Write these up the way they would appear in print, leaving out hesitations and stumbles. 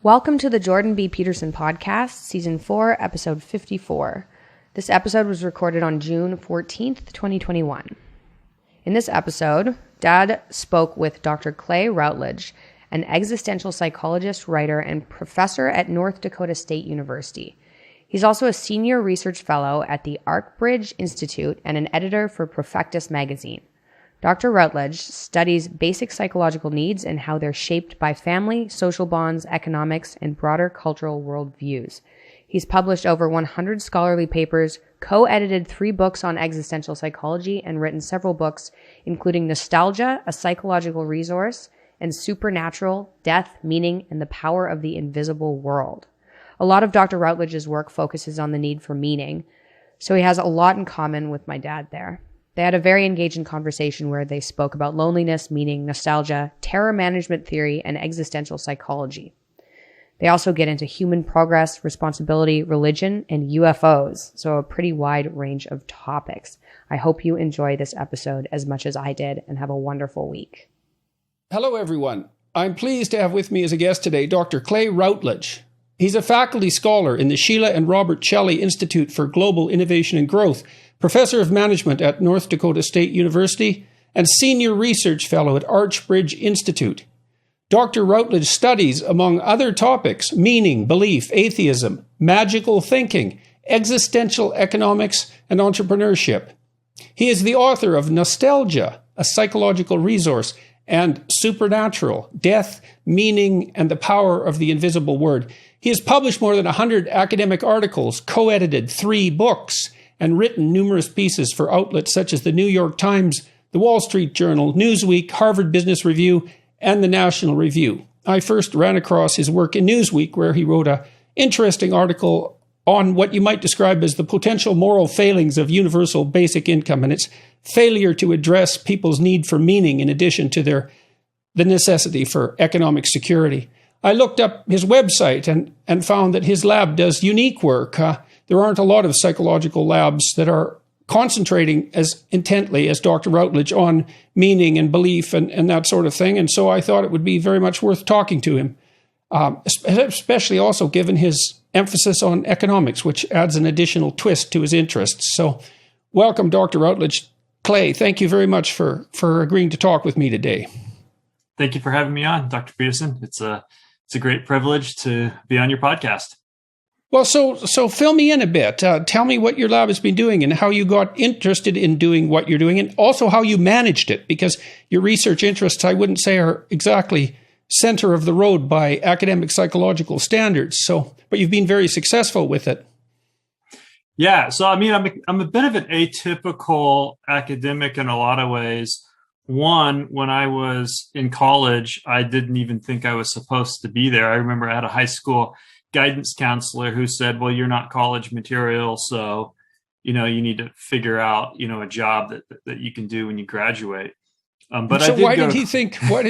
Welcome to the Jordan B. Peterson podcast, season 4, episode 54. This episode was recorded on June 14th, 2021. In this episode, Dad spoke with Dr. Clay Routledge, an existential psychologist, writer, and professor at North Dakota State University. He's also a senior research fellow at the Arkbridge Institute and an editor for Profectus magazine. Dr. Routledge studies basic psychological needs and how they're shaped by family, social bonds, economics, and broader cultural worldviews. He's published over 100 scholarly papers, co-edited 3 books on existential psychology, and written several books, including Nostalgia, a Psychological Resource, and Supernatural, Death, Meaning, and the Power of the Invisible World. A lot of Dr. Routledge's work focuses on the need for meaning, so he has a lot in common with my dad there. They had a very engaging conversation where they spoke about loneliness, meaning, nostalgia, terror management theory, and existential psychology. They also get into human progress, responsibility, religion, and UFOs, so a pretty wide range of topics. I hope you enjoy this episode as much as I did and have a wonderful week. Hello, everyone. I'm pleased to have with me as a guest today Dr. Clay Routledge. He's a faculty scholar in the Sheila and Robert Shelley Institute for Global Innovation and Growth, professor of management at North Dakota State University, and senior research fellow at Arkbridge Institute. Dr. Routledge studies, among other topics, meaning, belief, atheism, magical thinking, existential economics, and entrepreneurship. He is the author of Nostalgia, a Psychological Resource, and Supernatural, Death, Meaning, and the Power of the Invisible Word. He has published more than 100 academic articles, co-edited 3 books, and written numerous pieces for outlets such as the New York Times, the Wall Street Journal, Newsweek, Harvard Business Review, and the National Review. I first ran across his work in Newsweek, where he wrote an interesting article on what you might describe as the potential moral failings of universal basic income and its failure to address people's need for meaning in addition to the necessity for economic security. I looked up his website and found that his lab does unique work. There aren't a lot of psychological labs that are concentrating as intently as Dr. Routledge on meaning and belief and that sort of thing. And so I thought it would be very much worth talking to him, especially also given his emphasis on economics, which adds an additional twist to his interests. So welcome, Dr. Routledge. Clay, thank you very much for agreeing to talk with me today. Thank you for having me on, Dr. Peterson. It's a great privilege to be on your podcast. Well, so fill me in a bit. Tell me what your lab has been doing and how you got interested in doing what you're doing, and also how you managed it, because your research interests, I wouldn't say, are exactly center of the road by academic psychological standards. But you've been very successful with it. Yeah. So, I mean, I'm a bit of an atypical academic in a lot of ways. One, when I was in college, I didn't even think I was supposed to be there. I remember I had a high school guidance counselor who said, well, you're not college material, so, you need to figure out, a job that you can do when you graduate. But so why did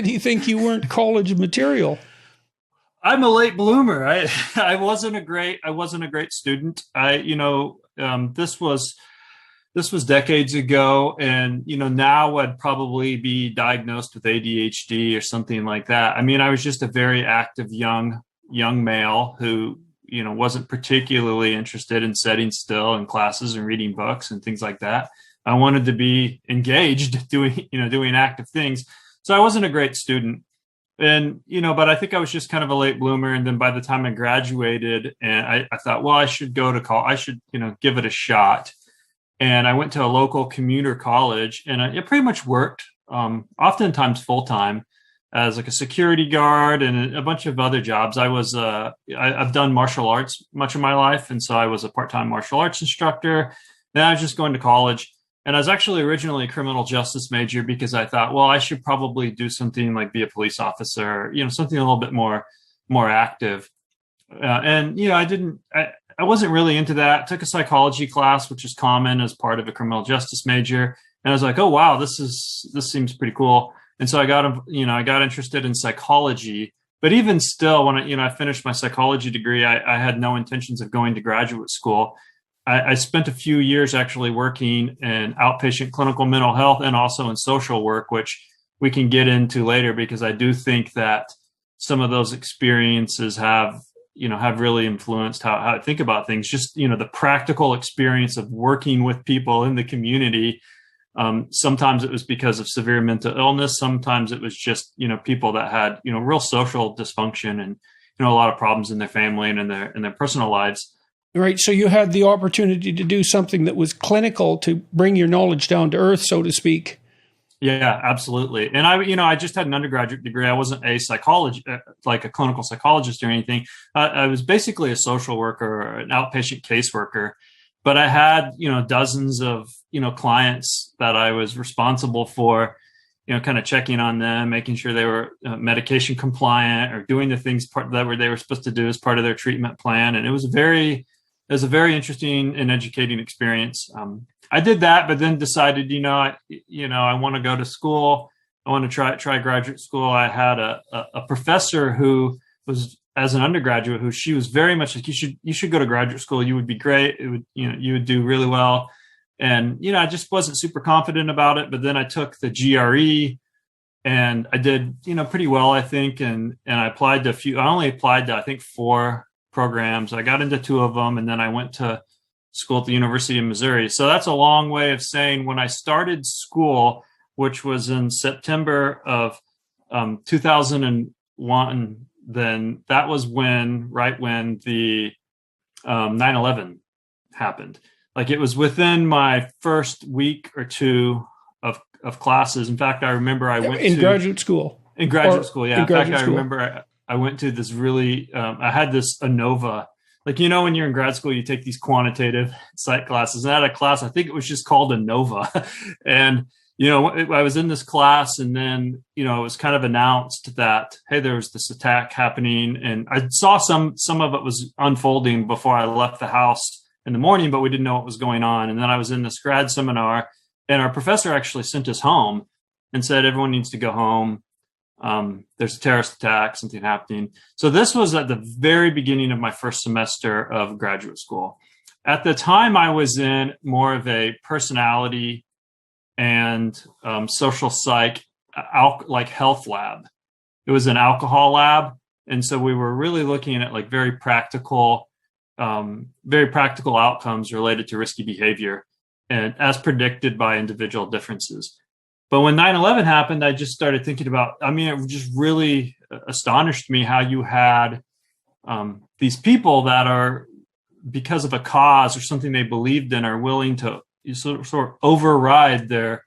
he think you weren't college material? I'm a late bloomer. I wasn't a great student. This was decades ago, and now I'd probably be diagnosed with ADHD or something like that. I mean, I was just a very active young male who wasn't particularly interested in sitting still in classes and reading books and things like that. I wanted to be engaged doing active things. So I wasn't a great student. And, but I think I was just kind of a late bloomer. And then by the time I graduated, and I thought, well, I should go to college. I should, give it a shot. And I went to a local commuter college, and it pretty much worked, oftentimes full time, as like a security guard and a bunch of other jobs. I've done martial arts much of my life. And so I was a part-time martial arts instructor. Then I was just going to college. And I was actually originally a criminal justice major because I thought, well, I should probably do something like be a police officer, something a little bit more active. I wasn't really into that. Took a psychology class, which is common as part of a criminal justice major. And I was like, oh, wow, this seems pretty cool. And so I got interested in psychology. But even still, when I finished my psychology degree, I had no intentions of going to graduate school. I spent a few years actually working in outpatient clinical mental health and also in social work, which we can get into later, because I do think that some of those experiences have really influenced how I think about things. Just, the practical experience of working with people in the community. Sometimes it was because of severe mental illness. Sometimes it was just, people that had, real social dysfunction and, a lot of problems in their family and in their personal lives. Right. So you had the opportunity to do something that was clinical to bring your knowledge down to earth, so to speak. Yeah, absolutely. And I just had an undergraduate degree. I wasn't a psychologist, like a clinical psychologist or anything. I was basically a social worker or an outpatient caseworker, but I had, dozens of, clients that I was responsible for, kind of checking on them, making sure they were medication compliant or doing the things they were supposed to do as part of their treatment plan. And it was a very interesting and educating experience. I did that, but then decided, I want to go to school. I want to try graduate school. I had a professor who was, as an undergraduate, who she was very much like, you should go to graduate school. You would be great. It would, you would do really well. And, I just wasn't super confident about it. But then I took the GRE and I did, pretty well, I think. And I applied to I only applied to, I think, 4 programs. I got into 2 of them, and then I went to school at the University of Missouri. So that's a long way of saying when I started school, which was in September of 2001, then that was right when the 9/11 happened. Like, it was within my first week or 2 of classes. In fact, I remember I went in graduate school. In graduate school, yeah. In fact, I remember I went to this really, I had this ANOVA. Like, when you're in grad school, you take these quantitative psych classes. And I had a class, I think it was just called ANOVA. And, I was in this class, and then, it was kind of announced that, hey, there was this attack happening. And I saw some of it was unfolding before I left the house in the morning, but we didn't know what was going on. And then I was in this grad seminar, and our professor actually sent us home and said, everyone needs to go home. There's a terrorist attack, something happening. So this was at the very beginning of my first semester of graduate school. At the time, I was in more of a personality and social psych, like health lab. It was an alcohol lab. And so we were really looking at like very practical outcomes related to risky behavior and as predicted by individual differences. But when 9/11 happened, I just started thinking about, it just really astonished me how you had these people that are, because of a cause or something they believed in, are willing to sort of override their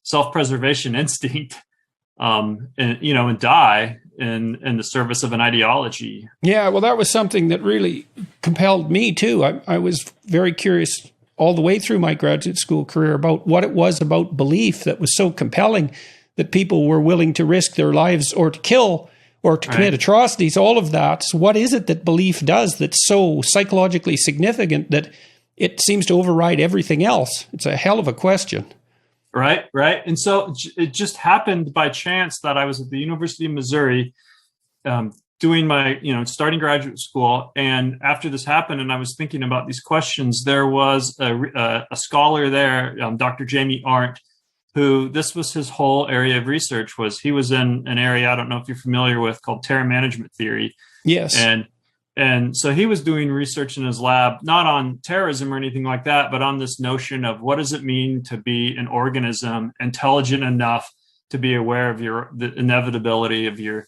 self-preservation instinct and die in the service of an ideology. Yeah, well, that was something that really compelled me too. I was very curious all the way through my graduate school career about what it was about belief that was so compelling that people were willing to risk their lives or to kill or to commit atrocities, all of that. So what is it that belief does that's so psychologically significant that it seems to override everything else? It's a hell of a question. Right. And so it just happened by chance that I was at the University of Missouri doing my, starting graduate school. And after this happened, and I was thinking about these questions, there was a scholar there, Dr. Jamie Arndt, who this was his whole area of research. He was in an area, I don't know if you're familiar with, called terror management theory. Yes. And so he was doing research in his lab, not on terrorism or anything like that, but on this notion of what does it mean to be an organism intelligent enough to be aware of the inevitability of your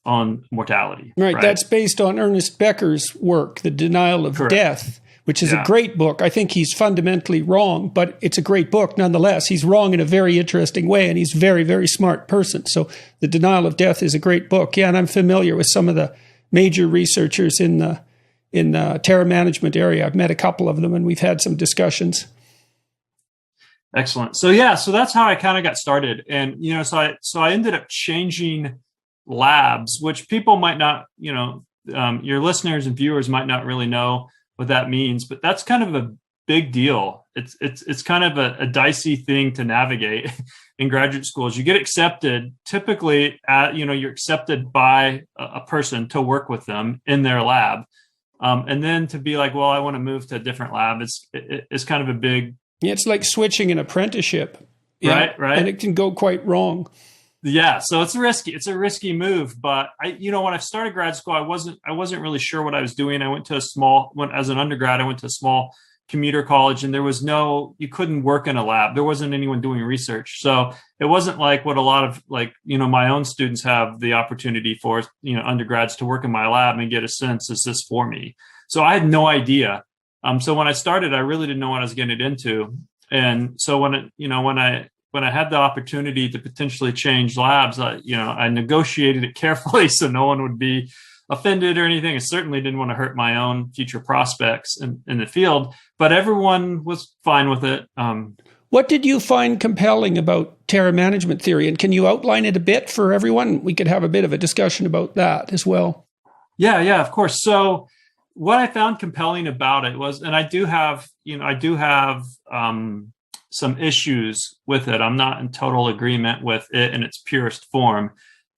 own mortality. Right. That's based on Ernest Becker's work, The Denial of Death, which is a great book. I think he's fundamentally wrong, but it's a great book nonetheless. He's wrong in a very interesting way, and he's a very, very smart person. So The Denial of Death is a great book. Yeah, and I'm familiar with some of the major researchers in the terror management area. I've met a couple of them, and we've had some discussions. Excellent. So that's how I kind of got started. And, so I ended up changing labs, which people might not, your listeners and viewers might not really know what that means, but that's kind of a big deal. It's kind of a dicey thing to navigate in graduate schools. You get accepted, typically you're accepted by a person to work with them in their lab. And then to be like, well, I want to move to a different lab. It's kind of a big. Yeah, it's like switching an apprenticeship. Right. And it can go quite wrong. Yeah, so it's risky. It's a risky move, but when I started grad school, I wasn't really sure what I was doing. I went to as an undergrad, I went to a small commuter college, and you couldn't work in a lab. There wasn't anyone doing research. So it wasn't like what a lot of my own students have the opportunity for, undergrads to work in my lab and get a sense, is this for me? So I had no idea. So when I started, I really didn't know what I was getting into. And so when I had the opportunity to potentially change labs, I negotiated it carefully so no one would be offended or anything. I certainly didn't want to hurt my own future prospects in the field, but everyone was fine with it. What did you find compelling about terror management theory? And can you outline it a bit for everyone? We could have a bit of a discussion about that as well. Yeah, of course. So what I found compelling about it was, and I do have some issues with it. I'm not in total agreement with it in its purest form.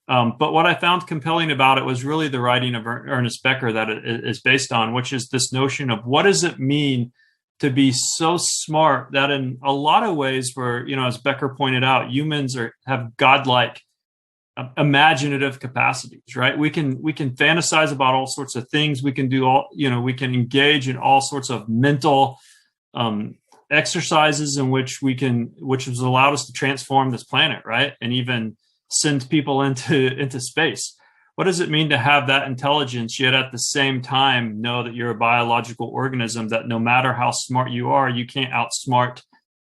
But what I found compelling about it was really the writing of Ernest Becker that it is based on, which is this notion of what does it mean to be so smart that in a lot of ways where, as Becker pointed out, humans have godlike imaginative capacities, right? We can fantasize about all sorts of things. We can do we can engage in all sorts of mental exercises in which has allowed us to transform this planet, right? And even send people into space. What does it mean to have that intelligence, yet at the same time know that you're a biological organism, that no matter how smart you are, you can't outsmart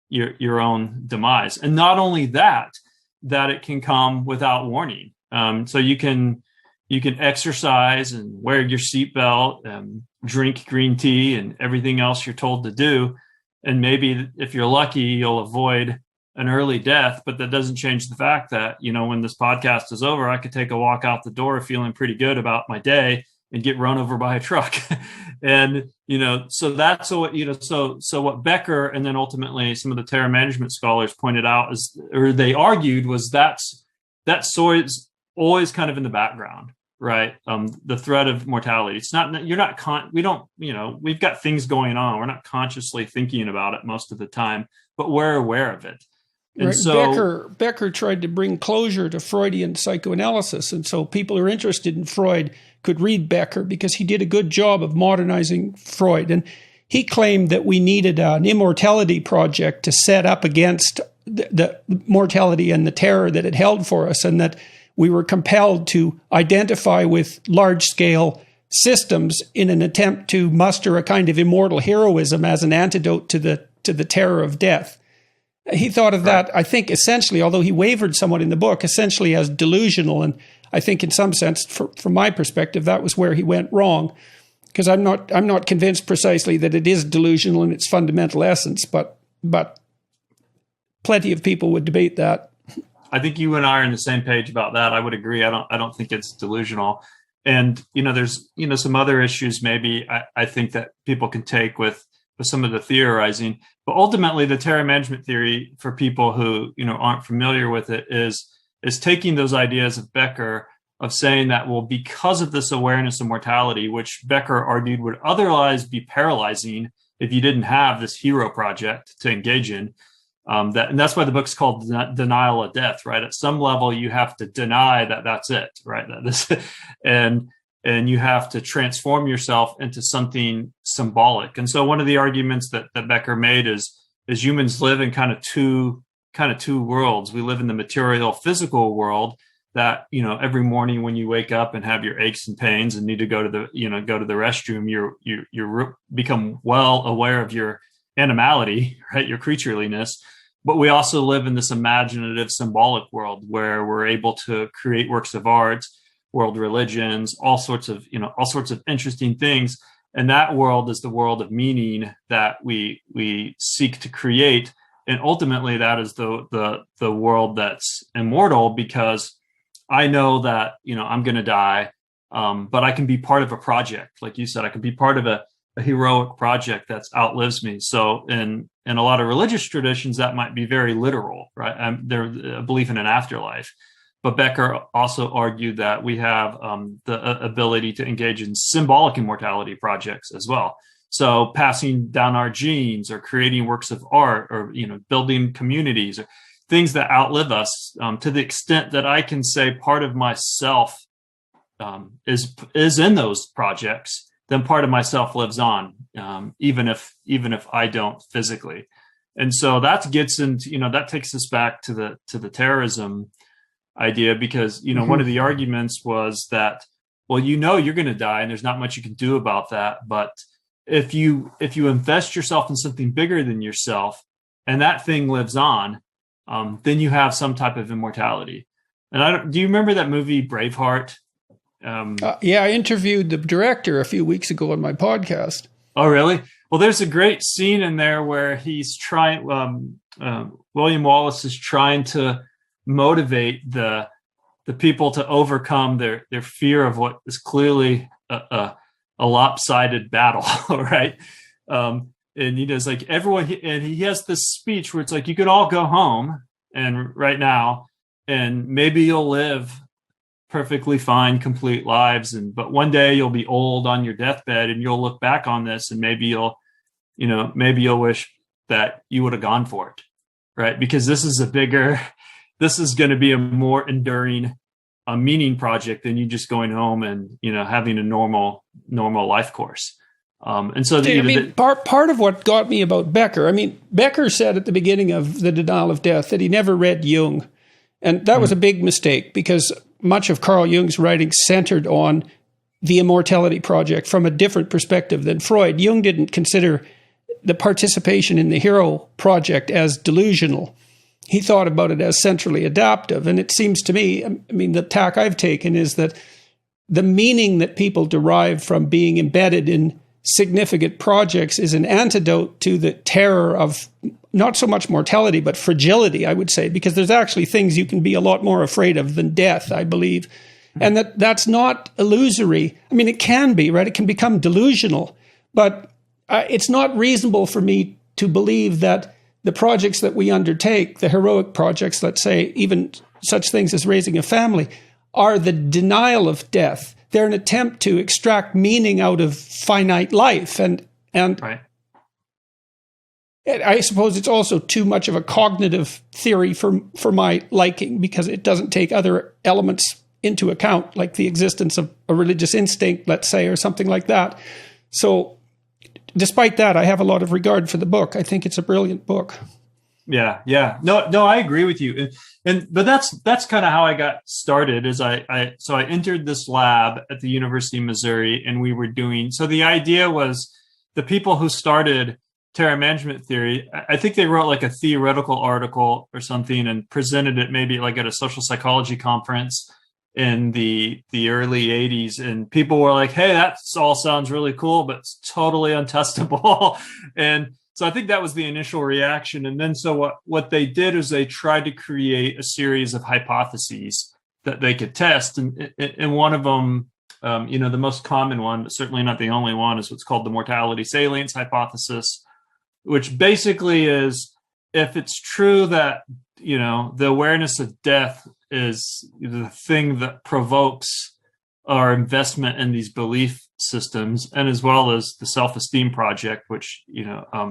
your own demise? And not only that it can come without warning. So you can exercise and wear your seatbelt and drink green tea and everything else you're told to do. And maybe if you're lucky, you'll avoid an early death, but that doesn't change the fact that, when this podcast is over, I could take a walk out the door feeling pretty good about my day and get run over by a truck. And, so that's what, so what Becker and then ultimately some of the terror management scholars pointed out they argued was that always kind of in the background, right? The threat of mortality. It's not, we've got things going on. We're not consciously thinking about it most of the time, but we're aware of it. And right. so Becker tried to bring closure to Freudian psychoanalysis. And so people who are interested in Freud could read Becker because he did a good job of modernizing Freud. And he claimed that we needed an immortality project to set up against the mortality and the terror that it held for us, and that we were compelled to identify with large-scale systems in an attempt to muster a kind of immortal heroism as an antidote to the terror of death. He thought of that, I think, essentially, although he wavered somewhat in the book, essentially as delusional. And I think in some sense, from my perspective, that was where he went wrong, because I'm not convinced precisely that it is delusional in its fundamental essence, but plenty of people would debate that. I think you and I are on the same page about that. I would agree. I don't think it's delusional. And, there's, some other issues maybe I think that people can take with some of the theorizing. But ultimately, the terror management theory, for people who, aren't familiar with it, is taking those ideas of Becker of saying that, well, because of this awareness of mortality, which Becker argued would otherwise be paralyzing if you didn't have this hero project to engage in, and that's why the book's called Denial of Death, right? At some level, you have to deny that that's it, right? And you have to transform yourself into something symbolic. And so one of the arguments that Becker made is humans live in kind of two worlds. We live in the material physical world that, every morning when you wake up and have your aches and pains and need to go to the restroom, you become well aware of your animality, right? Your creatureliness. But we also live in this imaginative symbolic world where we're able to create works of art, world religions, all sorts of interesting things. And that world is the world of meaning that we seek to create. And ultimately that is the world that's immortal, because I know that, I'm going to die, but I can be part of a project. Like you said, I can be part of a heroic project that outlives me. So in a lot of religious traditions, that might be very literal, right? There's a belief in an afterlife. But Becker also argued that we have the ability to engage in symbolic immortality projects as well. So passing down our genes or creating works of art or, building communities, or things that outlive us, to the extent that I can say part of myself is in those projects, then part of myself lives on, even if I don't physically. And so that gets into, that takes us back to the terrorism idea, because, one of the arguments was that, well, you're going to die and there's not much you can do about that. But if you invest yourself in something bigger than yourself and that thing lives on, then you have some type of immortality. And do you remember that movie Braveheart? Yeah, I interviewed the director a few weeks ago on my podcast. Oh, really? Well, there's a great scene in there where he's trying, William Wallace is trying to motivate the people to overcome their fear of what is clearly a lopsided battle, right? And he does, like, everyone, and he has this speech where it's like, you could all go home and right now, and maybe you'll live perfectly fine, complete lives. But one day you'll be old on your deathbed and you'll look back on this and maybe you'll wish that you would have gone for it, right? Because this is going to be a more enduring, meaning project than you just going home and, having a normal life course. And so part of what got me about Becker, Becker said at the beginning of The Denial of Death that he never read Jung. And that was a big mistake, because much of Carl Jung's writing centered on the immortality project from a different perspective than Freud. Jung didn't consider the participation in the hero project as delusional. He thought about it as centrally adaptive. And it seems to me, the tack I've taken is that the meaning that people derive from being embedded in significant projects is an antidote to the terror of not so much mortality, but fragility, I would say, because there's actually things you can be a lot more afraid of than death, I believe. And that's not illusory. It can be, right? It can become delusional, but it's not reasonable for me to believe that the projects that we undertake, the heroic projects, let's say, even such things as raising a family, are the denial of death. They're an attempt to extract meaning out of finite life. And right. I suppose it's also too much of a cognitive theory for my liking, because it doesn't take other elements into account, like the existence of a religious instinct, let's say, or something like that. So despite that, I have a lot of regard for the book. I think it's a brilliant book. Yeah. No, I agree with you. But that's kind of how I got started. Is I entered this lab at the University of Missouri, and we were doing, so the idea was the people who started terror management theory, I think they wrote like a theoretical article or something and presented it maybe like at a social psychology conference in the early 80s. And people were like, hey, that all sounds really cool, but it's totally untestable. And so I think that was the initial reaction. And then so what they did is they tried to create a series of hypotheses that they could test. And one of them, the most common one, but certainly not the only one, is what's called the mortality salience hypothesis, which basically is, if it's true that, the awareness of death is the thing that provokes our investment in these belief systems, and as well as the self-esteem project, which,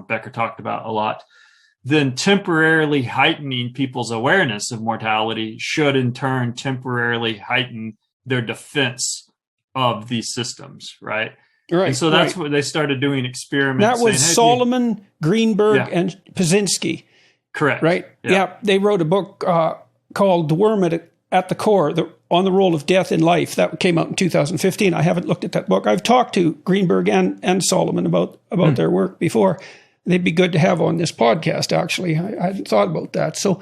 Becker talked about a lot, then temporarily heightening people's awareness of mortality should in turn temporarily heighten their defense of these systems, right? Right. And so that's what they started doing experiments. That was saying, Solomon, Greenberg, and Pazinski. Correct. Right? Yeah. They wrote a book called The Worm at the Core, on the Role of Death in Life. That came out in 2015. I haven't looked at that book. I've talked to Greenberg and Solomon about their work before. They'd be good to have on this podcast, actually. I hadn't thought about that. So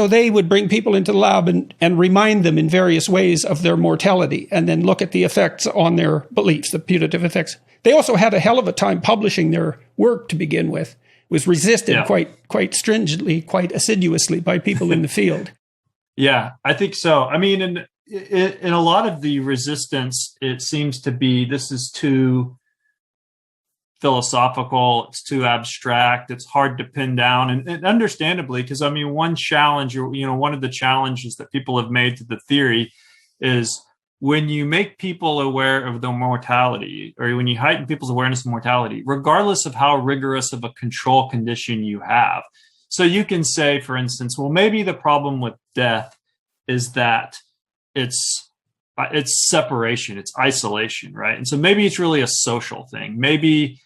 they would bring people into the lab and remind them in various ways of their mortality, and then look at the effects on their beliefs, the putative effects. They also had a hell of a time publishing their work to begin with. It was resisted quite stringently, quite assiduously by people in the field. Yeah, I think so. In a lot of the resistance, it seems to be, this is too philosophical, it's too abstract, it's hard to pin down, and understandably, because one challenge, one of the challenges that people have made to the theory is when you make people aware of their mortality, or when you heighten people's awareness of mortality, regardless of how rigorous of a control condition you have. So you can say, for instance, well, maybe the problem with death is that it's separation, it's isolation, right? And so maybe it's really a social thing. Maybe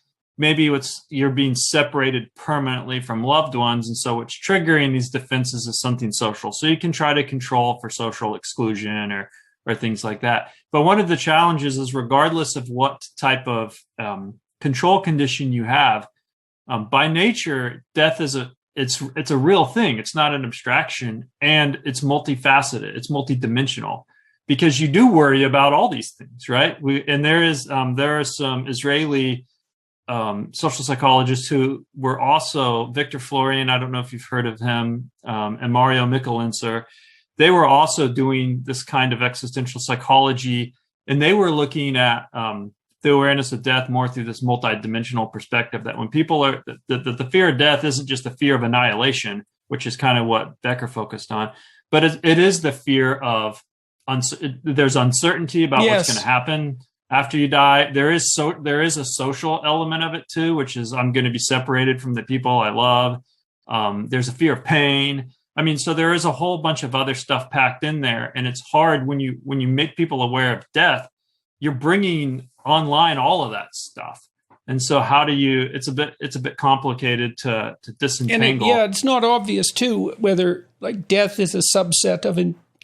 you're being separated permanently from loved ones, and so what's triggering these defenses is something social. So you can try to control for social exclusion or things like that. But one of the challenges is, regardless of what type of control condition you have, by nature, death is it's a real thing. It's not an abstraction, and it's multifaceted. It's multidimensional, because you do worry about all these things, right? There are some Israeli social psychologists who were also Victor Florian. I don't know if you've heard of him, and Mario Michelintzer. They were also doing this kind of existential psychology, and they were looking at the awareness of death more through this multidimensional perspective, that when people are, the fear of death isn't just the fear of annihilation, which is kind of what Becker focused on, but it is the fear of, there's uncertainty about what's going to happen after you die. There is a social element of it too, which is, I'm going to be separated from the people I love. There's a fear of pain. I mean, so there is a whole bunch of other stuff packed in there, and it's hard when you make people aware of death, you're bringing online all of that stuff. And so how do you, it's a bit complicated to disentangle. And it's not obvious too, whether like death is a subset of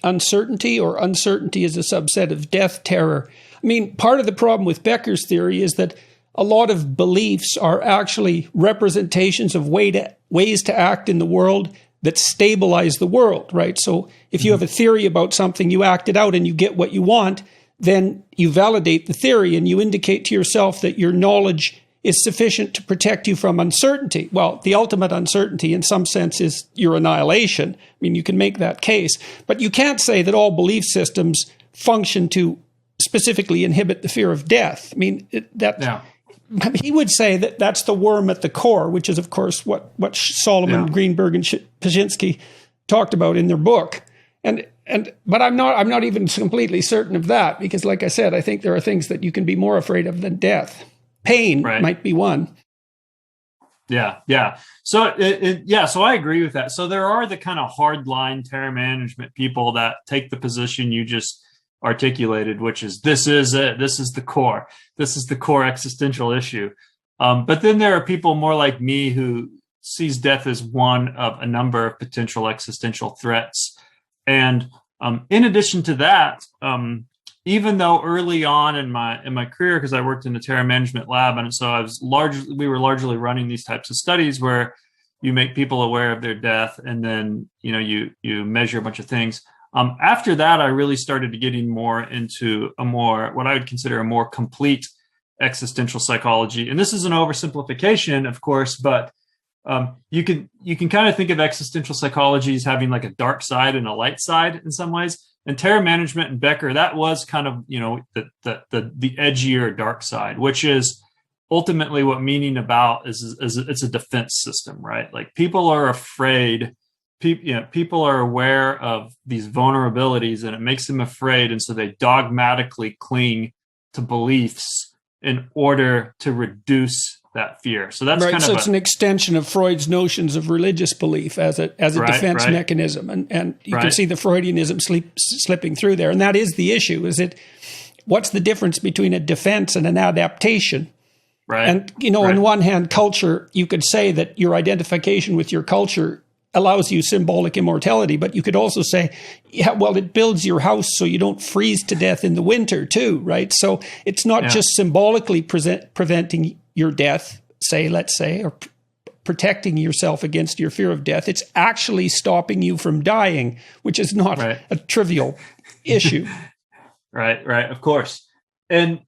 uncertainty or uncertainty is a subset of death terror. I mean, part of the problem with Becker's theory is that a lot of beliefs are actually representations of ways to act in the world that stabilize the world, right? So if you have a theory about something, you act it out and you get what you want, then you validate the theory and you indicate to yourself that your knowledge is sufficient to protect you from uncertainty. Well, the ultimate uncertainty in some sense is your annihilation. I mean, you can make that case, but you can't say that all belief systems function to specifically inhibit the fear of death. I mean, he would say that that's the worm at the core, which is, of course, what Solomon, Greenberg, and Pajinski talked about in their book. But I'm not even completely certain of that, because, like I said, I think there are things that you can be more afraid of than death. Pain might be one. Yeah. So so I agree with that. So there are the kind of hardline terror management people that take the position you just articulated, which is, this is it. This is the core. This is the core existential issue. But then there are people more like me who sees death as one of a number of potential existential threats. And in addition to that, even though early on in my career, because I worked in the terror management lab, and so we were largely running these types of studies where you make people aware of their death, and then you measure a bunch of things. After that, I really started getting more into what I would consider a more complete existential psychology. And this is an oversimplification, of course, but you can kind of think of existential psychology as having like a dark side and a light side in some ways. And terror management and Becker, that was kind of the edgier dark side, which is ultimately what meaning about is it's a defense system, right? Like people are afraid. People are aware of these vulnerabilities, and it makes them afraid, and so they dogmatically cling to beliefs in order to reduce that fear. So that's right. So it's an extension of Freud's notions of religious belief as a defense mechanism, and you can see the Freudianism slipping through there. And that is the issue: what's the difference between a defense and an adaptation? Right. And on one hand, culture, you could say that your identification with your culture allows you symbolic immortality, but you could also say, it builds your house so you don't freeze to death in the winter too, right? So it's not just symbolically preventing your death, let's say, or protecting yourself against your fear of death. It's actually stopping you from dying, which is not a trivial issue. Right, of course. And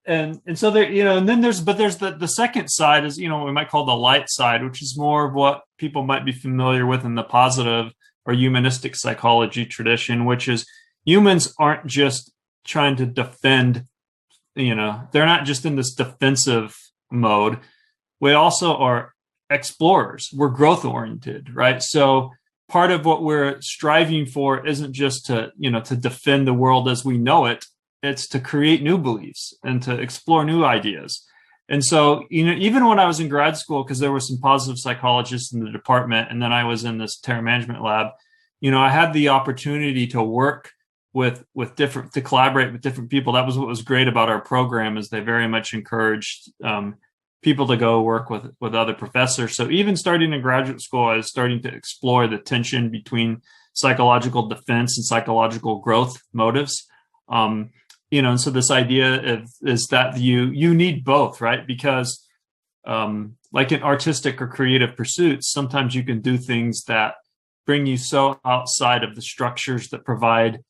so there, and then there's the second side is, what we might call the light side, which is more of what people might be familiar with in the positive or humanistic psychology tradition, which is humans aren't just trying to defend, they're not just in this defensive mode. We also are explorers. We're growth oriented, right? So part of what we're striving for isn't just to defend the world as we know it. It's to create new beliefs and to explore new ideas. And so, even when I was in grad school, because there were some positive psychologists in the department, and then I was in this terror management lab, I had the opportunity to work with to collaborate with different people. That was what was great about our program, is they very much encouraged people to go work with other professors. So even starting in graduate school, I was starting to explore the tension between psychological defense and psychological growth motives. And so this idea is that you need both, right? Because like in artistic or creative pursuits, sometimes you can do things that bring you so outside of the structures that provide,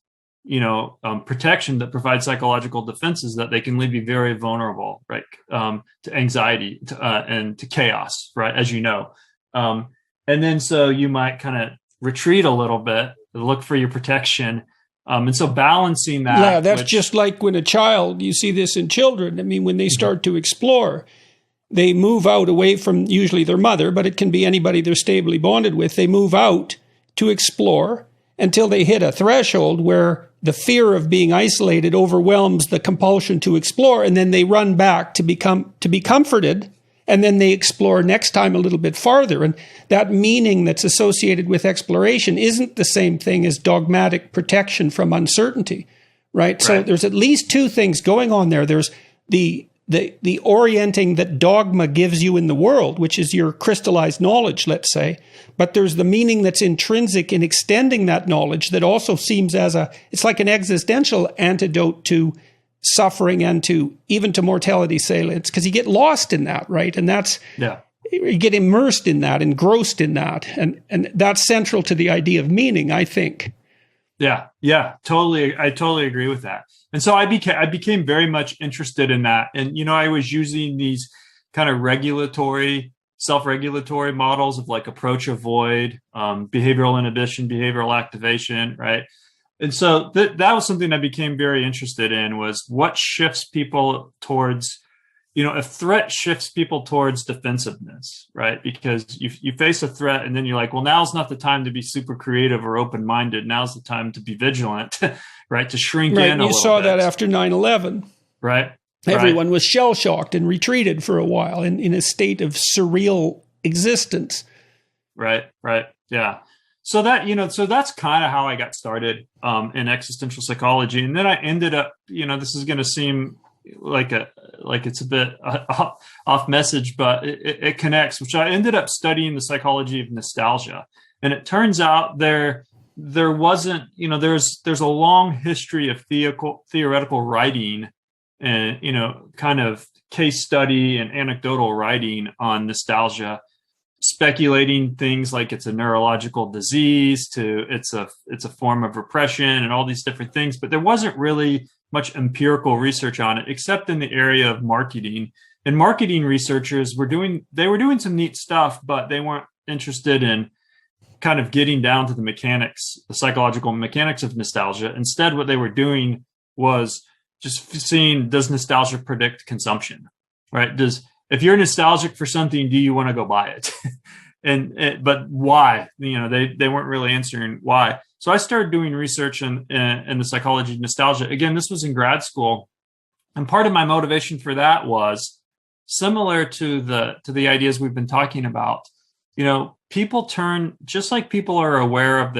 protection, that provide psychological defenses, that they can leave you very vulnerable, right? To anxiety and to chaos, right? As you know. And then so you might kind of retreat a little bit, look for your protection. And so balancing that. Yeah, that's just like when a child, you see this in children. I mean, when they start to explore, they move out away from usually their mother, but it can be anybody they're stably bonded with. They move out to explore until they hit a threshold where the fear of being isolated overwhelms the compulsion to explore. And then they run back to be comforted. And then they explore next time a little bit farther. And that meaning that's associated with exploration isn't the same thing as dogmatic protection from uncertainty, right? So there's at least two things going on there. There's the orienting that dogma gives you in the world, which is your crystallized knowledge, let's say. But there's the meaning that's intrinsic in extending that knowledge that also seems it's like an existential antidote to suffering and to even to mortality salience, because you get lost in that, right? And you get immersed in that, engrossed in that, and that's central to the idea of meaning, I think. Yeah, totally. I totally agree with that. And so I became very much interested in that. And I was using these kind of self-regulatory models of like approach, avoid, behavioral inhibition, behavioral activation, right? And so that was something I became very interested in, was what shifts people towards, a threat shifts people towards defensiveness, right? Because you face a threat and then you're like, well, now's not the time to be super creative or open-minded. Now's the time to be vigilant, right? To shrink in a little bit. You saw that after 9/11. Right. Everyone was shell-shocked and retreated for a while in a state of surreal existence. Right. Yeah. So that's kind of how I got started in existential psychology. And then I ended up, this is going to seem like it's a bit off message, but it connects, which I ended up studying the psychology of nostalgia. And it turns out there wasn't, there's a long history of theoretical writing and, kind of case study and anecdotal writing on nostalgia, speculating things like it's a neurological disease to it's a form of repression and all these different things. But there wasn't really much empirical research on it, except in the area of marketing. And marketing researchers were doing some neat stuff, but they weren't interested in kind of getting down to the psychological mechanics of nostalgia. Instead, what they were doing was just seeing, does nostalgia predict consumption, right? If you're nostalgic for something, do you want to go buy it? But why? They weren't really answering why. So I started doing research in the psychology of nostalgia. Again, this was in grad school. And part of my motivation for that was similar to the ideas we've been talking about. People turn, just like people are aware of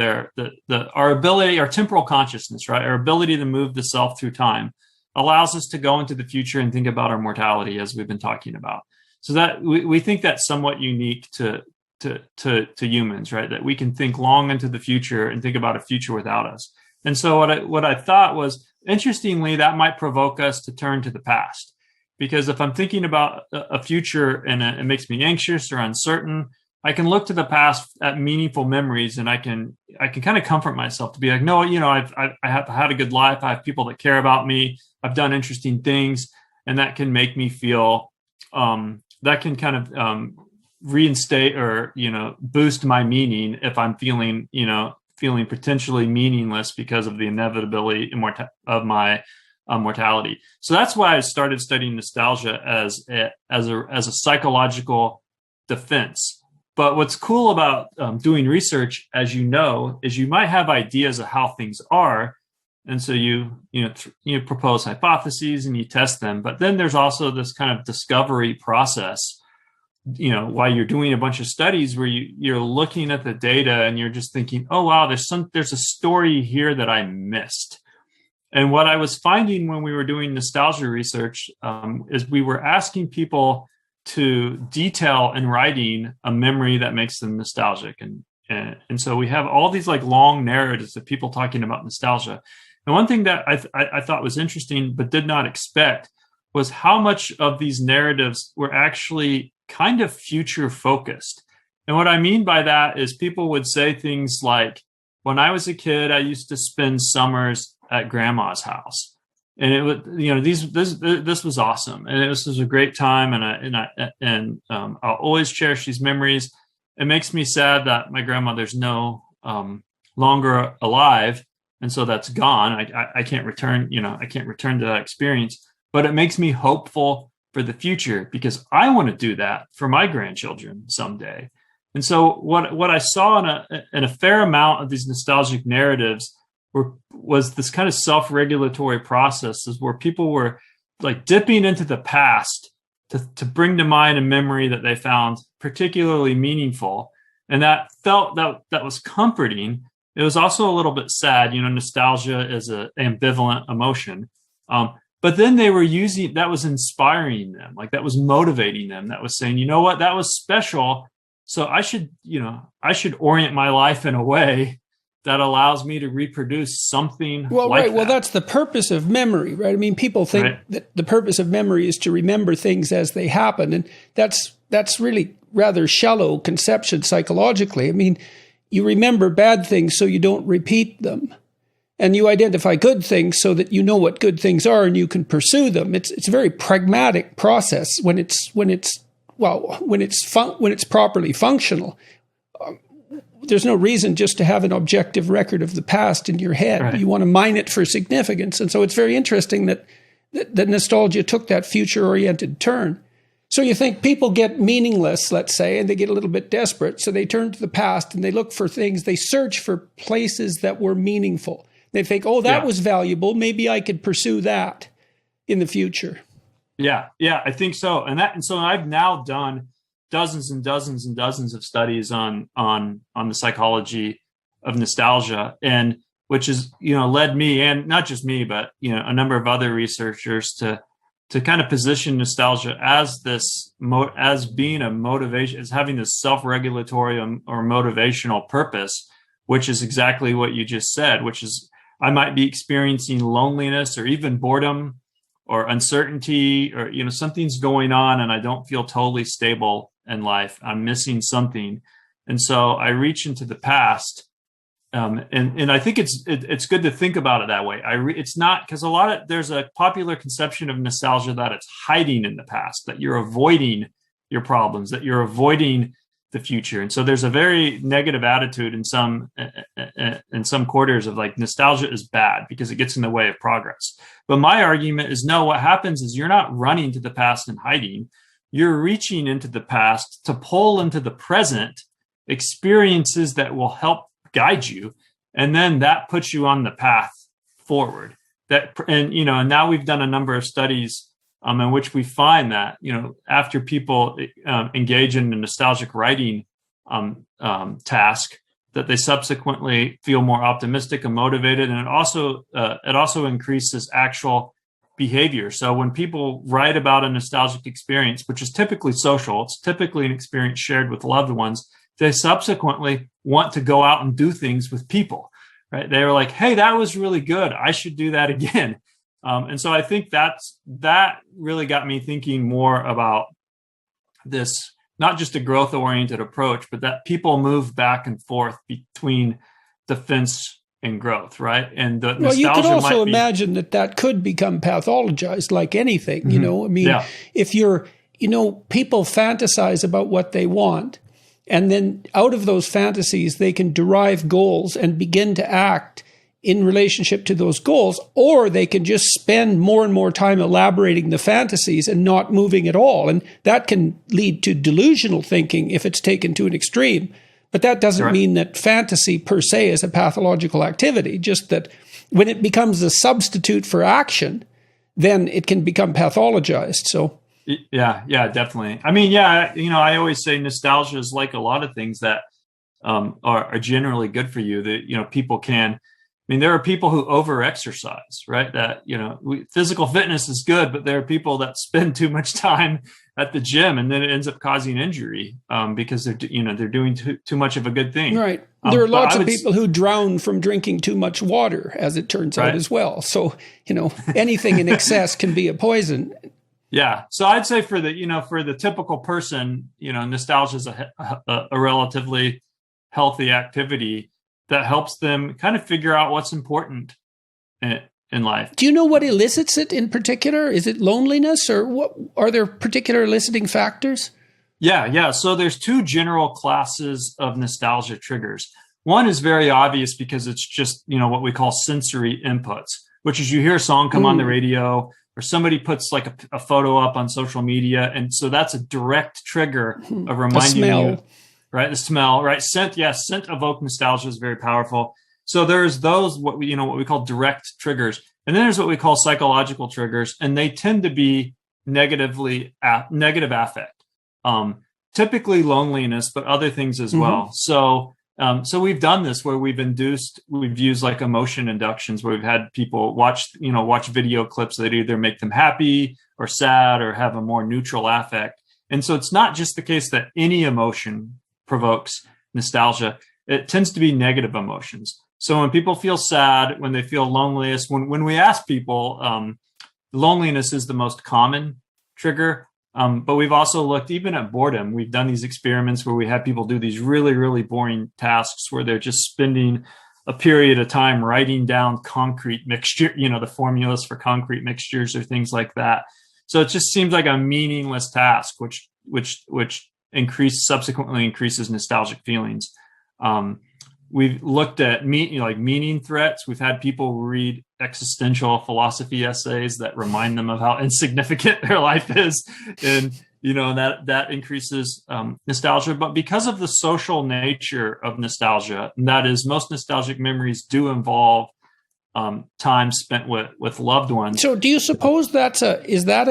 our ability, our temporal consciousness, right? Our ability to move the self through time allows us to go into the future and think about our mortality, as we've been talking about. So that we think that's somewhat unique to humans, right? That we can think long into the future and think about a future without us. And so what I thought was, interestingly, that might provoke us to turn to the past, because if I'm thinking about a future and it makes me anxious or uncertain, I can look to the past at meaningful memories, and I can kind of comfort myself to be like, no, I have had a good life. I have people that care about me. I've done interesting things, and that can make me feel, that can kind of reinstate or, boost my meaning if I'm feeling potentially meaningless because of the inevitability of my mortality. So that's why I started studying nostalgia as a psychological defense. But what's cool about doing research, as you know, is you might have ideas of how things are, And so you propose hypotheses and you test them. But then there's also this kind of discovery process, while you're doing a bunch of studies where you're looking at the data and you're just thinking, oh, wow, there's a story here that I missed. And what I was finding when we were doing nostalgia research is we were asking people to detail in writing a memory that makes them nostalgic. And so we have all these like long narratives of people talking about nostalgia. And one thing that I thought was interesting, but did not expect, was how much of these narratives were actually kind of future focused. And what I mean by that is people would say things like, when I was a kid, I used to spend summers at grandma's house. And it would, this was awesome. And this was a great time. And I'll always cherish these memories. It makes me sad that my grandmother's no longer alive. And so that's gone. I can't return, I can't return to that experience, but it makes me hopeful for the future because I want to do that for my grandchildren someday. And so what I saw in a fair amount of these nostalgic narratives was this kind of self-regulatory processes where people were like dipping into the past to bring to mind a memory that they found particularly meaningful. And that felt that was comforting. It was also a little bit sad. Nostalgia is an ambivalent emotion. But then they were that was inspiring them, like that was motivating them. That was saying, you know what, that was special. So I should orient my life in a way that allows me to reproduce something like that. Well, that's the purpose of memory, right? I mean, people think that the purpose of memory is to remember things as they happen. And that's really rather shallow conception psychologically. I mean, you remember bad things so you don't repeat them. And you identify good things so that you know what good things are and you can pursue them. It's a very pragmatic process when it's properly functional. There's no reason just to have an objective record of the past in your head. Right. You want to mine it for significance. And so it's very interesting that nostalgia took that future-oriented turn. So you think people get meaningless, let's say, and they get a little bit desperate. So they turn to the past and they look for things. They search for places that were meaningful. They think, oh, that was valuable. Maybe I could pursue that in the future. Yeah, I think so. And so I've now done dozens and dozens and dozens of studies on the psychology of nostalgia, and which has led me, and not just me, but a number of other researchers to kind of position nostalgia as as being a motivation, as having this self-regulatory or motivational purpose, which is exactly what you just said, which is I might be experiencing loneliness or even boredom or uncertainty, or something's going on and I don't feel totally stable in life. I'm missing something, and so I reach into the past, and I think it's good to think about it that way. It's not because there's a popular conception of nostalgia that it's hiding in the past, that you're avoiding your problems, that you're avoiding the future, and so there's a very negative attitude in some quarters of like nostalgia is bad because it gets in the way of progress. But my argument is no. What happens is you're not running to the past and hiding. You're reaching into the past to pull into the present experiences that will help guide you, and then that puts you on the path forward. And now we've done a number of studies in which we find that after people engage in a nostalgic writing task, that they subsequently feel more optimistic and motivated, and it also increases actual behavior. So when people write about a nostalgic experience, which is typically social, it's typically an experience shared with loved ones, they subsequently want to go out and do things with people, right? They were like, hey, that was really good. I should do that again. And so I think that really got me thinking more about this, not just a growth-oriented approach, but that people move back and forth between defense and growth, right? And the nostalgia you could also imagine that could become pathologized like anything, Mm-hmm. If people fantasize about what they want, and then out of those fantasies, they can derive goals and begin to act in relationship to those goals, or they can just spend more and more time elaborating the fantasies and not moving at all. And that can lead to delusional thinking if it's taken to an extreme. But that doesn't mean that fantasy per se is a pathological activity, just that when it becomes a substitute for action, then it can become pathologized. So yeah, definitely. I mean, I always say nostalgia is like a lot of things that are generally good for you, that, people can. I mean, there are people who over-exercise, right? That, physical fitness is good, but there are people that spend too much time at the gym, and then it ends up causing injury because they're doing too much of a good thing. Right. There are lots of people who drown from drinking too much water, as it turns out as well. So, anything in excess can be a poison. Yeah. So I'd say for the typical person, nostalgia is a relatively healthy activity that helps them kind of figure out what's important in life. Do you know what elicits it in particular? Is it loneliness, or what? Are there particular eliciting factors? Yeah. So there's two general classes of nostalgia triggers. One is very obvious because it's just, what we call sensory inputs, which is you hear a song come on the radio, or somebody puts like a photo up on social media. And so that's a direct trigger of reminding you. Right. The smell, right. Scent. Yes. Scent evoked nostalgia is very powerful. So there's those, what we call direct triggers. And then there's what we call psychological triggers. And they tend to be negative affect, typically loneliness, but other things as well. So we've done this where we've used like emotion inductions, where we've had people watch video clips that either make them happy or sad or have a more neutral affect. And so it's not just the case that any emotion provokes nostalgia. It tends to be negative emotions. So when people feel sad, when they feel loneliness, when we ask people, loneliness is the most common trigger. But we've also looked even at boredom. We've done these experiments where we have people do these really, really boring tasks where they're just spending a period of time writing down concrete mixture, the formulas for concrete mixtures or things like that. So it just seems like a meaningless task, which subsequently increases nostalgic feelings. We've looked at meaning threats. We've had people read existential philosophy essays that remind them of how insignificant their life is, and that increases nostalgia. But because of the social nature of nostalgia, and that is, most nostalgic memories do involve time spent with loved ones. So, do you suppose is that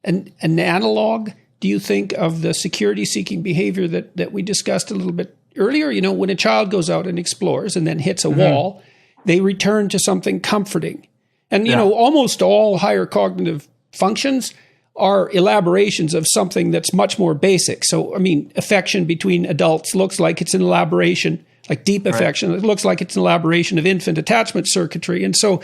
an analog? Do you think of the security-seeking behavior that we discussed a little bit earlier? When a child goes out and explores and then hits a wall, they return to something comforting. And, almost all higher cognitive functions are elaborations of something that's much more basic. So, affection between adults looks like it's an elaboration, like deep affection. It looks like it's an elaboration of infant attachment circuitry. And so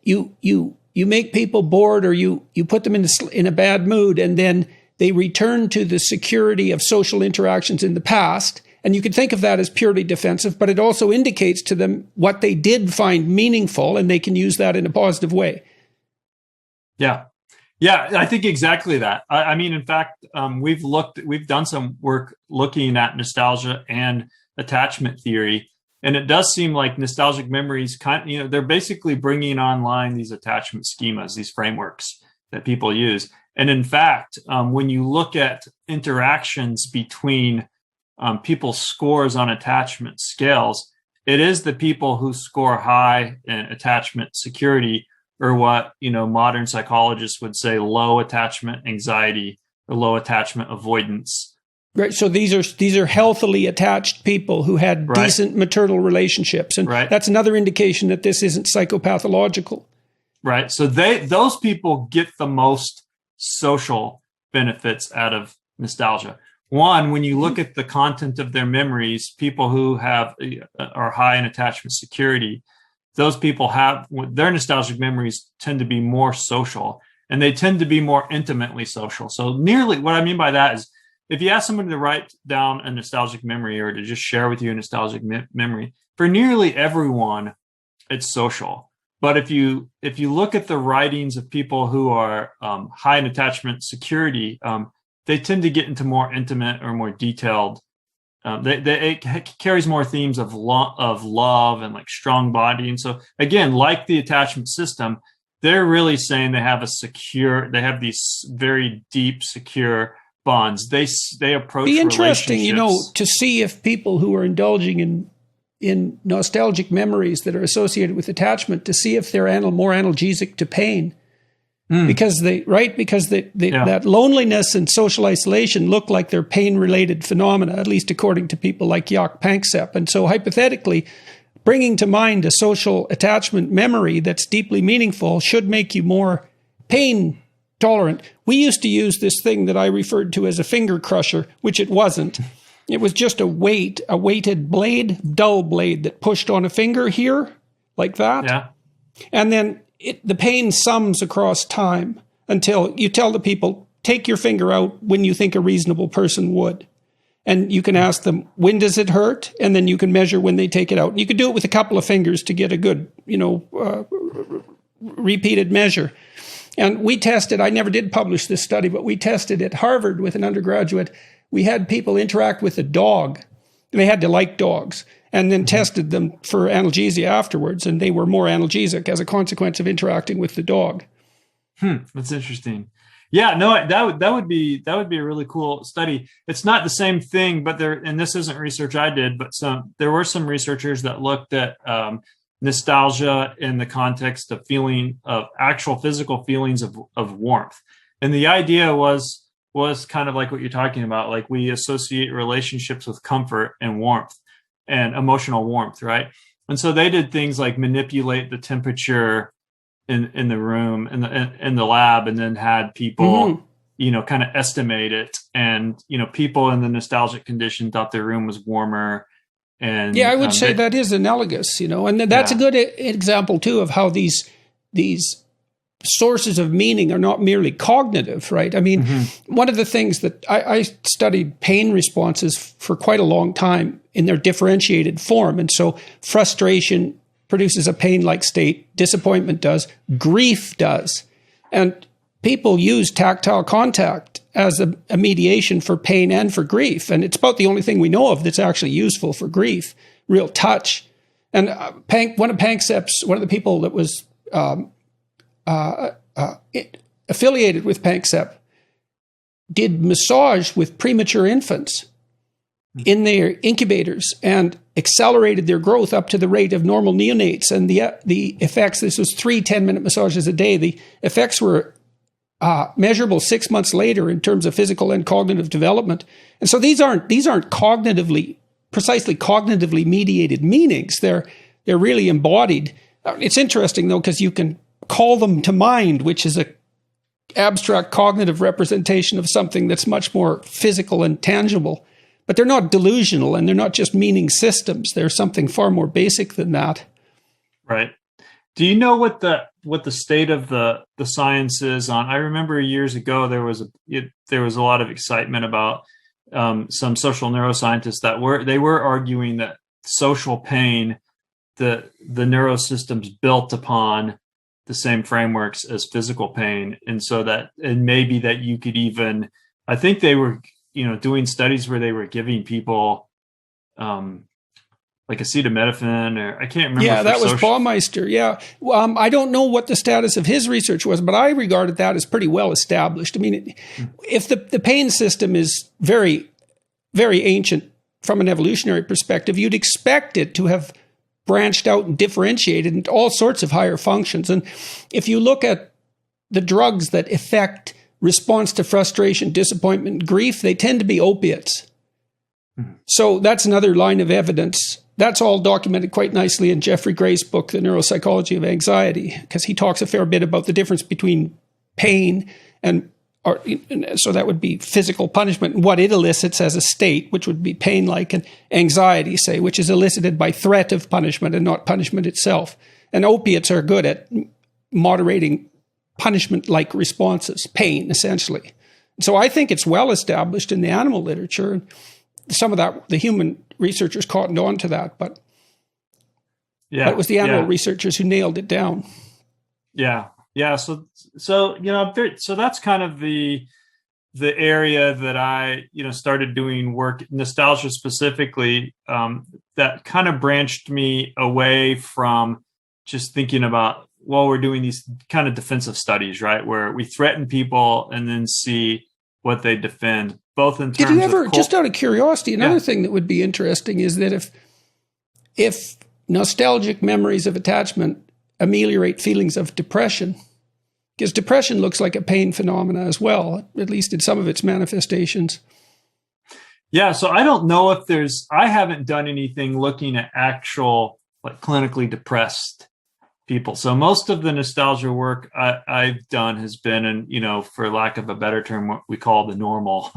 you make people bored, or you put them in a bad mood, and then they return to the security of social interactions in the past. And you could think of that as purely defensive, but it also indicates to them what they did find meaningful, and they can use that in a positive way. Yeah, I think exactly that. In fact, we've done some work looking at nostalgia and attachment theory, and it does seem like nostalgic memories they're basically bringing online these attachment schemas, these frameworks that people use. And in fact, when you look at interactions between people's scores on attachment scales, it is the people who score high in attachment security, or what modern psychologists would say low attachment anxiety or low attachment avoidance. Right. So these are healthily attached people who had decent maternal relationships, and that's another indication that this isn't psychopathological. Right. So those people get the most social benefits out of nostalgia. One, when you look at the content of their memories, people who are high in attachment security, those people their nostalgic memories tend to be more social, and they tend to be more intimately social. So what I mean by that is, if you ask somebody to write down a nostalgic memory or to just share with you a nostalgic memory, for nearly everyone, it's social. But if you look at the writings of people who are high in attachment security, they tend to get into more intimate or more detailed. It carries more themes of love and like strong body. And so again, like the attachment system, they're really saying they have these very deep, secure bonds. They approach be interesting, relationships. to see if people who are indulging in nostalgic memories that are associated with attachment, to see if they're more analgesic to pain. Because that loneliness and social isolation look like they're pain-related phenomena, at least according to people like Jaak Panksepp. And so hypothetically, bringing to mind a social attachment memory that's deeply meaningful should make you more pain tolerant. We used to use this thing that I referred to as a finger crusher, which it wasn't. It was just a weighted blade, dull blade that pushed on a finger here, like that. Yeah. And then the pain sums across time until you tell the people, take your finger out when you think a reasonable person would. And you can ask them, when does it hurt? And then you can measure when they take it out. You could do it with a couple of fingers to get a good, repeated measure. And we tested, I never did publish this study, but we tested at Harvard with an undergraduate. We had people interact with a dog. They had to like dogs, and then tested them for analgesia afterwards, and they were more analgesic as a consequence of interacting with the dog. That's interesting. Yeah, no, that would be a really cool study. It's not the same thing, but and this isn't research I did, but there were some researchers that looked at nostalgia in the context of actual physical feelings of warmth. And the idea was kind of like what you're talking about. Like, we associate relationships with comfort and warmth and emotional warmth, right? And so they did things like manipulate the temperature in the room, in the lab, and then had people, kind of estimate it. And, people in the nostalgic condition thought their room was warmer. And yeah, I would say that is analogous, and that's a good example too of how these sources of meaning are not merely cognitive, right? I mean, one of the things that I studied pain responses for quite a long time in their differentiated form. And so frustration produces a pain-like state, disappointment does, grief does. And people use tactile contact as a mediation for pain and for grief. And it's about the only thing we know of that's actually useful for grief, real touch. And one of the people that was affiliated with Panksepp did massage with premature infants in their incubators and accelerated their growth up to the rate of normal neonates. And the effects, this was 3 10-minute massages a day, the effects were measurable 6 months later in terms of physical and cognitive development. And so these aren't precisely cognitively mediated meanings. They're really embodied. It's interesting though, because you can call them to mind, which is a abstract cognitive representation of something that's much more physical and tangible. But they're not delusional, and they're not just meaning systems. They're something far more basic than that. Right. Do you know what the state of the science is on? I remember years ago there was a lot of excitement about some social neuroscientists that were arguing that social pain, the neurosystems built upon the same frameworks as physical pain, and so that, and maybe that you could even, I think they were doing studies where they were giving people like acetaminophen, or I can't remember. Yeah, that was Baumeister. Yeah. I don't know what the status of his research was, but I regarded that as pretty well established. I mean, if the pain system is very, very ancient from an evolutionary perspective, you'd expect it to have branched out and differentiated into all sorts of higher functions. And if you look at the drugs that affect response to frustration, disappointment, grief, they tend to be opiates. So that's another line of evidence. That's all documented quite nicely in Jeffrey Gray's book, The Neuropsychology of Anxiety, because he talks a fair bit about the difference between pain and so that would be physical punishment, and what it elicits as a state, which would be pain-like, and anxiety, say, which is elicited by threat of punishment and not punishment itself. And opiates are good at moderating punishment-like responses, pain, essentially. So I think it's well established in the animal literature. And some of that, the human researchers cottoned on to that, but it was the animal researchers who nailed it down. Yeah. Yeah. So that's kind of the area that I, started doing work, nostalgia specifically, that kind of branched me away from just thinking about, well, we're doing these kind of defensive studies, right? Where we threaten people and then see what they defend, both in terms Did you ever, of just out of curiosity, another thing that would be interesting is that if nostalgic memories of attachment ameliorate feelings of depression, because depression looks like a pain phenomena as well, at least in some of its manifestations. Yeah, so I don't know if I haven't done anything looking at actual like clinically depressed people. So most of the nostalgia work I've done has been in, for lack of a better term, what we call the normal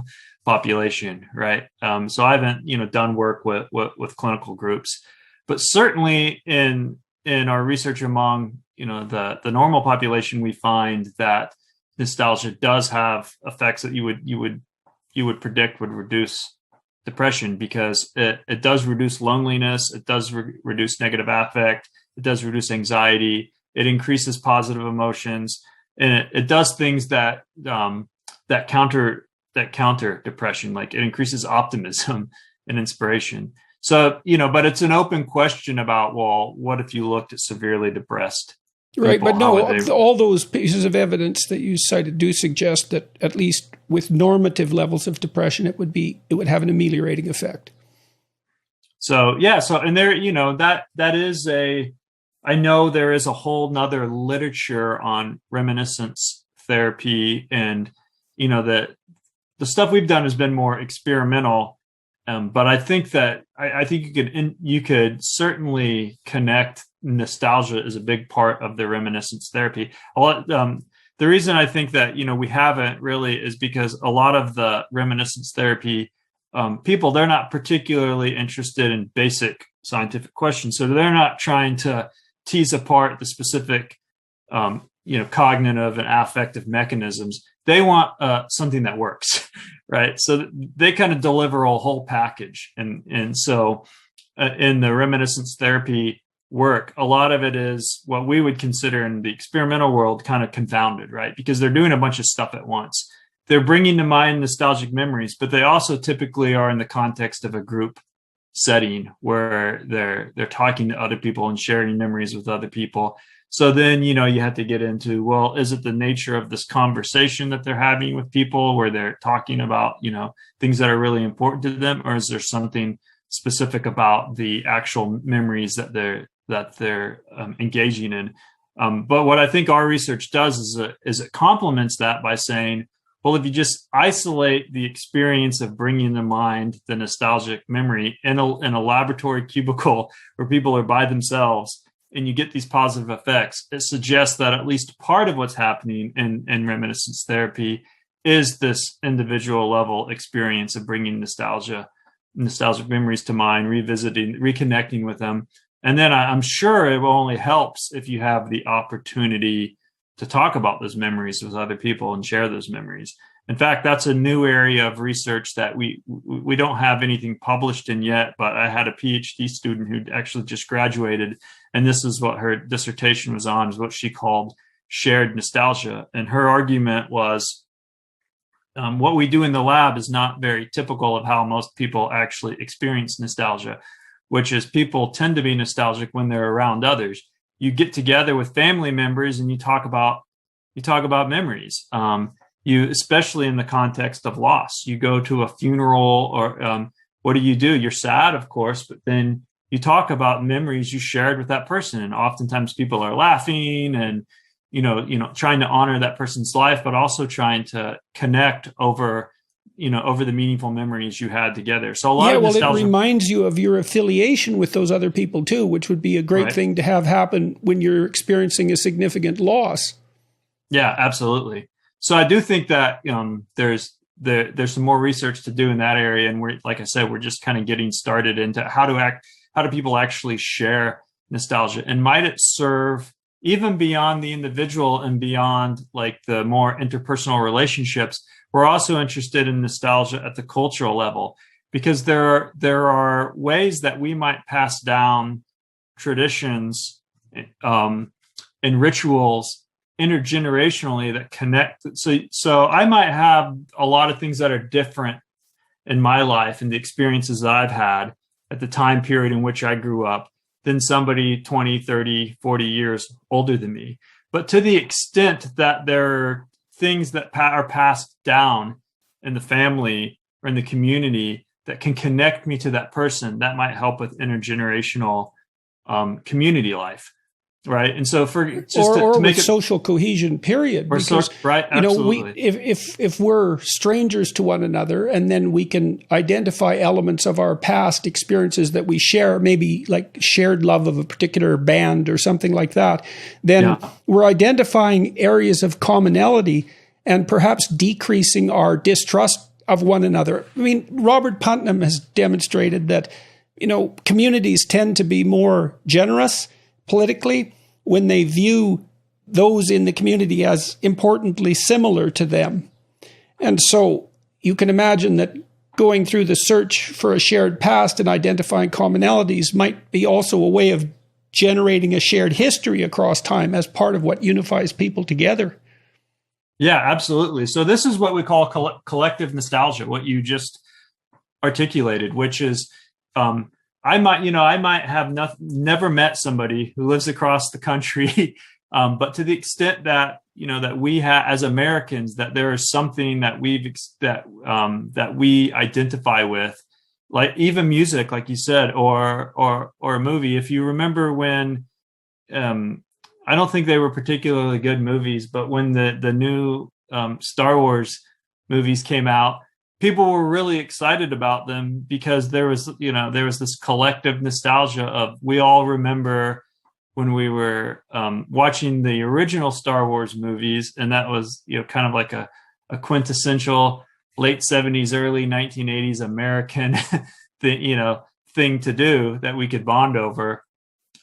population, right? So I haven't, done work with clinical groups, but certainly in our research among, the normal population, we find that nostalgia does have effects that you would predict would reduce depression, because it does reduce loneliness, it does reduce negative affect, it does reduce anxiety, it increases positive emotions, and it does things that counter depression, like it increases optimism and inspiration. So, but it's an open question about, well, what if you looked at severely depressed people? Right, but no, all those pieces of evidence that you cited do suggest that at least with normative levels of depression, it would have an ameliorating effect. So and there, that is I know there is a whole nother literature on reminiscence therapy, and the stuff we've done has been more experimental. But I think that I think you could certainly connect nostalgia as a big part of the reminiscence therapy. The reason I think that we haven't really is because a lot of the reminiscence therapy people, they're not particularly interested in basic scientific questions, so they're not trying to tease apart the specific cognitive and affective mechanisms. They want something that works, right? So they kind of deliver a whole package. And so in the reminiscence therapy work, a lot of it is what we would consider in the experimental world kind of confounded, right? Because they're doing a bunch of stuff at once. They're bringing to mind nostalgic memories, but they also typically are in the context of a group setting where they're talking to other people and sharing memories with other people. So then, you have to get into, well, is it the nature of this conversation that they're having with people where they're talking about, things that are really important to them? Or is there something specific about the actual memories that they're engaging in? But what I think our research does is it complements that by saying, well, if you just isolate the experience of bringing to mind the nostalgic memory in a laboratory cubicle where people are by themselves, and you get these positive effects, it suggests that at least part of what's happening in reminiscence therapy is this individual level experience of bringing nostalgic memories to mind, revisiting, reconnecting with them. And then I'm sure it will only helps if you have the opportunity to talk about those memories with other people and share those memories. In fact, that's a new area of research that we don't have anything published in yet, but I had a PhD student who actually just graduated, and this is what her dissertation was on, is what she called shared nostalgia. And her argument was, what we do in the lab is not very typical of how most people actually experience nostalgia, which is people tend to be nostalgic when they're around others. You get together with family members and you talk about memories. You, especially in the context of loss, you go to a funeral, or what do? You're sad, of course, but then you talk about memories you shared with that person. And oftentimes people are laughing and, trying to honor that person's life, but also trying to connect over the meaningful memories you had together. So a lot of nostalgia. It reminds you of your affiliation with those other people too, which would be a great thing to have happen when you're experiencing a significant loss. Yeah, absolutely. So I do think that there's some more research to do in that area, and like I said, we're just kind of getting started into how do people actually share nostalgia, and might it serve even beyond the individual and beyond like the more interpersonal relationships. We're also interested in nostalgia at the cultural level, because there are ways that we might pass down traditions and rituals intergenerationally that connect. So I might have a lot of things that are different in my life and the experiences that I've had at the time period in which I grew up than somebody 20, 30, 40 years older than me. But to the extent that there are things that are passed down in the family or in the community that can connect me to that person, that might help with intergenerational community life. Right. And so to make it social cohesion, period. Because, right. Absolutely. If we're strangers to one another and then we can identify elements of our past experiences that we share, maybe like shared love of a particular band or something like that, then we're identifying areas of commonality and perhaps decreasing our distrust of one another. I mean, Robert Putnam has demonstrated that, communities tend to be more generous politically when they view those in the community as importantly similar to them. And so you can imagine that going through the search for a shared past and identifying commonalities might be also a way of generating a shared history across time as part of what unifies people together. Yeah, absolutely. So this is what we call collective nostalgia, what you just articulated, which is I might have never met somebody who lives across the country, but to the extent that that we have as Americans, that there is something that that we identify with, like even music, like you said, or a movie. If you remember when, I don't think they were particularly good movies, but when the new Star Wars movies came out, people were really excited about them because there was this collective nostalgia of, we all remember when we were watching the original Star Wars movies, and that was kind of like a quintessential late 70s, early 1980s American thing to do that we could bond over.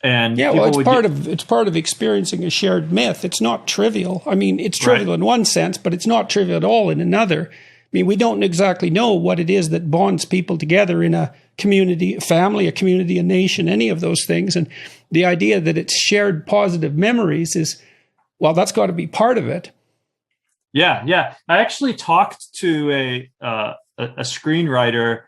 And it's part of experiencing a shared myth. It's not trivial. I mean, it's trivial in one sense, but it's not trivial at all in another. I mean, we don't exactly know what it is that bonds people together in a community, a family, a community, a nation, any of those things. And the idea that it's shared positive memories is, well, that's got to be part of it. Yeah. I actually talked to a screenwriter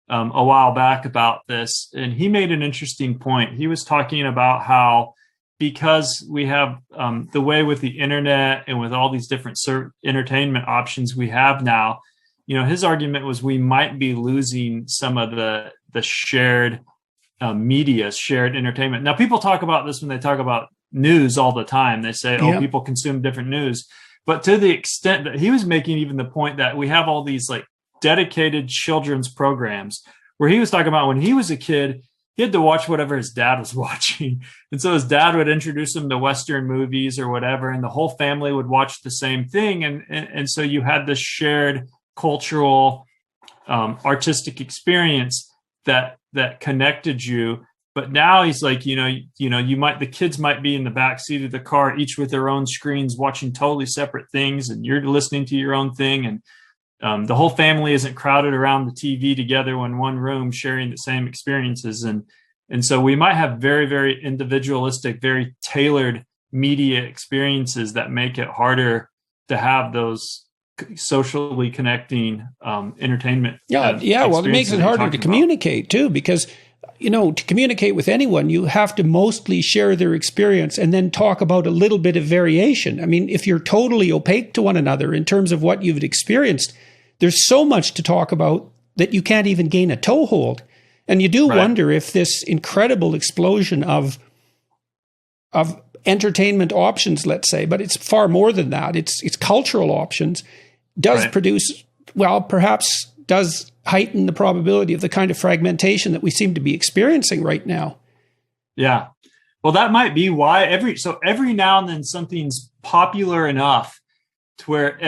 a while back about this, and he made an interesting point. He was talking about how, because we have the way with the internet and with all these different entertainment options we have now, his argument was we might be losing some of the shared media, shared entertainment. Now, people talk about this when they talk about news all the time. They say, people consume different news. But to the extent that he was making even the point that we have all these like dedicated children's programs, where he was talking about when he was a kid, he had to watch whatever his dad was watching. And so his dad would introduce him to Western movies or whatever, and the whole family would watch the same thing. And so you had this shared cultural, artistic experience that connected you. But now he's like, the kids might be in the back seat of the car, each with their own screens, watching totally separate things, and you're listening to your own thing. And the whole family isn't crowded around the TV together in one room, sharing the same experiences. And so we might have very, very individualistic, very tailored media experiences that make it harder to have those socially connecting entertainment. Well, it makes it harder to communicate too, because to communicate with anyone, you have to mostly share their experience and then talk about a little bit of variation. I mean, if you're totally opaque to one another in terms of what you've experienced, there's so much to talk about that you can't even gain a toehold. And you do wonder if this incredible explosion of entertainment options, let's say, but it's far more than that. It's cultural options, does produce, perhaps does heighten the probability of the kind of fragmentation that we seem to be experiencing right now. Yeah. Well, that might be why every now and then something's popular enough to where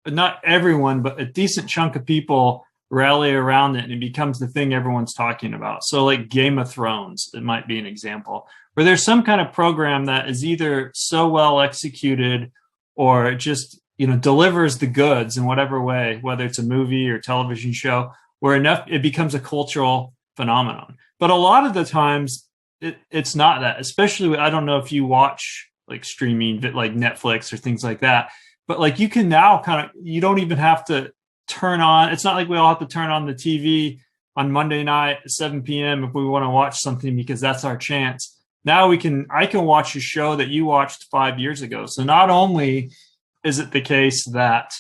not everyone, but a decent chunk of people rally around it and it becomes the thing everyone's talking about. So like Game of Thrones, it might be an example, where there's some kind of program that is either so well executed or just delivers the goods in whatever way, whether it's a movie or television show, where it becomes a cultural phenomenon. But a lot of the times it's not that, especially, I don't know if you watch like streaming, like Netflix or things like that, but like you can now you don't even have to turn on. It's not like we all have to turn on the TV on Monday night at 7 p.m. if we want to watch something, because that's our chance. Now I can watch a show that you watched 5 years ago. So not only is it the case that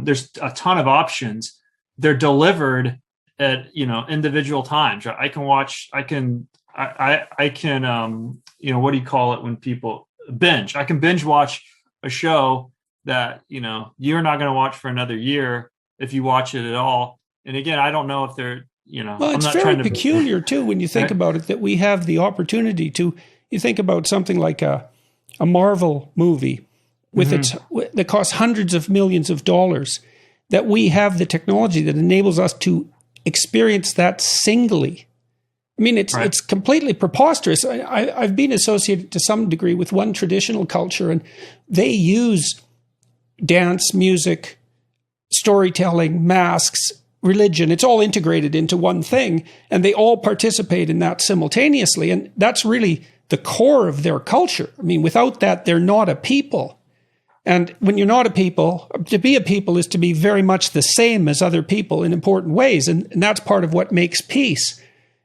there's a ton of options. They're delivered at, individual times, right? I can watch, I can, what do you call it when people binge? I can binge watch a show that, you're not going to watch for another year if you watch it at all. And again, I don't know if they're, well, it's very peculiar too, when you think about it, that we have the opportunity to, you think about something like a Marvel movie that costs hundreds of millions of dollars, that we have the technology that enables us to experience that singly. I mean, it's completely preposterous. I've been associated to some degree with one traditional culture, and they use dance, music, storytelling, masks, religion. It's all integrated into one thing, and they all participate in that simultaneously. And that's really the core of their culture. I mean, without that, they're not a people. And when you're not a people, to be a people is to be very much the same as other people in important ways. And that's part of what makes peace.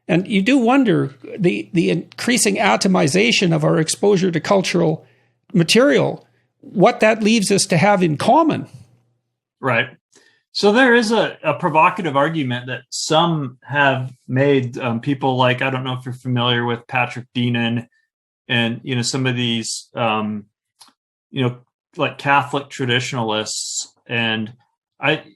And you do wonder the increasing atomization of our exposure to cultural material, what that leaves us to have in common. Right. So there is a provocative argument that some have made, people like, I don't know if you're familiar with Patrick Deenan and, some of these, like Catholic traditionalists. And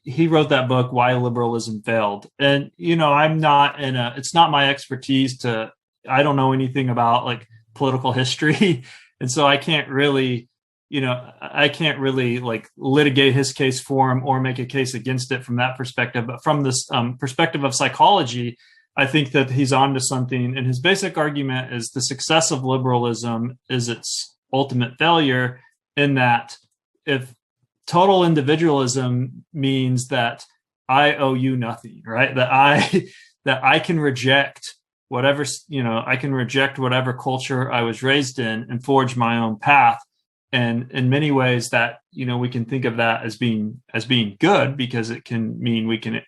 he wrote that book, Why Liberalism Failed. And, I'm not it's not my expertise I don't know anything about like political history. And so I can't really, like litigate his case for him or make a case against it from that perspective. But from this perspective of psychology, I think that he's onto something. And his basic argument is the success of liberalism is its ultimate failure, in that if total individualism means that I owe you nothing, right? That I can reject whatever, I can reject whatever culture I was raised in and forge my own path. And in many ways that, we can think of that as being good, because it can mean we can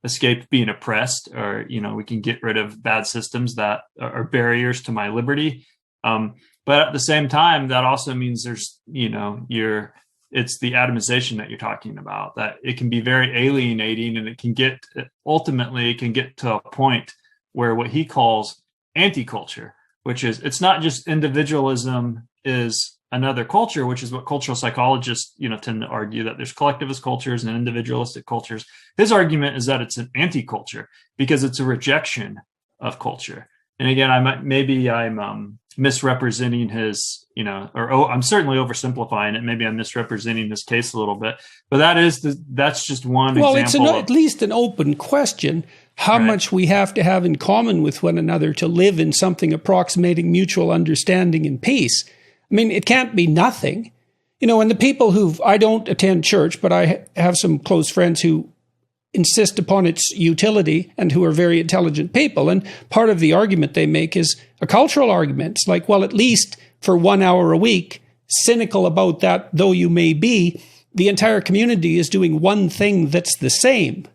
escape being oppressed, or, we can get rid of bad systems that are barriers to my liberty. But at the same time, that also means there's, it's the atomization that you're talking about, that it can be very alienating, and it can get to a point where what he calls anti-culture, which is, it's not just individualism is another culture, which is what cultural psychologists, tend to argue, that there's collectivist cultures and individualistic cultures. His argument is that it's an anti-culture because it's a rejection of culture. And again, I'm misrepresenting his, I'm certainly oversimplifying it. Maybe I'm misrepresenting this case a little bit, but that's just one example. Well, it's at least an open question, how much we have to have in common with one another to live in something approximating mutual understanding and peace. I mean, it can't be nothing. And the people I don't attend church, but I have some close friends who insist upon its utility and who are very intelligent people. And part of the argument they make is a cultural argument. It's like, well, at least for 1 hour a week, cynical about that though you may be, the entire community is doing one thing that's the same.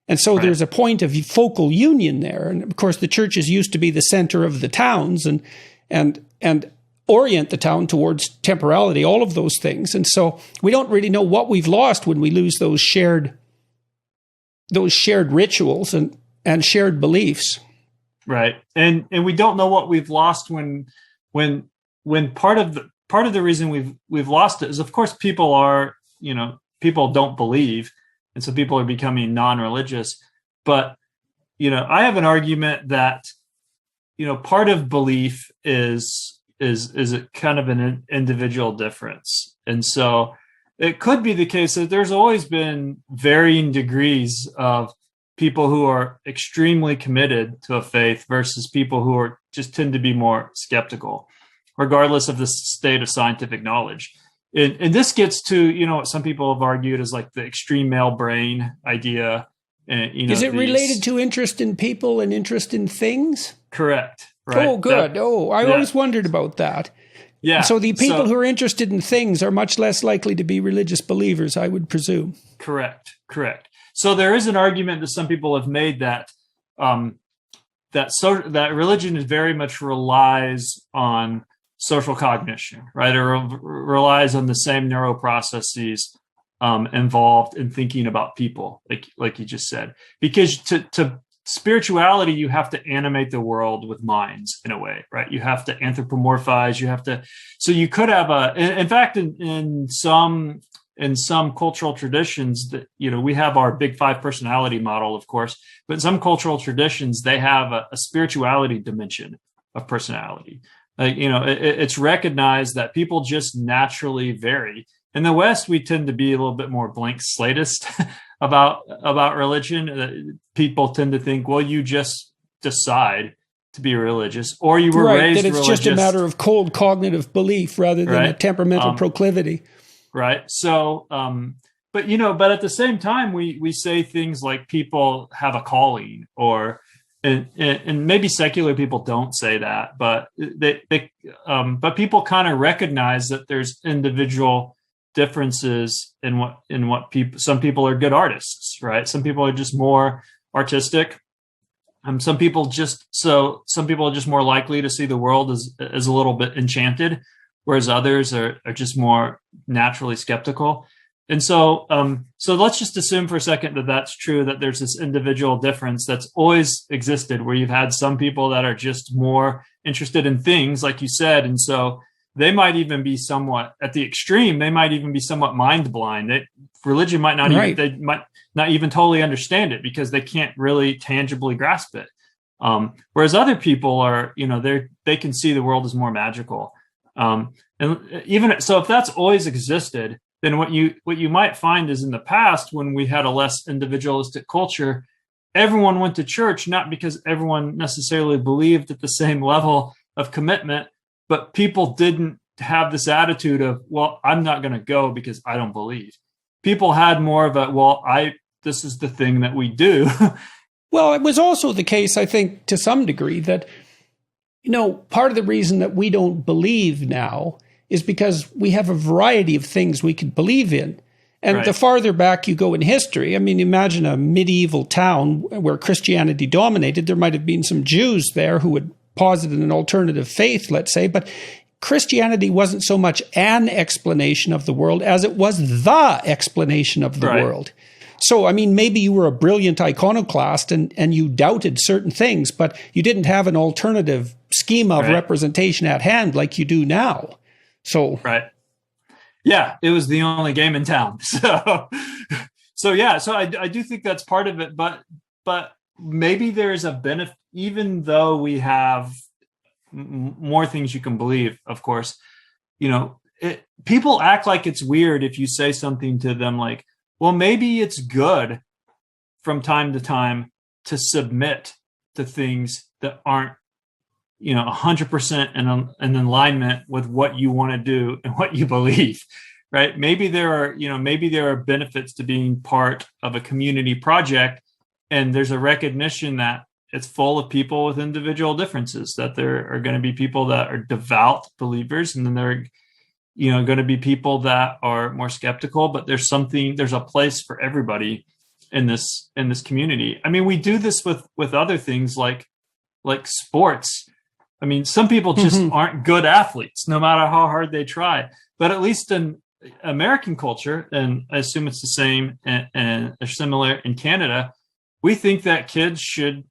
And so there's a point of focal union there. And of course, the churches used to be the center of the towns and orient the town towards temporality, all of those things. And so we don't really know what we've lost when we lose those shared rituals and shared beliefs. Right. And we don't know what we've lost when part of the reason we've lost it is, of course, people don't believe. And so people are becoming non-religious. But, I have an argument that, part of belief is a kind of an individual difference. And so it could be the case that there's always been varying degrees of people who are extremely committed to a faith versus people who just tend to be more skeptical, regardless of the state of scientific knowledge. And this gets to, what some people have argued is like the extreme male brain idea. And, is it related to interest in people and interest in things? Correct. Right. Oh, good. I always wondered about that. Yeah. So the people who are interested in things are much less likely to be religious believers, I would presume. Correct. So there is an argument that some people have made that that religion is very much relies on social cognition, right? Or relies on the same neuroprocesses involved in thinking about people, like you just said, because to spirituality, you have to animate the world with minds in a way, right? You have to anthropomorphize. So you could have in fact, in some cultural traditions that, we have our big five personality model, of course, but in some cultural traditions, they have a spirituality dimension of personality. It's recognized that people just naturally vary. In the West, we tend to be a little bit more blank slatist about religion. People tend to think, well, you just decide to be religious, or you were raised that it's religious. Just a matter of cold cognitive belief rather than a temperamental proclivity. Right. So, but at the same time, we say things like people have a calling, and maybe secular people don't say that, but but people kind of recognize that there's individual differences in what people. Some people are good artists, right? Some people are just more artistic. Some people are just more likely to see the world as a little bit enchanted, whereas others are just more naturally skeptical. And so let's just assume for a second that that's true, that there's this individual difference that's always existed, where you've had some people that are just more interested in things, like you said. And so they might even be somewhat, at the extreme, they might even be somewhat mind blind. Religion might not even, they might not even totally understand it because they can't really tangibly grasp it. Whereas other people are, they can see the world as more magical. And even so, if that's always existed, then what you might find is in the past, when we had a less individualistic culture, everyone went to church, not because everyone necessarily believed at the same level of commitment, but people didn't have this attitude of, well, I'm not going to go because I don't believe. People had more of a, this is the thing that we do. Well, it was also the case, I think, to some degree, that, part of the reason that we don't believe now is because we have a variety of things we could believe in. And the farther back you go in history, I mean, imagine a medieval town where Christianity dominated. There might have been some Jews there who would posited an alternative faith, let's say, but Christianity wasn't so much an explanation of the world as it was the explanation of the world. So, I mean, maybe you were a brilliant iconoclast and you doubted certain things, but you didn't have an alternative schema of representation at hand like you do now. So, yeah, it was the only game in town. So I do think that's part of it, but maybe there's a benefit, even though we have more things you can believe, of course. People act like it's weird if you say something to them like, well, maybe it's good from time to time to submit to things that aren't 100% in alignment with what you want to do and what you believe, right? Maybe there are benefits to being part of a community project. And there's a recognition that it's full of people with individual differences, that there are going to be people that are devout believers, and then there are, going to be people that are more skeptical, but there's a place for everybody in this community. I mean, we do this with other things like sports. I mean, some people just aren't good athletes, no matter how hard they try. But at least in American culture, and I assume it's the same and similar in Canada, we think that kids should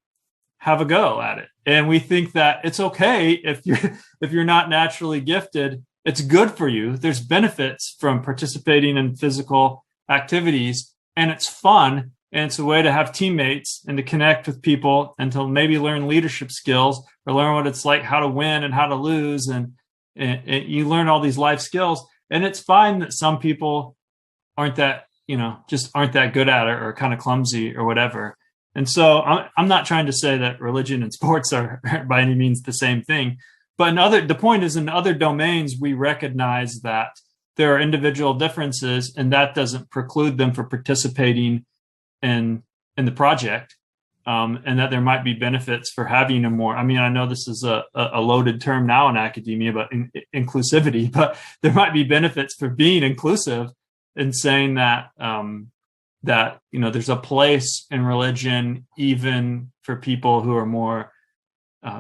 have a go at it. And we think that it's okay if you're not naturally gifted. It's good for you. There's benefits from participating in physical activities, and it's fun. And it's a way to have teammates and to connect with people and to maybe learn leadership skills or learn what it's like, how to win and how to lose. And you learn all these life skills. And it's fine that some people aren't that good at it or kind of clumsy or whatever. And so I'm not trying to say that religion and sports are by any means the same thing. But the point is, in other domains, we recognize that there are individual differences, and that doesn't preclude them from participating in the project, and that there might be benefits for having a more, I mean, I know this is a loaded term now in academia, but inclusivity, but there might be benefits for being inclusive and saying that, there's a place in religion, even for people who are more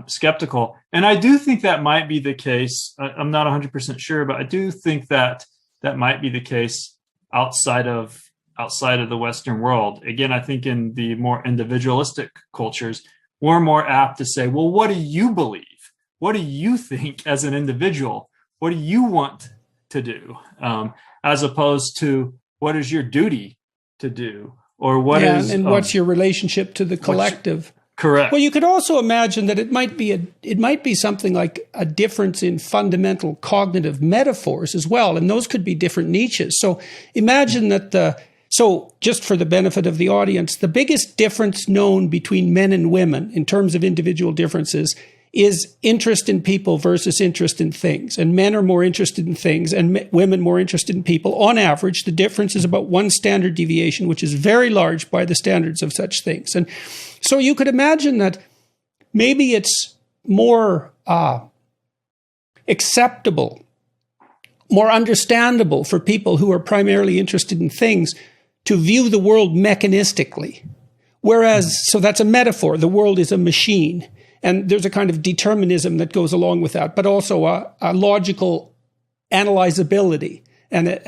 skeptical. And I do think that might be the case. I'm not 100% sure, but I do think that might be the case outside of the Western world. Again, I think in the more individualistic cultures, we're more apt to say, well, what do you believe? What do you think as an individual? What do you want to do? As opposed to what is your duty to do? Or what's your relationship to the collective? Correct. Well, you could also imagine that it might be something like a difference in fundamental cognitive metaphors as well, and those could be different niches. So imagine that so just for the benefit of the audience, the biggest difference known between men and women in terms of individual differences is interest in people versus interest in things. And men are more interested in things and women more interested in people. On average, the difference is about 1 standard deviation, which is very large by the standards of such things. And so you could imagine that maybe it's more acceptable, more understandable for people who are primarily interested in things to view the world mechanistically. Whereas, so that's a metaphor, the world is a machine. And there's a kind of determinism that goes along with that, but also a logical analyzability and a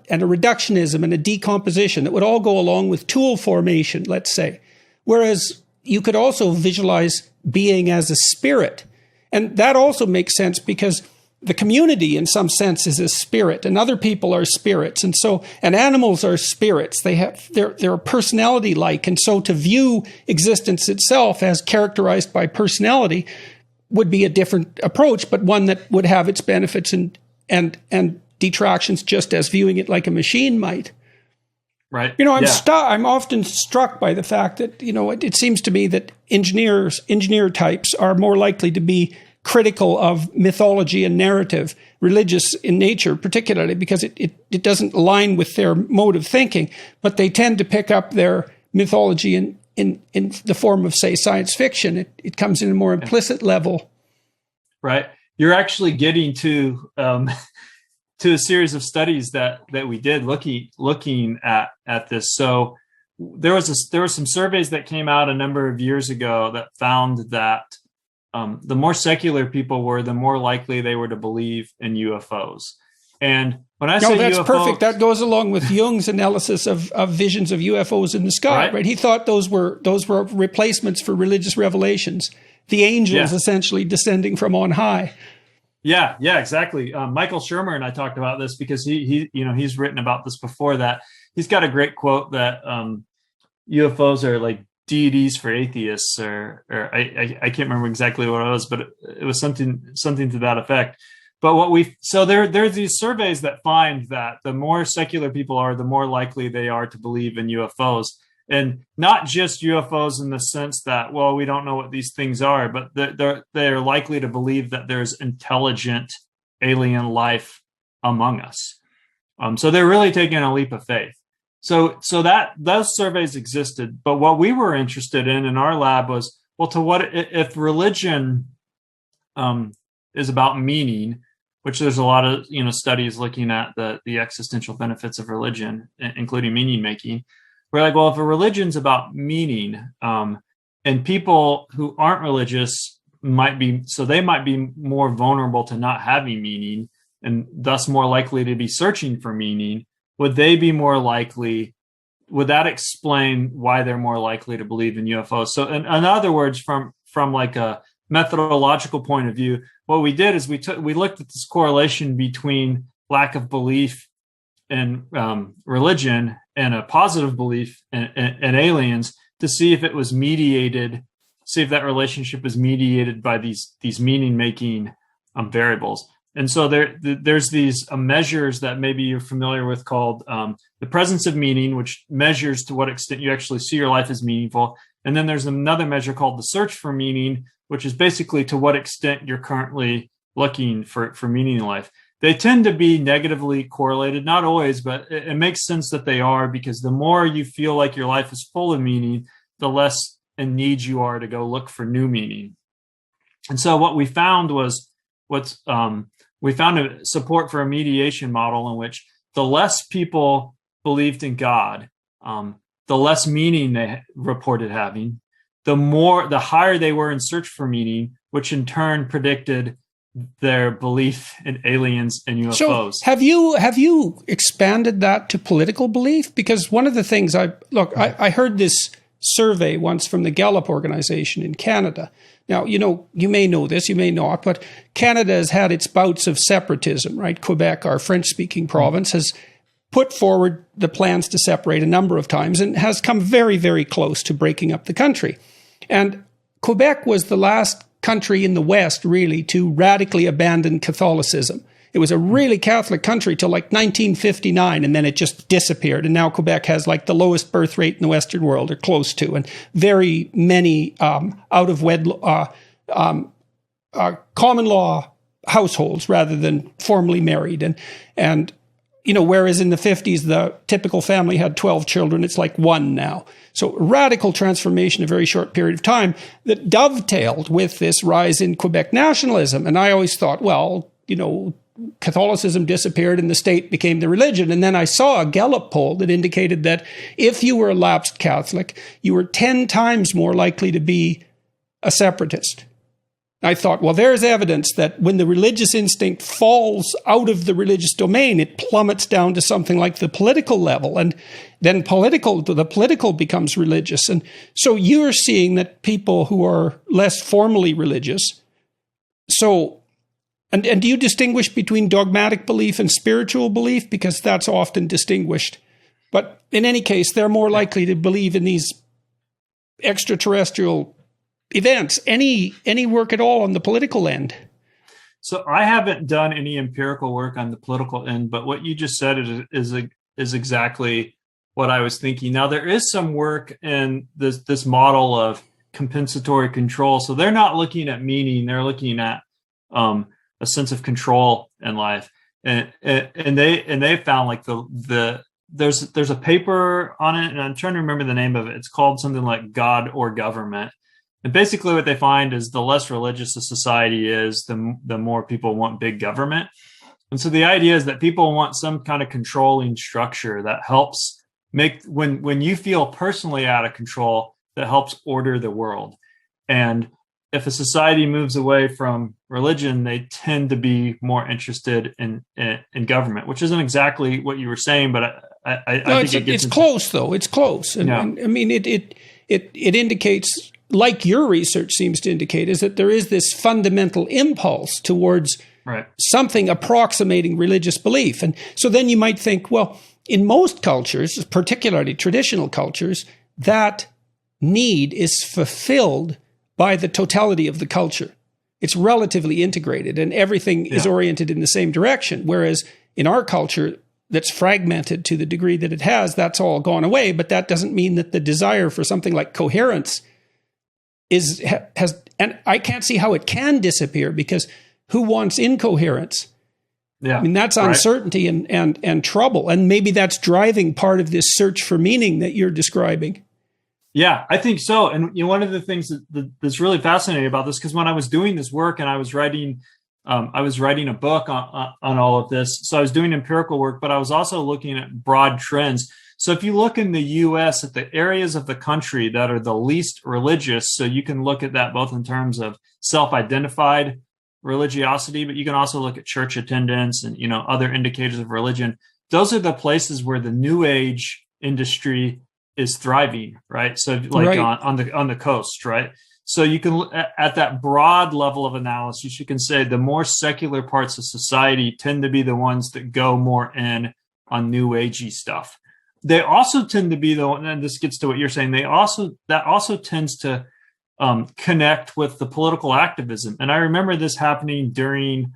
reductionism and a decomposition that would all go along with tool formation, let's say. Whereas you could also visualize being as a spirit. And that also makes sense because the community in some sense is a spirit and other people are spirits. And animals are spirits. They're personality like. And so to view existence itself as characterized by personality would be a different approach, but one that would have its benefits and detractions just as viewing it like a machine might. Right. I'm often struck by the fact that, it seems to me that engineer types are more likely to be critical of mythology and narrative, religious in nature, particularly because it doesn't align with their mode of thinking, but they tend to pick up their mythology in the form of, say, science fiction. It comes in a more implicit level. Right. You're actually getting to a series of studies that we did looking at this. So there were some surveys that came out a number of years ago that found that the more secular people were, the more likely they were to believe in UFOs. And when I say that's UFOs, perfect. That goes along with Jung's analysis of visions of UFOs in the sky, right? He thought those were replacements for religious revelations, the angels essentially descending from on high. Yeah, exactly. Michael Shermer and I talked about this because he's written about this before. That he's got a great quote that UFOs are like deities for atheists, or I can't remember exactly what it was, but it was something to that effect. But there's these surveys that find that the more secular people are, the more likely they are to believe in UFOs, and not just UFOs in the sense that, well, we don't know what these things are, but they're likely to believe that there's intelligent alien life among us. So they're really taking a leap of faith. So that those surveys existed, but what we were interested in our lab was, well, to what if religion is about meaning, which there's a lot of studies looking at the existential benefits of religion, including meaning making. We're like, well, if a religion's about meaning, and people who aren't religious might be more vulnerable to not having meaning, and thus more likely to be searching for meaning. Would they be more likely? Would that explain why they're more likely to believe in UFOs? So, in other words, from like a methodological point of view, what we did is we looked at this correlation between lack of belief in religion and a positive belief in aliens to see if it was mediated, see if that relationship is mediated by these meaning making variables. And so there's these measures that maybe you're familiar with called the presence of meaning, which measures to what extent you actually see your life as meaningful. And then there's another measure called the search for meaning, which is basically to what extent you're currently looking for meaning in life. They tend to be negatively correlated, not always, but it makes sense that they are, because the more you feel like your life is full of meaning, the less in need you are to go look for new meaning. And so what we found was we found a support for a mediation model in which the less people believed in God, the less meaning they reported having, the higher they were in search for meaning, which in turn predicted their belief in aliens and UFOs. So have you expanded that to political belief? Because one of the things I heard this survey once from the Gallup organization in Canada. Now, you may know this, you may not, but Canada has had its bouts of separatism, right? Quebec, our French-speaking province, has put forward the plans to separate a number of times and has come very, very close to breaking up the country. And Quebec was the last country in the West, really, to radically abandon Catholicism. It was a really Catholic country till like 1959, and then it just disappeared. And now Quebec has like the lowest birth rate in the Western world, or close to, and very many common law households rather than formally married. And whereas in the 50s, the typical family had 12 children, it's like one now. So radical transformation in a very short period of time that dovetailed with this rise in Quebec nationalism. And I always thought, well, Catholicism disappeared and the state became the religion. And then I saw a Gallup poll that indicated that if you were a lapsed Catholic, you were 10 times more likely to be a separatist. I thought, well, there's evidence that when the religious instinct falls out of the religious domain, it plummets down to something like the political level. And then the political becomes religious. And so you're seeing that people who are less formally religious. And do you distinguish between dogmatic belief and spiritual belief? Because that's often distinguished. But in any case, they're more likely to believe in these extraterrestrial events. Any work at all on the political end? So I haven't done any empirical work on the political end, but what you just said is exactly what I was thinking. Now, there is some work in this model of compensatory control. So they're not looking at meaning; they're looking at a sense of control in life, and they found like there's a paper on it, and I'm trying to remember the name of it. It's called something like God or Government. And basically what they find is the less religious a society is, the more people want big government. And so the idea is that people want some kind of controlling structure that helps make, when you feel personally out of control, that helps order the world. And if a society moves away from religion, they tend to be more interested in government, which isn't exactly what you were saying, but I think it's close, though. It's close. And, yeah. And I mean, it indicates, like your research seems to indicate, is that there is this fundamental impulse towards something approximating religious belief. And so then you might think, well, in most cultures, particularly traditional cultures, that need is fulfilled by the totality of the culture. It's relatively integrated and everything is oriented in the same direction. Whereas in our culture that's fragmented to the degree that it has, that's all gone away. But that doesn't mean that the desire for something like coherence has, and I can't see how it can disappear, because who wants incoherence? Yeah. I mean, that's uncertainty and trouble. And maybe that's driving part of this search for meaning that you're describing. Yeah, I think so. And one of the things that's really fascinating about this, because when I was doing this work and I was writing a book on all of this, so I was doing empirical work, but I was also looking at broad trends. So if you look in the U.S. at the areas of the country that are the least religious, so you can look at that both in terms of self-identified religiosity, but you can also look at church attendance and other indicators of religion. Those are the places where the New Age industry is thriving, right? So like on the coast, right? So you can at that broad level of analysis, you can say the more secular parts of society tend to be the ones that go more in on New Agey stuff. They also tend to be the one, and this gets to what you're saying, that also tends to connect with the political activism. And I remember this happening during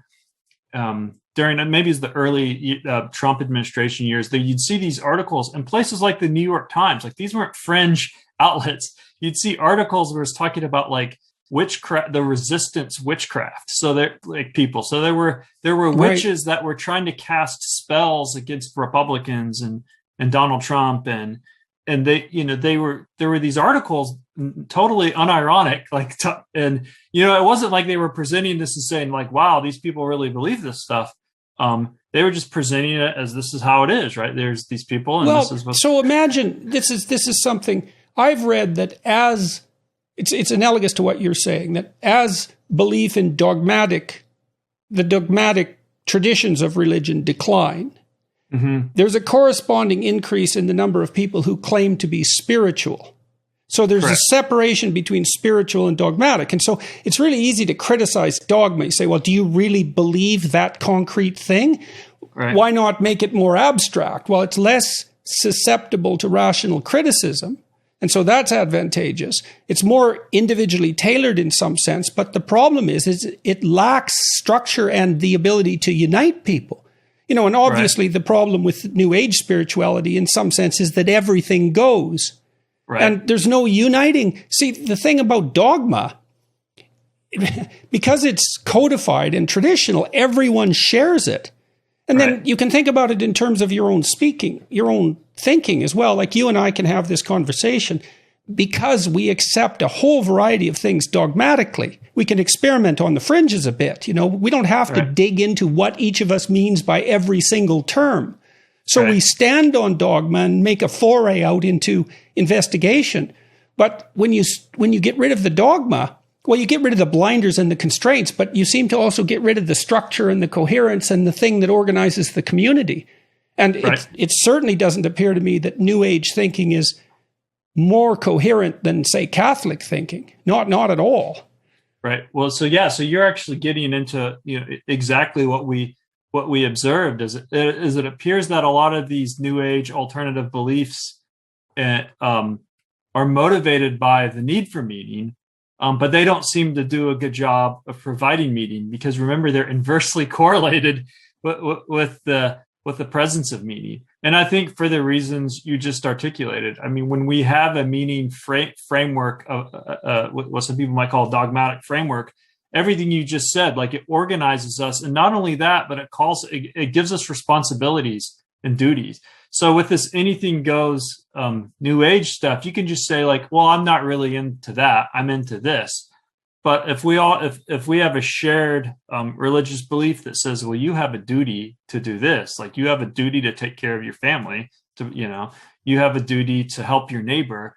maybe it's the early Trump administration years, that you'd see these articles in places like the New York Times. Like, these weren't fringe outlets. You'd see articles where it's talking about like witchcraft, the resistance witchcraft. So there were witches that were trying to cast spells against Republicans and Donald Trump, and there were these articles, totally unironic, and it wasn't like they were presenting this and saying like, wow, these people really believe this stuff. They were just presenting it as, this is how it is, right? There's these people, and this is what. So imagine this is something I've read, that as it's analogous to what you're saying, that as belief in dogmatic the dogmatic traditions of religion decline, there's a corresponding increase in the number of people who claim to be spiritual. So there's a separation between spiritual and dogmatic. And so it's really easy to criticize dogma. You say, well, do you really believe that concrete thing? Right. Why not make it more abstract? Well, it's less susceptible to rational criticism. And so that's advantageous. It's more individually tailored in some sense. But the problem is it lacks structure and the ability to unite people. And obviously the problem with New Age spirituality in some sense is that everything goes. Right. And there's no uniting. See, the thing about dogma, because it's codified and traditional, everyone shares it. And then you can think about it in terms of your own speaking, your own thinking as well. Like you and I can have this conversation because we accept a whole variety of things dogmatically. We can experiment on the fringes a bit. We don't have to dig into what each of us means by every single term. So we stand on dogma and make a foray out into investigation. But when you get rid of the dogma, well, you get rid of the blinders and the constraints, but you seem to also get rid of the structure and the coherence and the thing that organizes the community. And it certainly doesn't appear to me that New Age thinking is more coherent than, say, Catholic thinking. Not at all. Right. Well, so you're actually getting into exactly what we observed is it appears that a lot of these New Age alternative beliefs are motivated by the need for meaning, but they don't seem to do a good job of providing meaning because remember they're inversely correlated with the presence of meaning. And I think for the reasons you just articulated, I mean, when we have a meaning framework of what some people might call a dogmatic framework, everything you just said, like it organizes us. And not only that, but it gives us responsibilities and duties. So with this anything goes New Age stuff, you can just say like, well, I'm not really into that. I'm into this. But if we have a shared religious belief that says, well, you have a duty to do this, like you have a duty to take care of your family, you have a duty to help your neighbor.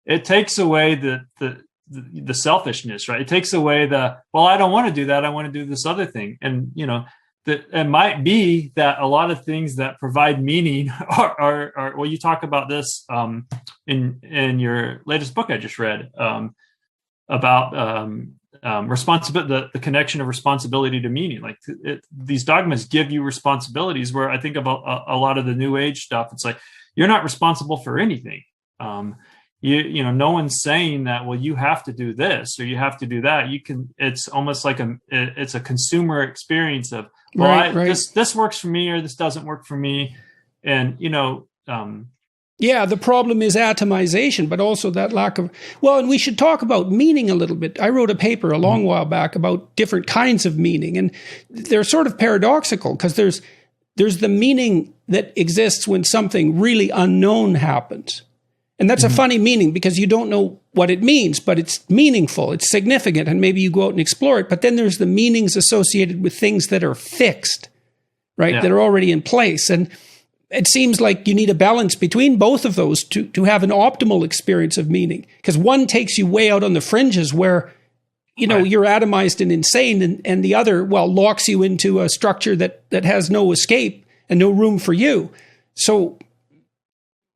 It takes away the selfishness, right? It takes away well, I don't want to do that. I want to do this other thing. And, it might be that a lot of things that provide meaning are well, you talk about this in your latest book I just read about responsibility, the connection of responsibility to meaning. Like these dogmas give you responsibilities where I think about a lot of the New Age stuff. It's like, you're not responsible for anything. No one's saying that, well, you have to do this or you have to do that. It's almost like it's a consumer experience of, well, this works for me or this doesn't work for me. And, the problem is atomization, but also that lack of, and we should talk about meaning a little bit. I wrote a paper a long while back about different kinds of meaning, and they're sort of paradoxical because there's the meaning that exists when something really unknown happens. And that's a funny meaning because you don't know what it means, but it's meaningful, it's significant, and maybe you go out and explore it. But then there's the meanings associated with things that are fixed, right? Yeah. That are already in place. And it seems like you need a balance between both of those to have an optimal experience of meaning. Because one takes you way out on the fringes where, you're atomized and insane, and the other, locks you into a structure that has no escape and no room for you. So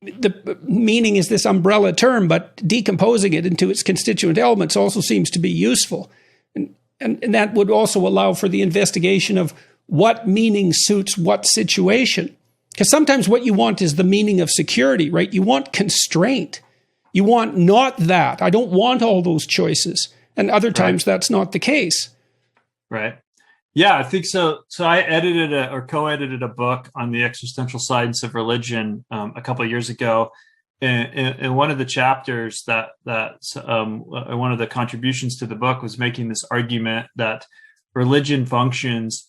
the meaning is this umbrella term, but decomposing it into its constituent elements also seems to be useful. And that would also allow for the investigation of what meaning suits what situation. Because sometimes what you want is the meaning of security, right? You want constraint. You want not that. I don't want all those choices. And other times that's not the case. Right. Yeah, I think so. So I edited co-edited a book on the existential science of religion a couple of years ago. And one of the chapters that one of the contributions to the book was making this argument that religion functions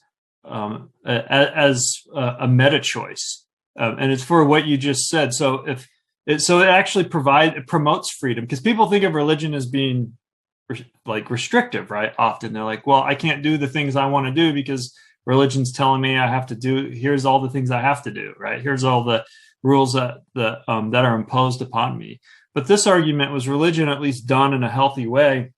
as a meta choice, and it's for what you just said. So it actually promotes freedom, because people think of religion as being restrictive, right? Often they're like, well, I can't do the things I want to do because religion's telling me I have to do. Here's all the things I have to do, right? Here's all the rules that are imposed upon me. But this argument was religion, at least done in a healthy way,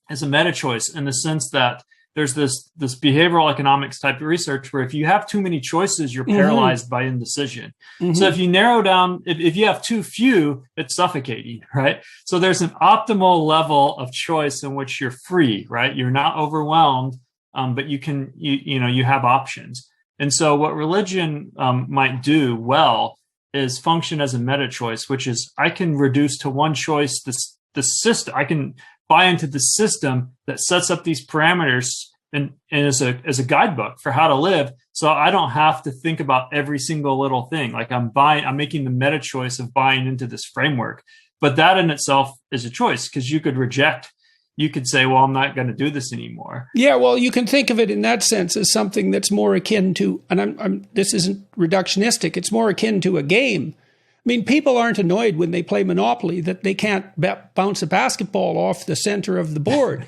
is a meta choice in the sense that there's this behavioral economics type of research where if you have too many choices, you're paralyzed by indecision. So if you narrow down, if you have too few, it's suffocating, right? So there's an optimal level of choice in which you're free, right? You're not overwhelmed, but you have options. And so what religion might do well is function as a meta choice, which is I can reduce to one choice the system. I can buy into the system that sets up these parameters and as a guidebook for how to live. So I don't have to think about every single little thing. Like I'm making the meta choice of buying into this framework. But that in itself is a choice, because you could say, well, I'm not going to do this anymore. Yeah, well, you can think of it in that sense as something that's more akin to, and this isn't reductionistic, it's more akin to a game. I mean, people aren't annoyed when they play Monopoly that they can't bounce a basketball off the center of the board,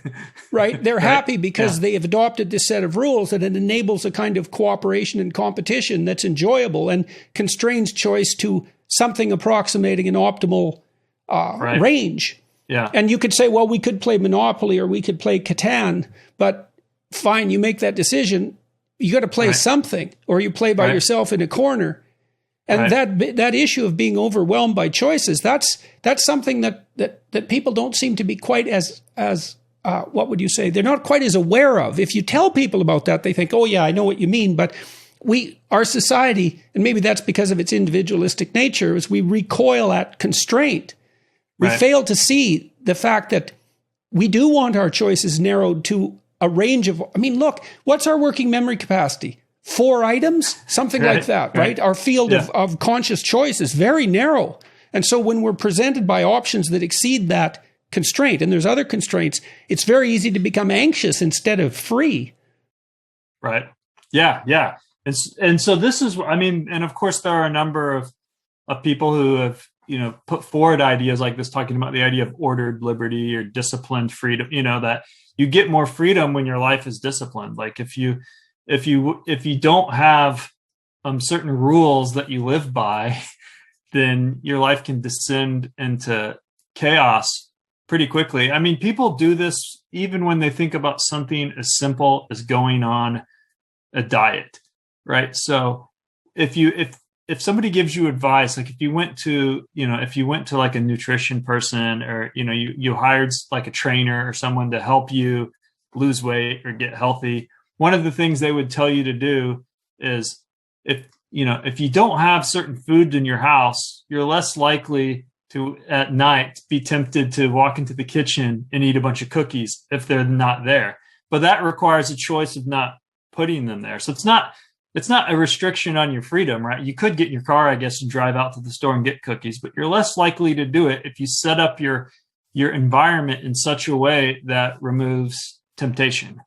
right? They're happy because they have adopted this set of rules that it enables a kind of cooperation and competition that's enjoyable and constrains choice to something approximating an optimal range. Yeah. And you could say, well, we could play Monopoly or we could play Catan, but fine, you make that decision. You got to play something, or you play by yourself in a corner. And that issue of being overwhelmed by choices, that's something that people don't seem to be quite as what would you say? They're not quite as aware of. If you tell people about that, they think, oh yeah, I know what you mean. But our society, and maybe that's because of its individualistic nature, is we recoil at constraint. We fail to see the fact that we do want our choices narrowed to a range of, I mean, look, what's our working memory capacity? 4 items, something like that, right? Our field of conscious choice is very narrow. And so when we're presented by options that exceed that constraint, and there's other constraints, it's very easy to become anxious instead of free. Right. Yeah. Yeah. And so this is, I mean, and of course there are a number of people who have, put forward ideas like this, talking about the idea of ordered liberty or disciplined freedom, that you get more freedom when your life is disciplined. Like if you don't have certain rules that you live by, then your life can descend into chaos pretty quickly. I mean, people do this even when they think about something as simple as going on a diet, right? So if somebody gives you advice, like if you went to like a nutrition person, or, you hired like a trainer or someone to help you lose weight or get healthy, one of the things they would tell you to do is if you don't have certain food in your house, you're less likely to at night be tempted to walk into the kitchen and eat a bunch of cookies if they're not there. But that requires a choice of not putting them there. So it's not a restriction on your freedom, right? You could get in your car, I guess, and drive out to the store and get cookies, but you're less likely to do it if you set up your environment in such a way that removes temptation.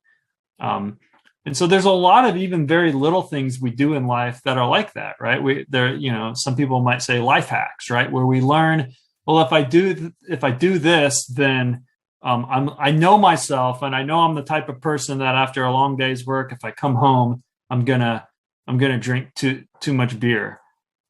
And so there's a lot of even very little things we do in life that are like that, right? Some people might say life hacks, right? Where we learn, well, if I do this, then I know myself, and I know I'm the type of person that after a long day's work, if I come home, I'm gonna drink too much beer,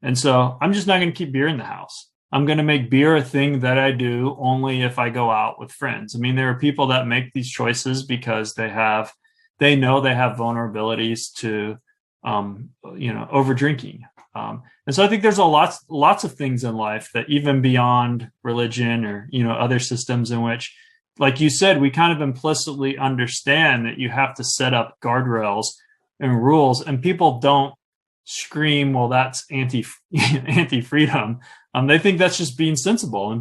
and so I'm just not gonna keep beer in the house. I'm gonna make beer a thing that I do only if I go out with friends. I mean, there are people that make these choices because they know they have vulnerabilities to, over drinking. And so I think there's lots of things in life that even beyond religion or, other systems in which, like you said, we kind of implicitly understand that you have to set up guardrails and rules, and people don't scream, well, that's anti-freedom. They think that's just being sensible and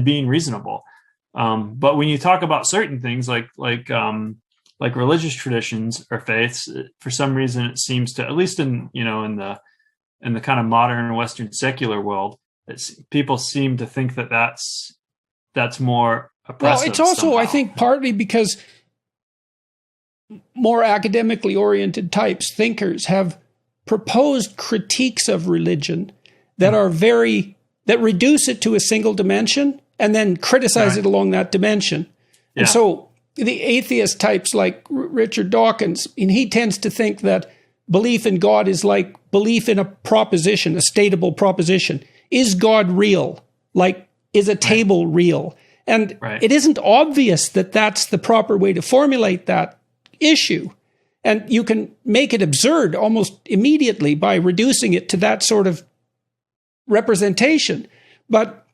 being reasonable. But when you talk about certain things like religious traditions or faiths, for some reason it seems to, at least in the kind of modern Western secular world, people seem to think that that's more oppressive. Well, it's also somehow. I think partly because more academically oriented types, thinkers, have proposed critiques of religion that are that reduce it to a single dimension and then criticize it along that dimension. Yeah. And so the atheist types like Richard Dawkins, and he tends to think that belief in God is like belief in a proposition, a stateable proposition. Is God real? Like, is a table real? And it isn't obvious that that's the proper way to formulate that issue. And you can make it absurd almost immediately by reducing it to that sort of representation. But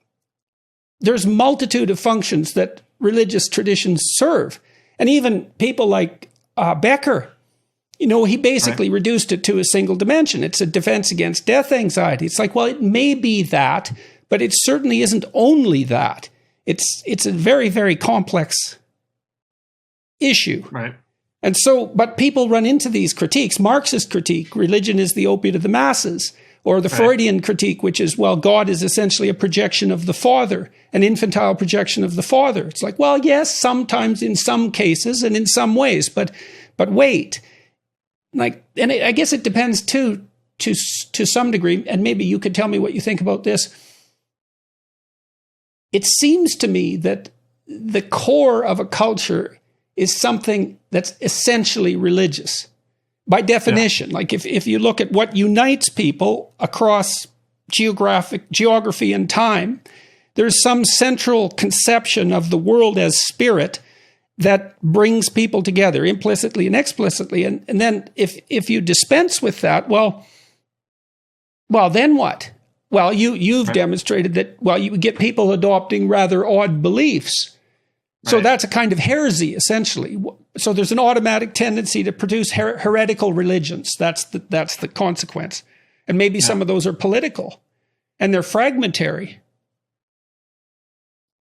there's multitude of functions that religious traditions serve. And even people like Becker, he basically reduced it to a single dimension. It's a defense against death anxiety. It's like, well, it may be that, but it certainly isn't only that. It's a very, very complex issue. Right. And so, but people run into these critiques. Marxist critique, religion is the opiate of the masses, or the Freudian critique, which is, well, God is essentially a projection of the Father, an infantile projection of the Father. It's like, well, yes, sometimes in some cases and in some ways, but wait. And I guess it depends too, to some degree, and maybe you could tell me what you think about this. It seems to me that the core of a culture is something that's essentially religious. By definition, like if you look at what unites people across geography and time, there's some central conception of the world as spirit that brings people together implicitly and explicitly. And then if you dispense with that, well, then what? Well, you've demonstrated that, you get people adopting rather odd beliefs. So that's a kind of heresy, essentially. So there's an automatic tendency to produce heretical religions. That's the consequence. And maybe some of those are political, and they're fragmentary.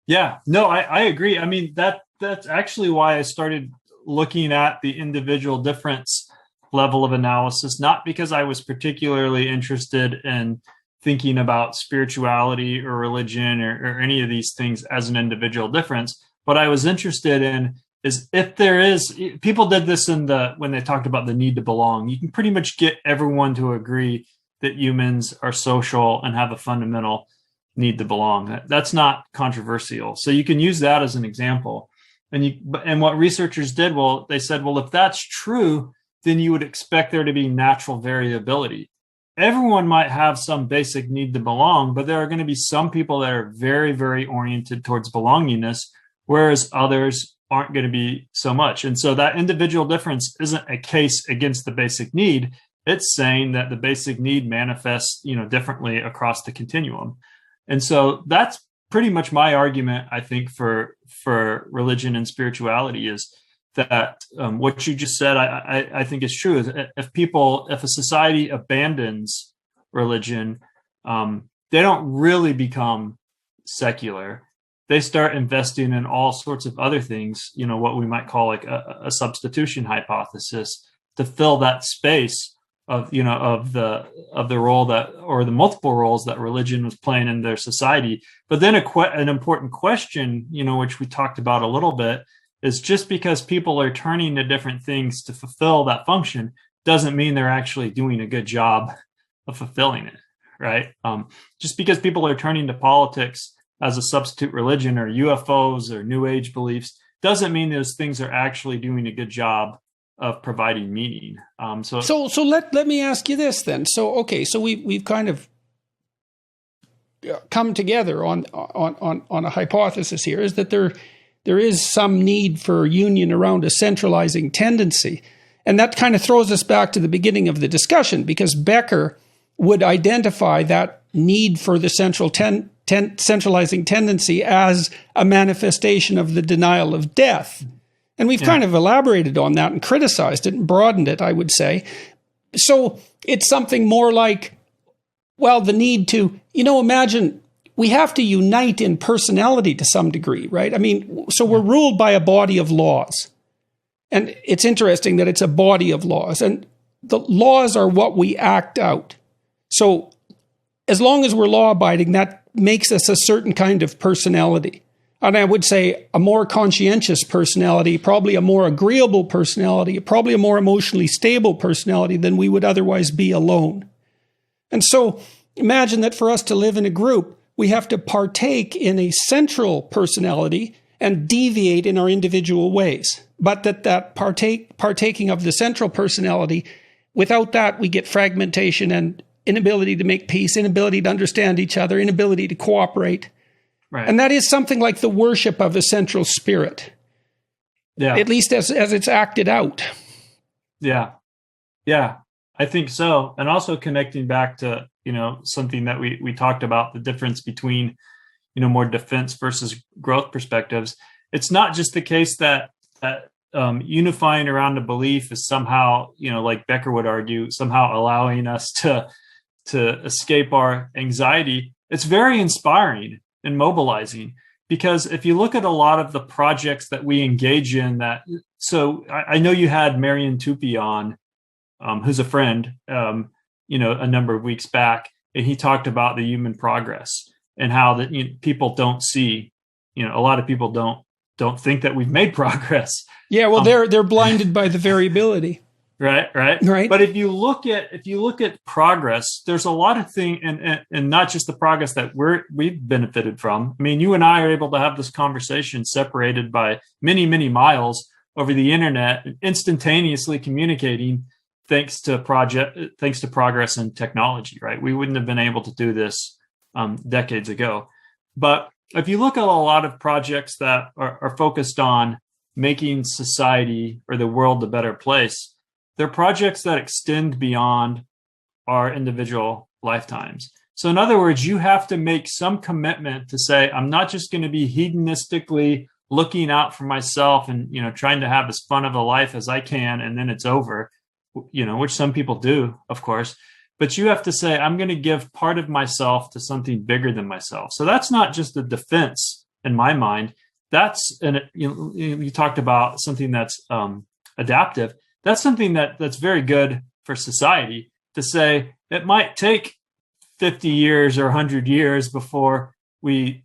Yeah, no, I agree. I mean, that's actually why I started looking at the individual difference level of analysis, not because I was particularly interested in thinking about spirituality or religion or any of these things as an individual difference. What I was interested in is if there is, people did this when they talked about the need to belong. You can pretty much get everyone to agree that humans are social and have a fundamental need to belong. That's not controversial. So you can use that as an example. And what researchers did, they said, if that's true, then you would expect there to be natural variability. Everyone might have some basic need to belong, but there are going to be some people that are very, very oriented towards belongingness, whereas others aren't going to be so much. And so that individual difference isn't a case against the basic need. It's saying that the basic need manifests, differently across the continuum. And so that's pretty much my argument, I think, for religion and spirituality is that what you just said, I think is true. If a society abandons religion, they don't really become secular. They start investing in all sorts of other things, what we might call like a substitution hypothesis to fill that space of the role that, or the multiple roles that religion was playing in their society. But then an important question, which we talked about a little bit, is just because people are turning to different things to fulfill that function doesn't mean they're actually doing a good job of fulfilling it, right? Just because people are turning to politics as a substitute religion or UFOs or New Age beliefs doesn't mean those things are actually doing a good job of providing meaning. So let me ask you this then. So we've kind of come together on a hypothesis here, is that there is some need for union around a centralizing tendency. And that kind of throws us back to the beginning of the discussion, because Becker would identify that need for the centralizing tendency as a manifestation of the denial of death. And we've kind of elaborated on that and criticized it and broadened it, I would say. So it's something more like, the need to, imagine we have to unite in personality to some degree, right? I mean, so we're ruled by a body of laws. And it's interesting that it's a body of laws. And the laws are what we act out. So as long as we're law-abiding, that makes us a certain kind of personality. And I would say a more conscientious personality, probably a more agreeable personality, probably a more emotionally stable personality than we would otherwise be alone. And so imagine that for us to live in a group, we have to partake in a central personality and deviate in our individual ways. But that partaking of the central personality, without that, we get fragmentation and inability to make peace, inability to understand each other, inability to cooperate. Right. And that is something like the worship of a central spirit. Yeah. At least as it's acted out. Yeah. Yeah, I think so. And also connecting back to, something that we talked about, the difference between, more defense versus growth perspectives. It's not just the case that unifying around a belief is somehow, like Becker would argue, somehow allowing us to escape our anxiety. It's very inspiring and mobilizing, because if you look at a lot of the projects that we engage in, so I know you had Marion Tupy on, who's a friend, a number of weeks back, and he talked about the human progress and how that people don't see, a lot of people don't think that we've made progress. Yeah, well, they're blinded by the variability. Right. But if you look at progress, there's a lot of things, and not just the progress that we've benefited from. I mean, you and I are able to have this conversation separated by many, many miles over the internet, instantaneously communicating, thanks to progress in technology. Right, we wouldn't have been able to do this decades ago. But if you look at a lot of projects that are focused on making society or the world a better place, they're projects that extend beyond our individual lifetimes. So in other words, you have to make some commitment to say, I'm not just going to be hedonistically looking out for myself and, trying to have as fun of a life as I can, and then it's over, which some people do, of course. But you have to say, I'm going to give part of myself to something bigger than myself. So that's not just a defense in my mind. That's, you talked about something that's adaptive. That's something that's very good for society, to say it might take 50 years or 100 years before we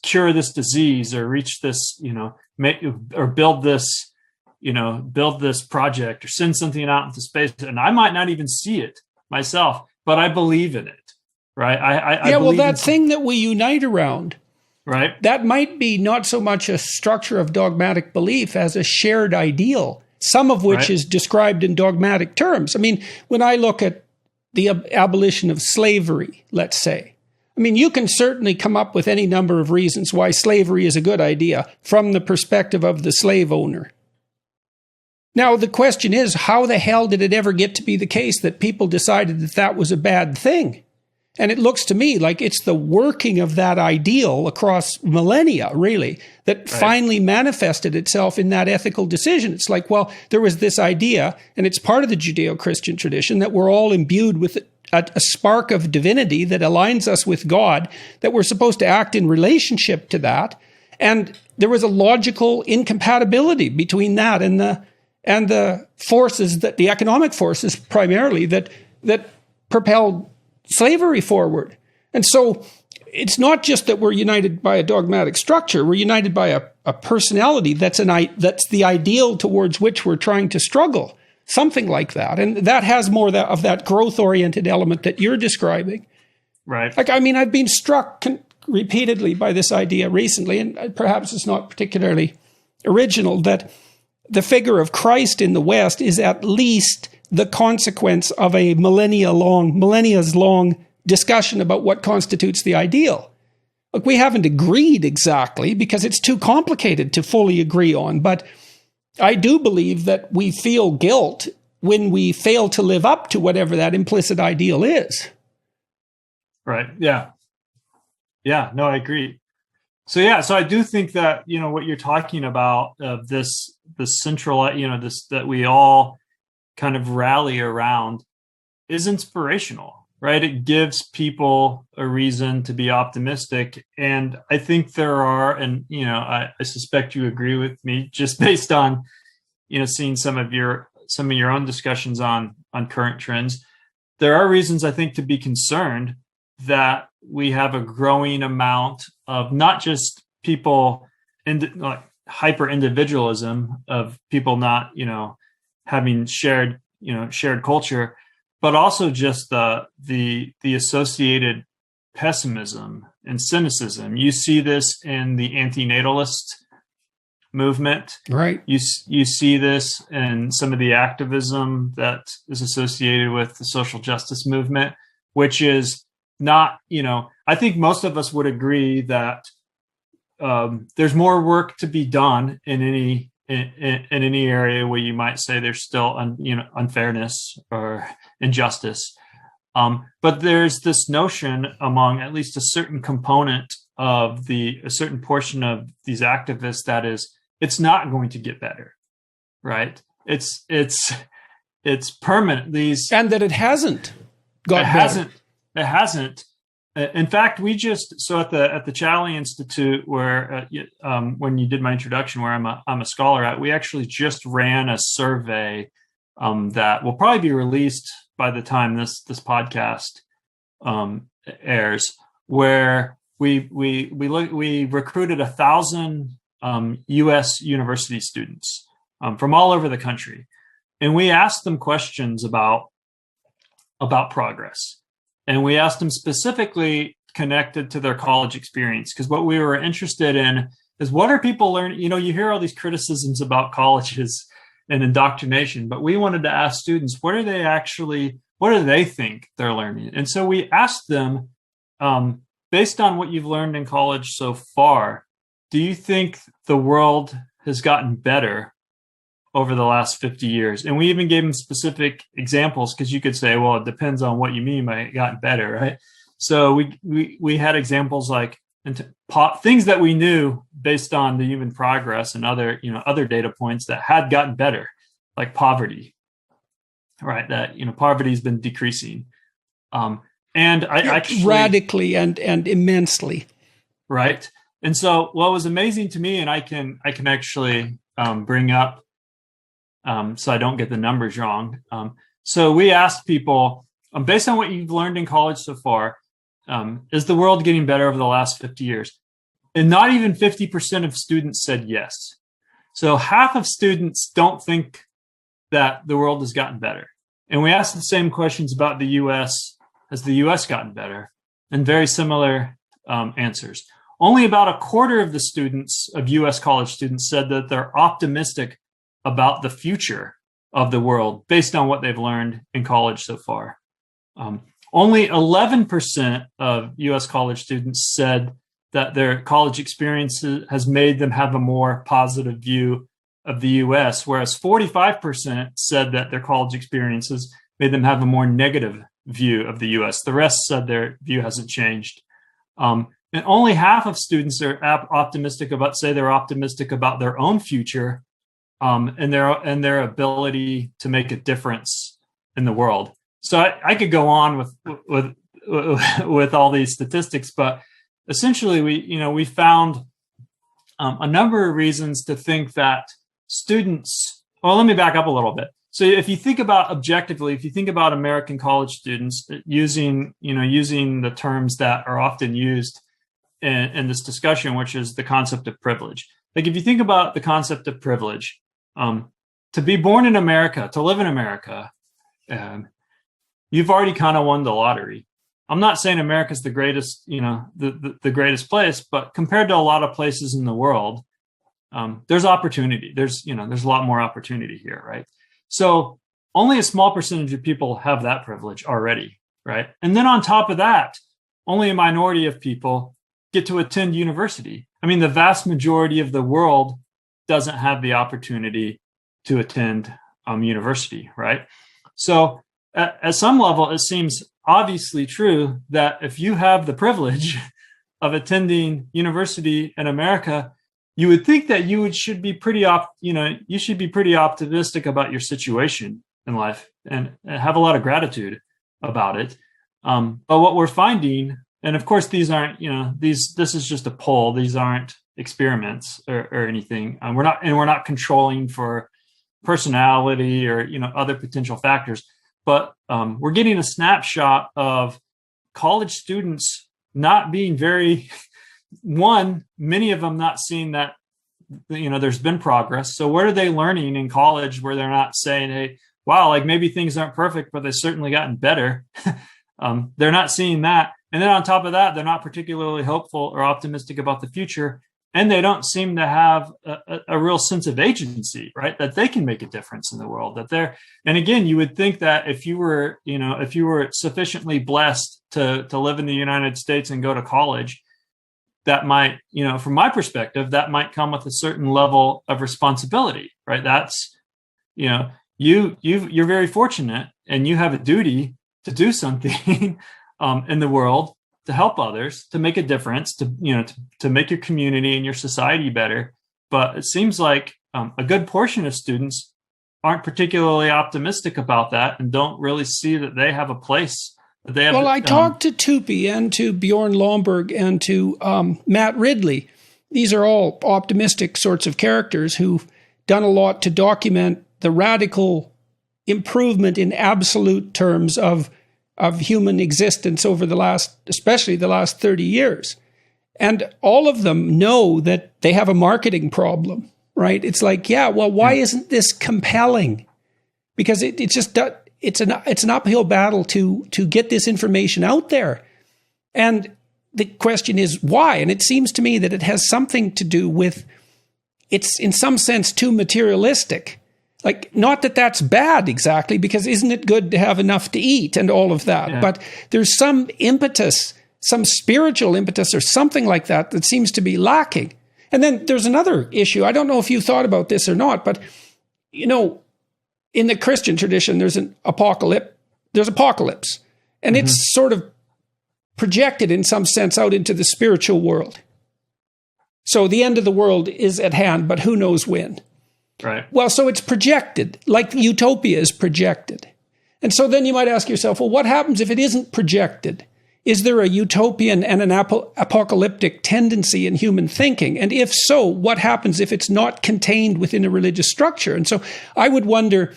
cure this disease, or reach this, build this project, or send something out into space. And I might not even see it myself, but I believe in it. Right. I well, that thing that we unite around, right, that might be not so much a structure of dogmatic belief as a shared ideal, some of which is described in dogmatic terms. I mean, when I look at the abolition of slavery, let's say, I mean, you can certainly come up with any number of reasons why slavery is a good idea from the perspective of the slave owner. Now, the question is, how the hell did it ever get to be the case that people decided that was a bad thing? And it looks to me like it's the working of that ideal across millennia, really, that finally manifested itself in that ethical decision. It's like, well, there was this idea, and it's part of the Judeo-Christian tradition, that we're all imbued with a spark of divinity that aligns us with God, that we're supposed to act in relationship to that. And there was a logical incompatibility between that and the forces, that the economic forces primarily, that propelled slavery forward. And so it's not just that we're united by a dogmatic structure, we're united by a personality that's the ideal towards which we're trying to struggle, something like that. And that has more of that growth-oriented element that you're describing. Right. Like, I mean, I've been struck repeatedly by this idea recently, and perhaps it's not particularly original, that the figure of Christ in the West is at least the consequence of a millennia's long discussion about what constitutes the ideal. Look, we haven't agreed exactly because it's too complicated to fully agree on, but I do believe that we feel guilt when we fail to live up to whatever that implicit ideal is. Right. Yeah. Yeah. No, I agree. So I do think that, what you're talking about, this central, this, that we all kind of rally around, is inspirational, right? It gives people a reason to be optimistic. And I think there are, and, I suspect you agree with me, just based on, seeing some of your own discussions on current trends, there are reasons, I think, to be concerned that we have a growing amount of not just people like hyper individualism of people not, having shared culture, but also just the associated pessimism and cynicism. You see this in the antinatalist movement, right? You see this in some of the activism that is associated with the social justice movement, which is not, I think most of us would agree that there's more work to be done in any in any area where you might say there's still unfairness or injustice. But there's this notion among at least a certain component of a certain portion of these activists that it's not going to get better, right? It's permanent. And that it hasn't got better. It hasn't. In fact, we so at the Challey Institute, where when you did my introduction, where I'm a scholar at, we actually just ran a survey that will probably be released by the time this podcast airs, where we recruited 1,000 U.S. university students from all over the country, and we asked them questions about progress. And we asked them specifically connected to their college experience, because what we were interested in is, what are people learning? You hear all these criticisms about colleges and indoctrination, but we wanted to ask students, what do they think they're learning? And so we asked them, based on what you've learned in college so far, do you think the world has gotten better over the last 50 years? And we even gave them specific examples, because you could say, well, it depends on what you mean by it gotten better, right? So we had examples like things that we knew based on the human progress and other data points that had gotten better, like poverty, right? That poverty has been decreasing, and I actually radically and immensely, right? And so what was amazing to me, and I can actually bring up, so I don't get the numbers wrong. So we asked people, based on what you've learned in college so far, is the world getting better over the last 50 years? And not even 50% of students said yes. So half of students don't think that the world has gotten better. And we asked the same questions about the U.S. Has the U.S. gotten better? And very similar answers. Only about a quarter of the students, of U.S. college students, said that they're optimistic about the future of the world based on what they've learned in college so far. Only 11% of U.S. college students said that their college experience has made them have a more positive view of the U.S., whereas 45% said that their college experiences made them have a more negative view of the U.S. The rest said their view hasn't changed. And only half of students are optimistic about their own future, and their ability to make a difference in the world. So I could go on with all these statistics, but essentially we found a number of reasons to think that students. Well, let me back up a little bit. So if you think about objectively, if you think about American college students using the terms that are often used in this discussion, which is the concept of privilege. Like if you think about the concept of privilege, to be born in America, to live in America, you've already kind of won the lottery. I'm not saying America's the greatest, the greatest place, but compared to a lot of places in the world, there's opportunity. There's a lot more opportunity here, right? So only a small percentage of people have that privilege already, right? And then on top of that, only a minority of people get to attend university. I mean, the vast majority of the world doesn't have the opportunity to attend university, right? So at some level, it seems obviously true that if you have the privilege of attending university in America, you would think that you should be pretty optimistic about your situation in life and have a lot of gratitude about it. But what we're finding, and of course these aren't, this is just a poll. These aren't experiments or anything. We're not controlling for personality or other potential factors. But we're getting a snapshot of college students not being many of them not seeing that, there's been progress. So what are they learning in college where they're not saying, hey, wow, like maybe things aren't perfect, but they've certainly gotten better. They're not seeing that. And then on top of that, they're not particularly hopeful or optimistic about the future. And they don't seem to have a real sense of agency, right? That they can make a difference in the world. And again, you would think that if you were sufficiently blessed to live in the United States and go to college, that might, from my perspective, that might come with a certain level of responsibility, right? That's, you're very fortunate and you have a duty to do something in the world to help others, to make a difference, to make your community and your society better. But it seems like a good portion of students aren't particularly optimistic about that and don't really see that they have a place. That they have. Well, I talked to Tupi and to Bjorn Lomborg and to Matt Ridley. These are all optimistic sorts of characters who've done a lot to document the radical improvement in absolute terms of human existence over especially the last 30 years. And all of them know that they have a marketing problem, right? It's like, why isn't this compelling? Because it's an uphill battle to get this information out there. And the question is why? And it seems to me that it has something to do with, it's in some sense too materialistic. Like, not that that's bad exactly, because isn't it good to have enough to eat and all of that? Yeah. But there's some impetus, some spiritual impetus or something like that that seems to be lacking. And then there's another issue. I don't know if you thought about this or not, but, in the Christian tradition, there's apocalypse, and it's sort of projected in some sense out into the spiritual world. So the end of the world is at hand, but who knows when? Right. Well, so it's projected, like utopia is projected. And so then you might ask yourself, well, what happens if it isn't projected? Is there a utopian and an apocalyptic tendency in human thinking? And if so, what happens if it's not contained within a religious structure? And so I would wonder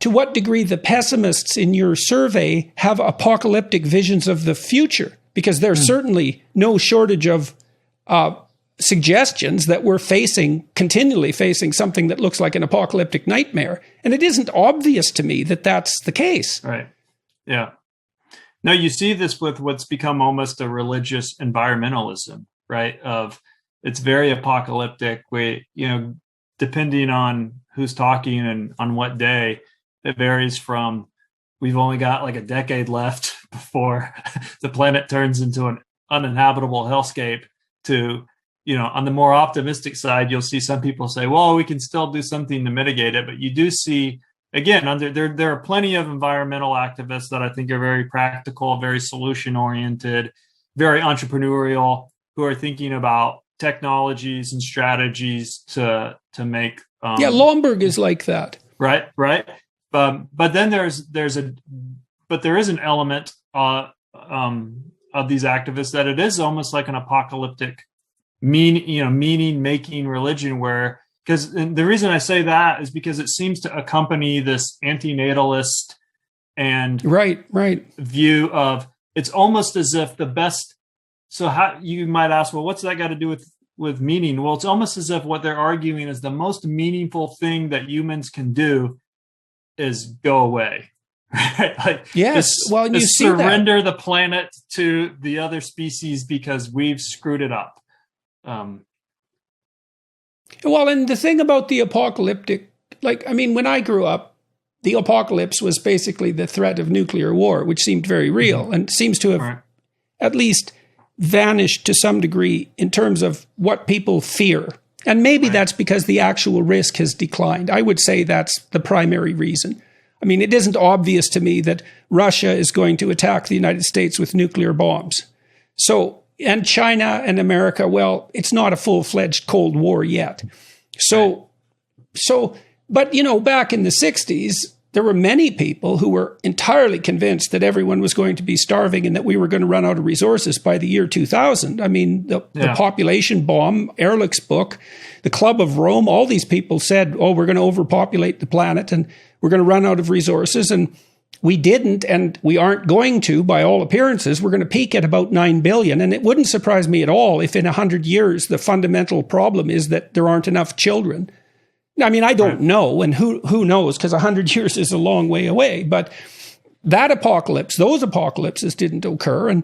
to what degree the pessimists in your survey have apocalyptic visions of the future, because there's certainly no shortage of suggestions that we're continually facing something that looks like an apocalyptic nightmare. And it isn't obvious to me that that's the case. Right. Yeah. No, you see this with what's become almost a religious environmentalism, right? It's very apocalyptic. Depending on who's talking and on what day, it varies from we've only got like a decade left before the planet turns into an uninhabitable hellscape to, on the more optimistic side, you'll see some people say, well, we can still do something to mitigate it. But you do see, again, there are plenty of environmental activists that I think are very practical, very solution-oriented, very entrepreneurial, who are thinking about technologies and strategies to make. Lomborg is like that. Right. But then there is an element of these activists that it is almost like an apocalyptic meaning-making religion where. Because the reason I say that is because it seems to accompany this antinatalist and right view of it's almost as if the best. So how you might ask, well, what's that got to do with meaning? Well, it's almost as if what they're arguing is the most meaningful thing that humans can do is go away. Right? Like, yes. Well, you see surrender the planet to the other species because we've screwed it up. Well, and the thing about the apocalyptic, when I grew up, the apocalypse was basically the threat of nuclear war, which seemed very real and seems to have at least vanished to some degree in terms of what people fear. And maybe that's because the actual risk has declined. I would say that's the primary reason. I mean, it isn't obvious to me that Russia is going to attack the United States with nuclear bombs. And China and America, well, it's not a full-fledged Cold War yet. But back in the 60s, there were many people who were entirely convinced that everyone was going to be starving and that we were going to run out of resources by the year 2000. I mean, the population bomb, Ehrlich's book, the Club of Rome, all these people said, we're going to overpopulate the planet and we're going to run out of resources. And we didn't, and we aren't going to, by all appearances. We're going to peak at about 9 billion. And it wouldn't surprise me at all if in 100 years, the fundamental problem is that there aren't enough children. I mean, I don't know, and who knows, because 100 years is a long way away. But those apocalypses didn't occur. And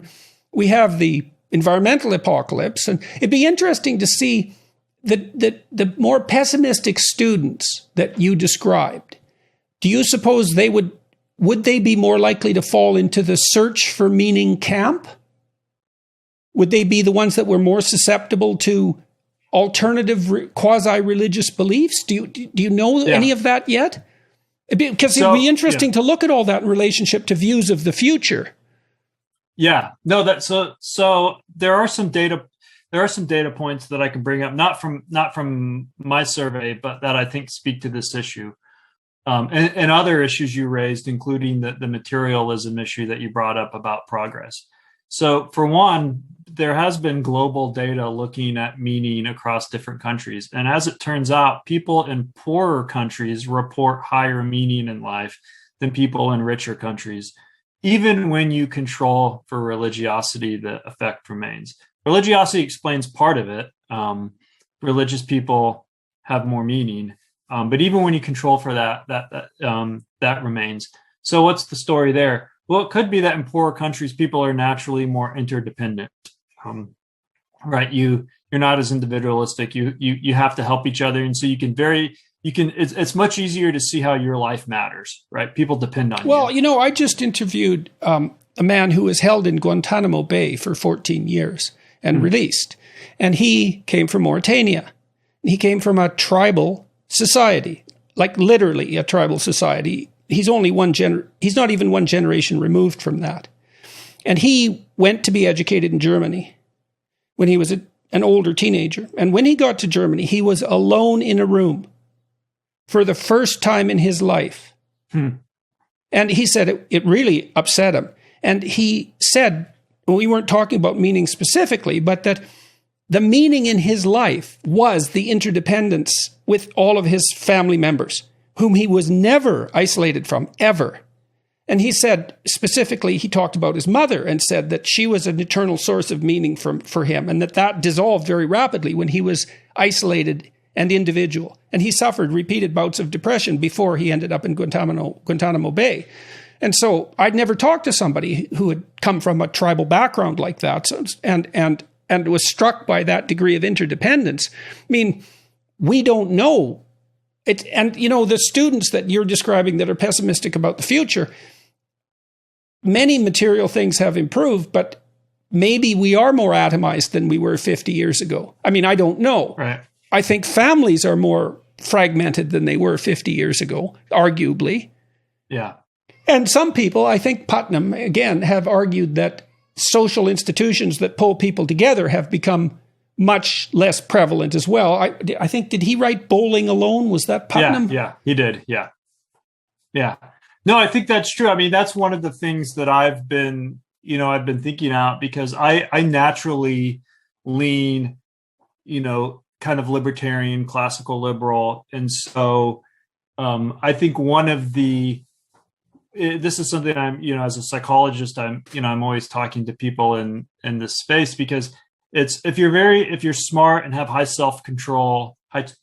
we have the environmental apocalypse. And it'd be interesting to see the more pessimistic students that you described. Do you suppose would they be more likely to fall into the search for meaning camp? Would they be the ones that were more susceptible to alternative quasi-religious beliefs? Do you know any of that yet? Because it'd be interesting to look at all that in relationship to views of the future. Yeah, no, so there are some data points that I can bring up, not from my survey, but that I think speak to this issue, and other issues you raised, including the materialism issue that you brought up about progress. So for one, there has been global data looking at meaning across different countries. And as it turns out, people in poorer countries report higher meaning in life than people in richer countries. Even when you control for religiosity, the effect remains. Religiosity explains part of it. Religious people have more meaning. But even when you control for that remains. So what's the story there? Well, it could be that in poorer countries, people are naturally more interdependent. Right? You're not as individualistic. You have to help each other, and so it's much easier to see how your life matters. Right? People depend on you. Well, I just interviewed a man who was held in Guantanamo Bay for 14 years and released, and he came from Mauritania. He came from a tribal society, like literally a tribal society. He's not even one generation removed from that. And he went to be educated in Germany when he was an older teenager. And when he got to Germany, he was alone in a room for the first time in his life. And he said it really upset him. And he said, we weren't talking about meaning specifically, but that the meaning in his life was the interdependence with all of his family members, whom he was never isolated from, ever. And he said, specifically, he talked about his mother and said that she was an eternal source of meaning for him, and that dissolved very rapidly when he was isolated and individual. And he suffered repeated bouts of depression before he ended up in Guantanamo Bay. And so I'd never talked to somebody who had come from a tribal background like that and was struck by that degree of interdependence. I mean, we don't know. The students that you're describing that are pessimistic about the future, many material things have improved, but maybe we are more atomized than we were 50 years ago. I mean, I don't know. Right. I think families are more fragmented than they were 50 years ago, arguably. Yeah. And some people, I think Putnam, again, have argued that social institutions that pull people together have become much less prevalent as well. I think, did he write Bowling Alone? Was that Putnam? Yeah, he did. Yeah. No, I think that's true. I mean, that's one of the things that I've been thinking out, because I naturally lean, kind of libertarian, classical liberal. And so I think this is something I'm, as a psychologist, I'm always talking to people in this space, because if you're smart and have high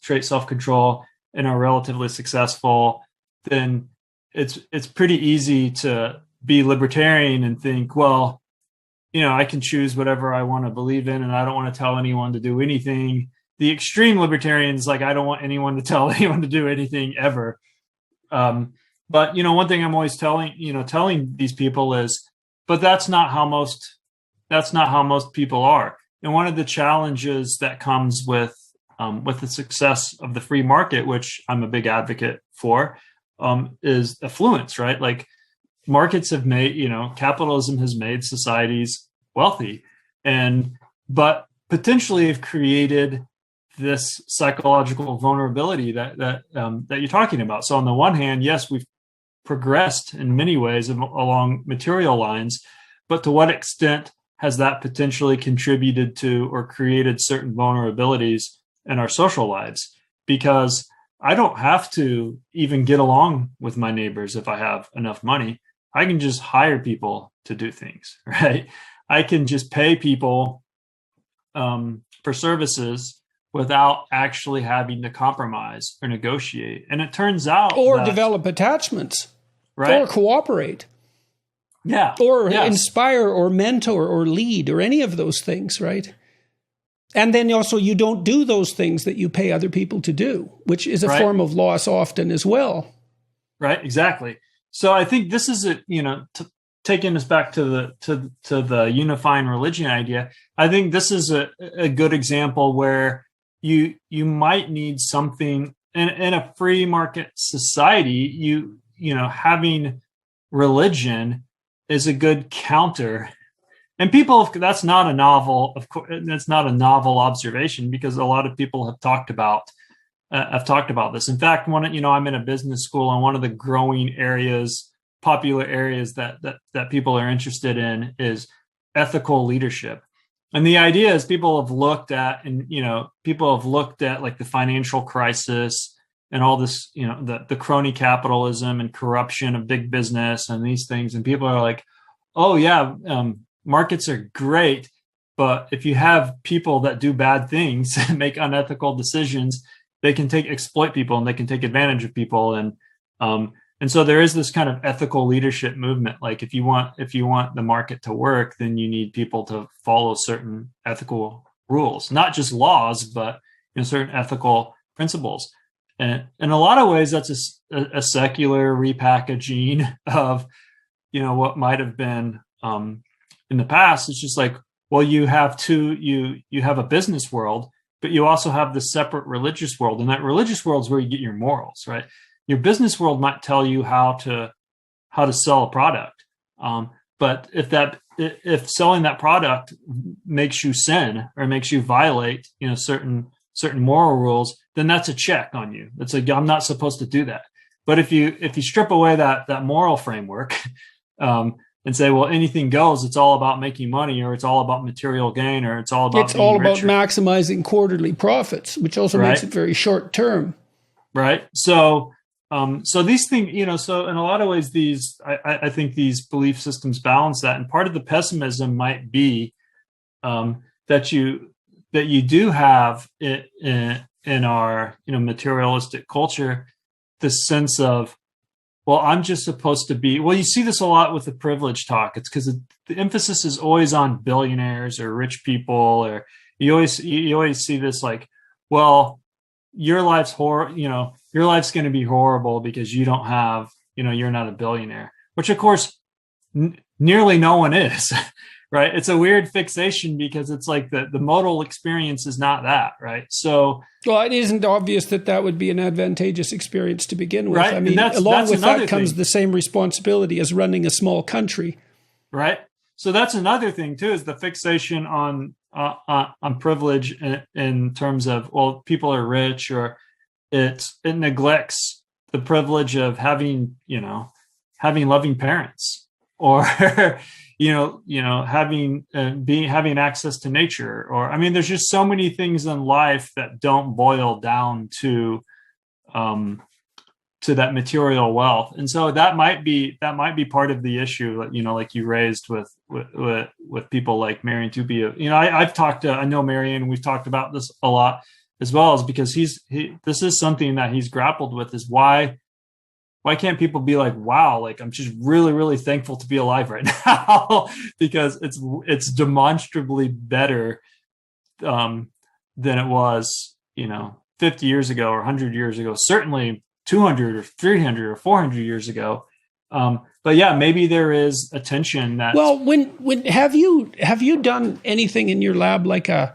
trait self-control and are relatively successful, then it's pretty easy to be libertarian and think, well, I can choose whatever I want to believe in, and I don't want to tell anyone to do anything. The extreme libertarians, like, I don't want anyone to tell anyone to do anything ever. But one thing I'm always telling these people is, but that's not how most people are. And one of the challenges that comes with the success of the free market, which I'm a big advocate for, is affluence, right? Like, markets have made, capitalism has made societies wealthy, but potentially have created this psychological vulnerability that you're talking about. So on the one hand, yes, we've progressed in many ways along material lines, but to what extent has that potentially contributed to or created certain vulnerabilities in our social lives? Because I don't have to even get along with my neighbors if I have enough money. I can just hire people to do things, right? I can just pay people for services without actually having to compromise or negotiate. And it turns out develop attachments, right? Or cooperate. Yeah. Or inspire or mentor or lead or any of those things, right? And then also you don't do those things that you pay other people to do, which is a form of loss often as well. Right, exactly. So I think this is to taking us back to the unifying religion idea, I think this is a good example where you might need something in a free market society. Having religion is a good counter. And that's not a novel, of course. That's not a novel observation, because a lot of people have talked about this. In fact, I'm in a business school, and one of the growing popular areas that people are interested in is ethical leadership. And the idea is people have looked at like the financial crisis and all this, the crony capitalism and corruption of big business and these things. And people are like, oh yeah, markets are great, but if you have people that do bad things and make unethical decisions, they can exploit people, and they can take advantage of people. And so there is this kind of ethical leadership movement. Like if you want the market to work, then you need people to follow certain ethical rules, not just laws, but certain ethical principles. And in a lot of ways, that's a secular repackaging of what might have been in the past. It's just like, well, you have a business world, but you also have the separate religious world, and that religious world is where you get your morals, right? Your business world might tell you how to sell a product, but if selling that product makes you sin or makes you violate certain moral rules, then that's a check on you. It's like, I'm not supposed to do that. But if you strip away that moral framework and say, well, anything goes, it's all about making money, or it's all about material gain, or it's all about maximizing quarterly profits, which also makes it very short term. Right. So these things, so in a lot of ways, I think these belief systems balance that. And part of the pessimism might be that you do have in our materialistic culture this sense of, well, I'm just supposed to be. Well, you see this a lot with the privilege talk. It's because the emphasis is always on billionaires or rich people, or you always see this like, well, your life's your life's going to be horrible because you don't have, you're not a billionaire, which of course nearly no one is, right? It's a weird fixation because it's like the modal experience is not that, right? So, well, it isn't obvious that would be an advantageous experience to begin with. Right? I mean, along with that comes the same responsibility as running a small country. Right. So that's another thing too, is the fixation on privilege in terms of, well, people are rich, or it neglects the privilege of having loving parents, or having access to nature, or I mean, there's just so many things in life that don't boil down to that material wealth. And so that might be part of the issue, like you raised with people like Marion Tupia. I know Marion, and we've talked about this a lot as well, is because this is something that he's grappled with, is why can't people be like, wow, like I'm just really, really thankful to be alive right now, because it's demonstrably better than it was, 50 years ago or 100 years ago, certainly 200 or 300 or 400 years ago. But yeah, maybe there is a tension that. Well, when have you done anything in your lab like a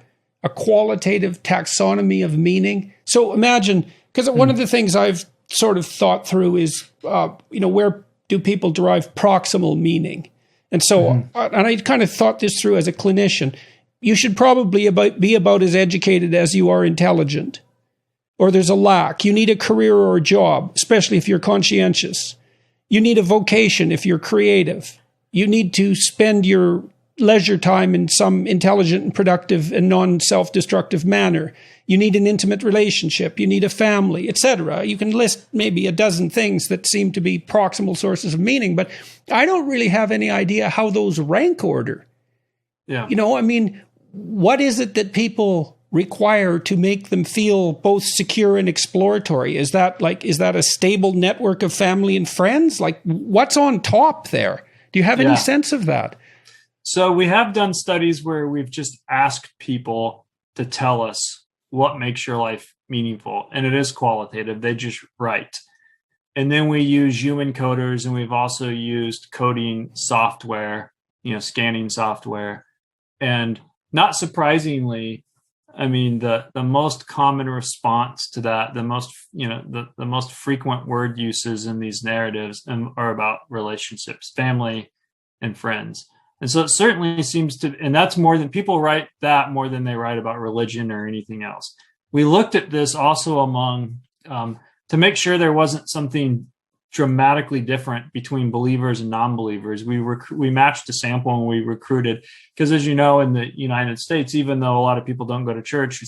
qualitative taxonomy of meaning? So imagine, because one of the things I've sort of thought through is, where do people derive proximal meaning? And so, and I kind of thought this through as a clinician. You should probably be about as educated as you are intelligent, or there's a lack. You need a career or a job, especially if you're conscientious. You need a vocation if you're creative. You need to spend your leisure time in some intelligent and productive and non-self-destructive manner. You need an intimate relationship. You need a family, etc. You can list maybe a dozen things that seem to be proximal sources of meaning, but I don't really have any idea how those rank order. Yeah. What is it that people require to make them feel both secure and exploratory? Is that a stable network of family and friends? Like, what's on top there? Do you have any sense of that? So we have done studies where we've just asked people to tell us what makes your life meaningful. And it is qualitative. They just write. And then we use human coders, and we've also used coding software, scanning software. And not surprisingly, I mean, the most common response to that, the most frequent word uses in these narratives are about relationships, family and friends. And so it certainly seems to, and that's more than people write that more than they write about religion or anything else. We looked at this also among, to make sure there wasn't something dramatically different between believers and non-believers. We matched a sample and we recruited, because as you know, in the United States, even though a lot of people don't go to church,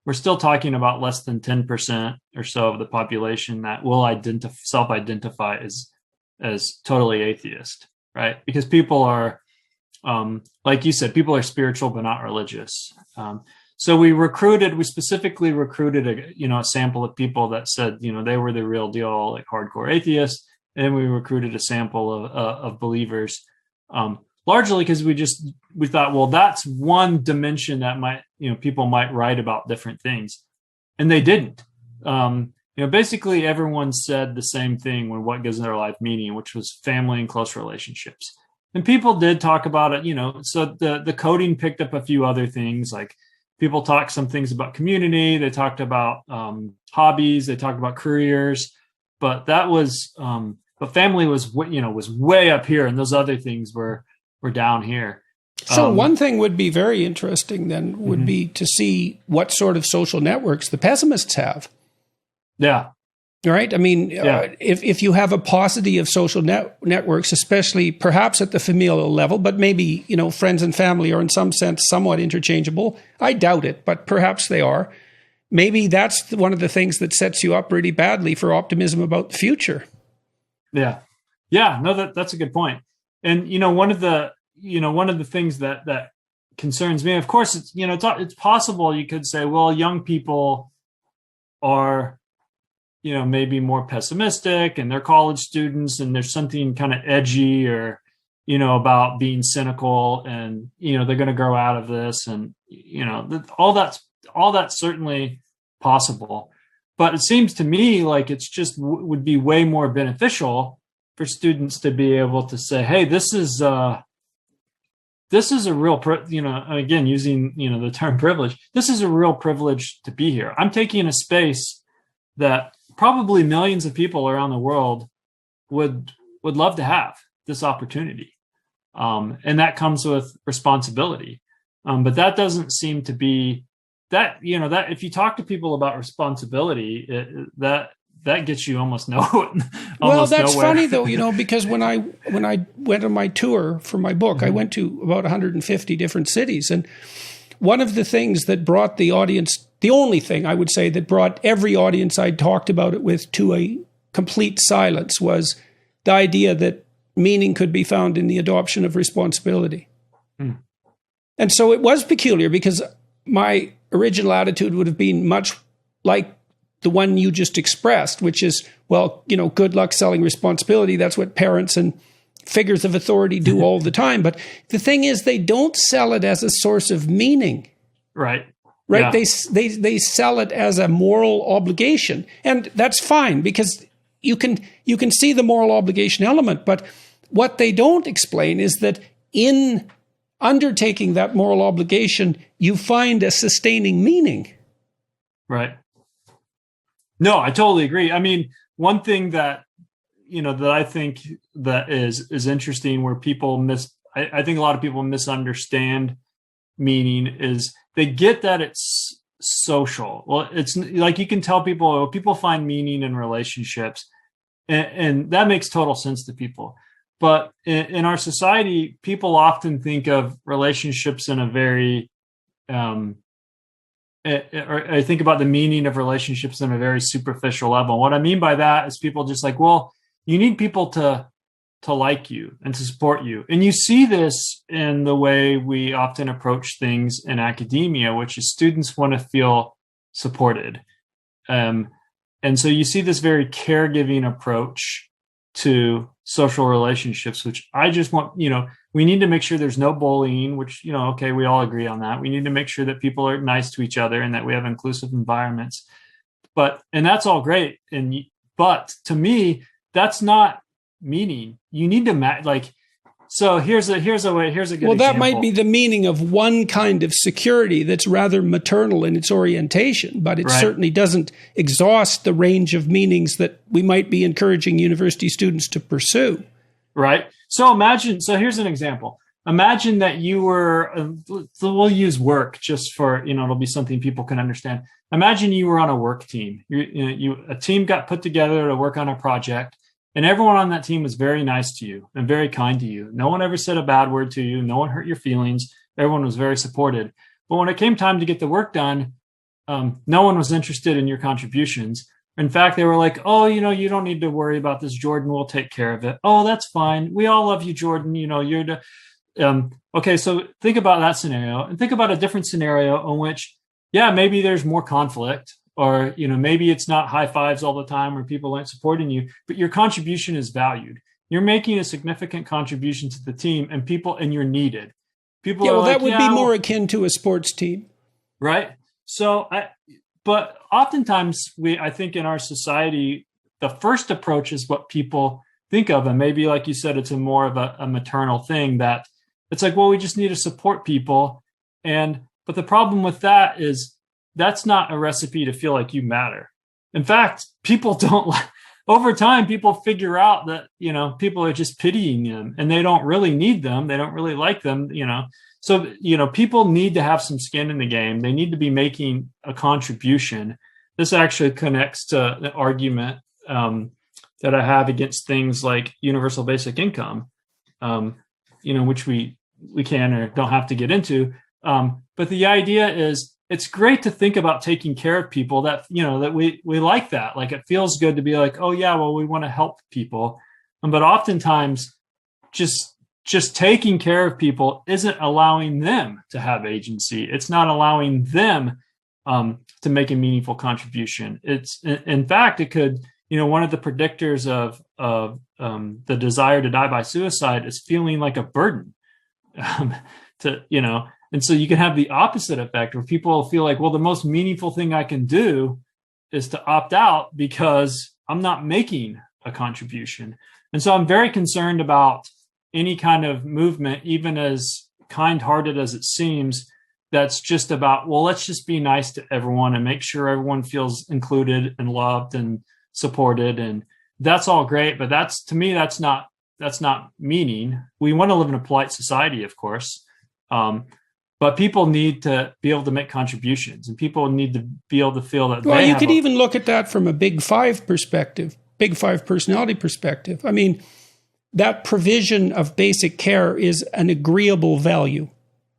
we're still talking about less than 10% or so of the population that will self-identify as totally atheist, right? Because people are, like you said, people are spiritual but not religious. So we specifically recruited a sample of people that said, they were the real deal, like hardcore atheists. And then we recruited a sample of believers, largely because we thought, well, that's one dimension that people might write about different things. And they didn't. Basically everyone said the same thing when what gives their life meaning, which was family and close relationships. And people did talk about it, so the coding picked up a few other things, like people talked some things about community. They talked about hobbies. They talked about careers, but but family was way up here, and those other things were down here. So one thing would be very interesting then would be to see what sort of social networks the pessimists have. Yeah. Right. I mean, if you have a paucity of social networks, especially perhaps at the familial level, but maybe, friends and family are in some sense somewhat interchangeable. I doubt it, but perhaps they are. Maybe that's one of the things that sets you up really badly for optimism about the future. Yeah. Yeah. No, that's a good point. And, one of the things that concerns me, of course, it's possible you could say, well, young people are, maybe more pessimistic, and they're college students, and there's something kind of edgy or, about being cynical, and, they're going to grow out of this, and, all that's certainly possible. But it seems to me like it's just would be way more beneficial for students to be able to say, hey, this is a real, again, using, the term privilege, this is a real privilege to be here. I'm taking a space that probably millions of people around the world would love to have this opportunity. And that comes with responsibility. But that doesn't seem to be that if you talk to people about responsibility, that gets you almost nowhere. Well, that's funny though, because when I went on my tour for my book, I went to about 150 different cities. And one of the things that brought the audience, the only thing I would say that brought every audience I talked about it with to a complete silence, was the idea that meaning could be found in the adoption of responsibility. And so it was peculiar, because my original attitude would have been much like the one you just expressed, which is, well, good luck selling responsibility. That's what parents and figures of authority do all the time. But the thing is, they don't sell it as a source of meaning. Right. Yeah. They sell it as a moral obligation. And that's fine, because you can see the moral obligation element. But what they don't explain is that in undertaking that moral obligation, you find a sustaining meaning. Right. No, I totally agree. I mean, one thing that that I think that is interesting, where people I think a lot of people misunderstand meaning, is they get that it's social. Well, it's like you can tell people find meaning in relationships, and that makes total sense to people. But in our society, people often think of relationships in a very I think about the meaning of relationships on a very superficial level. What I mean by that is people just like, well, you need people to like you and to support you. And you see this in the way we often approach things in academia, which is students want to feel supported. And so you see this very caregiving approach to social relationships, which I just want, we need to make sure there's no bullying, which, okay, we all agree on that. We need to make sure that people are nice to each other and that we have inclusive environments. And that's all great. And But to me, that's not meaning. You need to so here's a good example. That might be the meaning of one kind of security that's rather maternal in its orientation, but it certainly doesn't exhaust the range of meanings that we might be encouraging university students to pursue. Right. So here's an example. Imagine that you were, we'll use work just for, it'll be something people can understand. Imagine you were on a work team. A team got put together to work on a project, and everyone on that team was very nice to you and very kind to you. No one ever said a bad word to you. No one hurt your feelings. Everyone was very supported. But when it came time to get the work done, no one was interested in your contributions. In fact, they were like, oh, you don't need to worry about this, Jordan. We'll take care of it. Oh, that's fine. We all love you, Jordan. You're the... Okay, so think about that scenario and think about a different scenario in which, maybe there's more conflict, or, maybe it's not high fives all the time or people aren't supporting you, but your contribution is valued. You're making a significant contribution to the team, and you're needed. People are that would be more akin to a sports team. Right. So, but oftentimes I think in our society, the first approach is what people think of. And maybe, like you said, it's more of a maternal thing, that it's like, well, we just need to support people. But the problem with that is that's not a recipe to feel like you matter. In fact, people don't, over time, people figure out that, people are just pitying them and they don't really need them. They don't really like them, So, people need to have some skin in the game. They need to be making a contribution. This actually connects to the argument that I have against things like universal basic income, which we can or don't have to get into. But the idea is, it's great to think about taking care of people that we like that. Like, it feels good to be like, oh yeah, well, we want to help people. But oftentimes just taking care of people isn't allowing them to have agency. It's not allowing them to make a meaningful contribution. It's, in fact, it could, one of the predictors of the desire to die by suicide is feeling like a burden and so you can have the opposite effect where people feel like, well, the most meaningful thing I can do is to opt out because I'm not making a contribution. And so I'm very concerned about any kind of movement, even as kind-hearted as it seems, that's just about, well, let's just be nice to everyone and make sure everyone feels included and loved and supported. And that's all great. But to me, that's not meaning. We want to live in a polite society, of course. But people need to be able to make contributions, and people need to be able to feel that. Well, you could even look at that from a Big Five perspective, Big Five personality perspective. I mean, that provision of basic care is an agreeable value,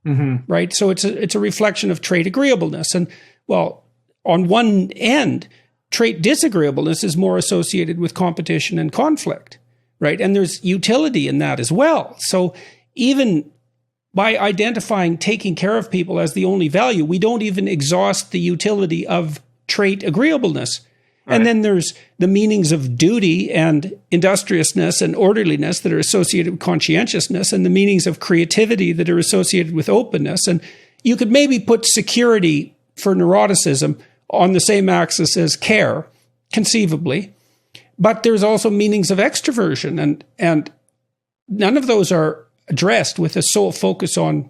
right? So it's a reflection of trait agreeableness. And well, on one end, trait disagreeableness is more associated with competition and conflict, right? And there's utility in that as well. So even by identifying taking care of people as the only value, we don't even exhaust the utility of trait agreeableness. Right. And then there's the meanings of duty and industriousness and orderliness that are associated with conscientiousness, and the meanings of creativity that are associated with openness. And you could maybe put security for neuroticism on the same axis as care, conceivably. But there's also meanings of extroversion, and none of those are addressed with a sole focus on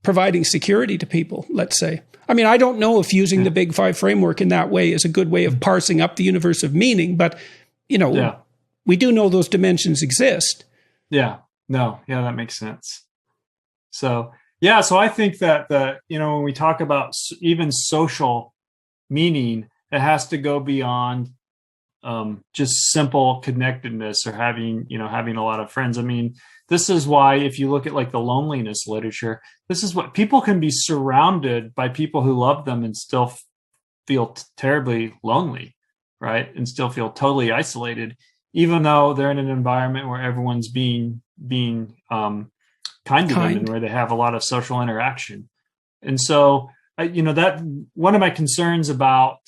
providing security to people, let's say. I mean, I don't know if using the Big Five framework in that way is a good way of parsing up the universe of meaning, but, we do know those dimensions exist. Yeah, that makes sense. So I think that when we talk about even social meaning, it has to go beyond just simple connectedness or having a lot of friends. I mean, this is why, if you look at like the loneliness literature, this is what people can be surrounded by people who love them and still feel terribly lonely, right? And still feel totally isolated, even though they're in an environment where everyone's being kind to them and where they have a lot of social interaction. And so, that one of my concerns about,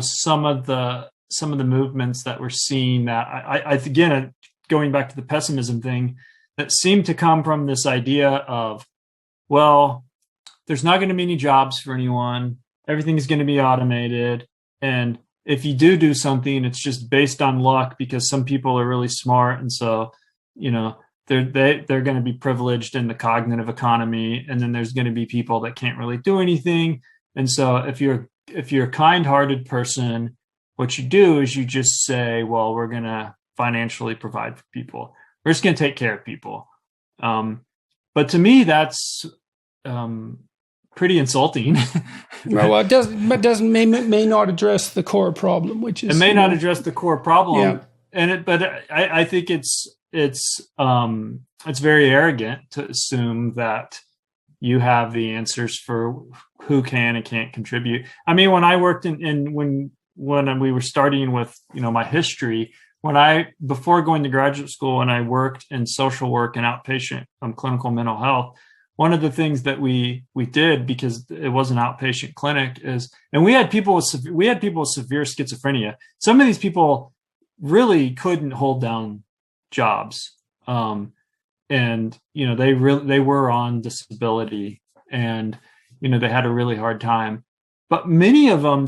some of the movements that we're seeing, that I again, going back to the pessimism thing, that seem to come from this idea of, well, there's not going to be any jobs for anyone. Everything is going to be automated. And if you do something, it's just based on luck because some people are really smart, and so they're going to be privileged in the cognitive economy, and then there's going to be people that can't really do anything. And so if you're a kind-hearted person, what you do is you just say, well, we're going to financially provide for people. We're just going to take care of people. But to me, that's pretty insulting. Well, it may not address the core problem, which is it may not address the core problem. Yeah. But I think it's very arrogant to assume that you have the answers for who can and can't contribute. I mean, when I worked when we were starting with, my history, before going to graduate school, and I worked in social work and outpatient clinical mental health, one of the things that we did, because it was an outpatient clinic, and we had people with severe schizophrenia. Some of these people really couldn't hold down jobs. And, they were on disability, and, they had a really hard time, but many of them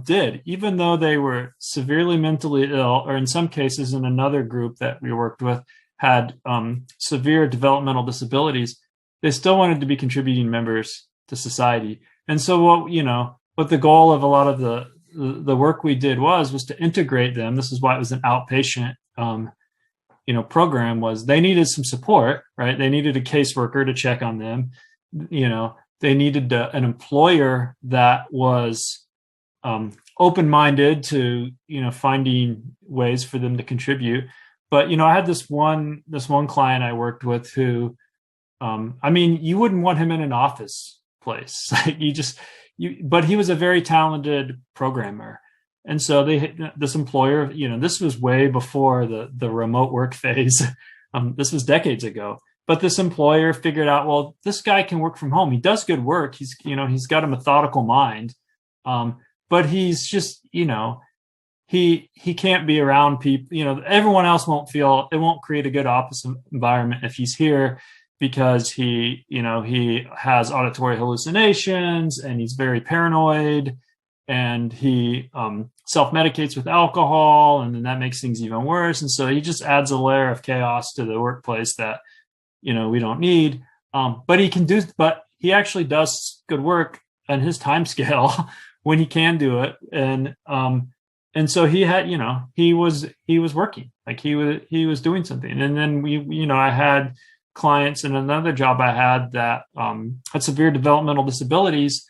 did, even though they were severely mentally ill, or in some cases in another group that we worked with had severe developmental disabilities. They still wanted to be contributing members to society. And so what the goal of a lot of the work we did was to integrate them. This is why it was an outpatient program. Was they needed some support, right? They needed a caseworker to check on them. They needed an employer that was open-minded to finding ways for them to contribute. But I had this one client I worked with who, you wouldn't want him in an office place. But he was a very talented programmer. And so this employer, this was way before the remote work phase. This was decades ago. But this employer figured out, well, this guy can work from home. He does good work. He's got a methodical mind. But he's just, he can't be around people. Everyone else it won't create a good office environment if he's here, because he has auditory hallucinations, and he's very paranoid, and he self-medicates with alcohol, and then that makes things even worse. And so he just adds a layer of chaos to the workplace that, we don't need. But he actually does good work on his time scale when he can do it. And so he had, he was working, like he was doing something. And then I had clients in another job I had that had severe developmental disabilities,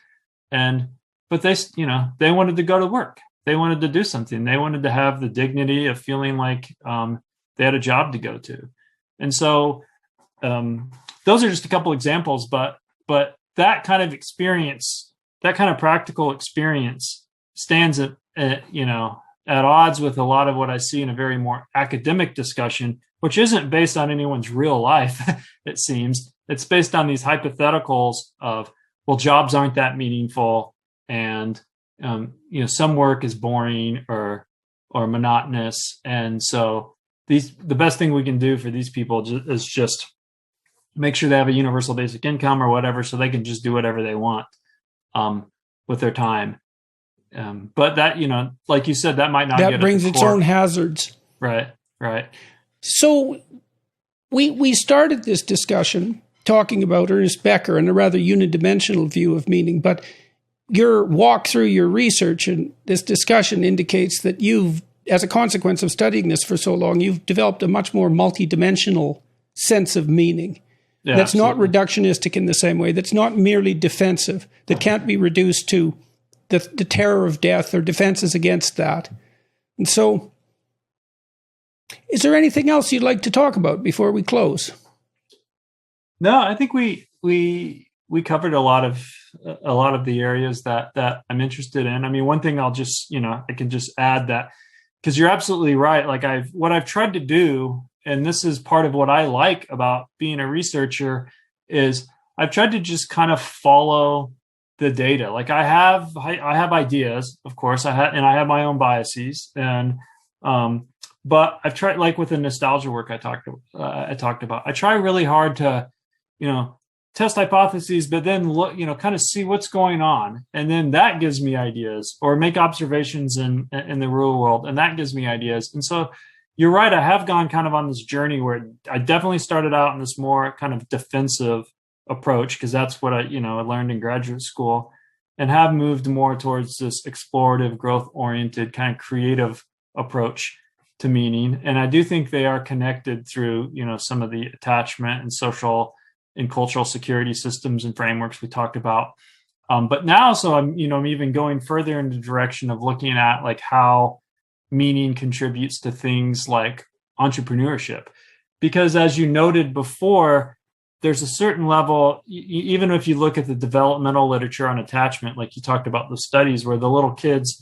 but they wanted to go to work. They wanted to do something. They wanted to have the dignity of feeling like they had a job to go to. And so those are just a couple examples, but that kind of experience, that kind of practical experience stands at odds with a lot of what I see in a very more academic discussion, which isn't based on anyone's real life, it seems. It's based on these hypotheticals of, well, jobs aren't that meaningful, and some work is boring or monotonous, and so the best thing we can do for these people is just make sure they have a universal basic income or whatever, so they can just do whatever they want with their time. But that, like you said, that might not that brings its own hazards. Right. So we started this discussion talking about Ernest Becker and a rather unidimensional view of meaning, but your walk through your research and this discussion indicates that you've, as a consequence of studying this for so long, you've developed a much more multidimensional sense of meaning. Yeah, that's absolutely. Not reductionistic in the same way, that's not merely defensive, that can't be reduced to the terror of death or defenses against that. And so, is there anything else you'd like to talk about before we close? No, I think we covered a lot of the areas that I'm interested in. I mean, one thing I'll just, I can just add that, because you're absolutely right. Like what I've tried to do, and this is part of what I like about being a researcher, is I've tried to just kind of follow the data. Like I have ideas, of course, I have my own biases, and but I've tried, like with the nostalgia work I talked about, I try really hard to test hypotheses, but then look, kind of see what's going on. And then that gives me ideas, or make observations in the real world. And that gives me ideas. And so you're right. I have gone kind of on this journey where I definitely started out in this more kind of defensive approach, because that's what I learned in graduate school, and have moved more towards this explorative, growth oriented kind of creative approach to meaning. And I do think they are connected through, some of the attachment and social and cultural security systems and frameworks we talked about. But now, so I'm even going further in the direction of looking at like how meaning contributes to things like entrepreneurship. Because as you noted before, there's a certain level, even if you look at the developmental literature on attachment, like you talked about the studies where the little kids,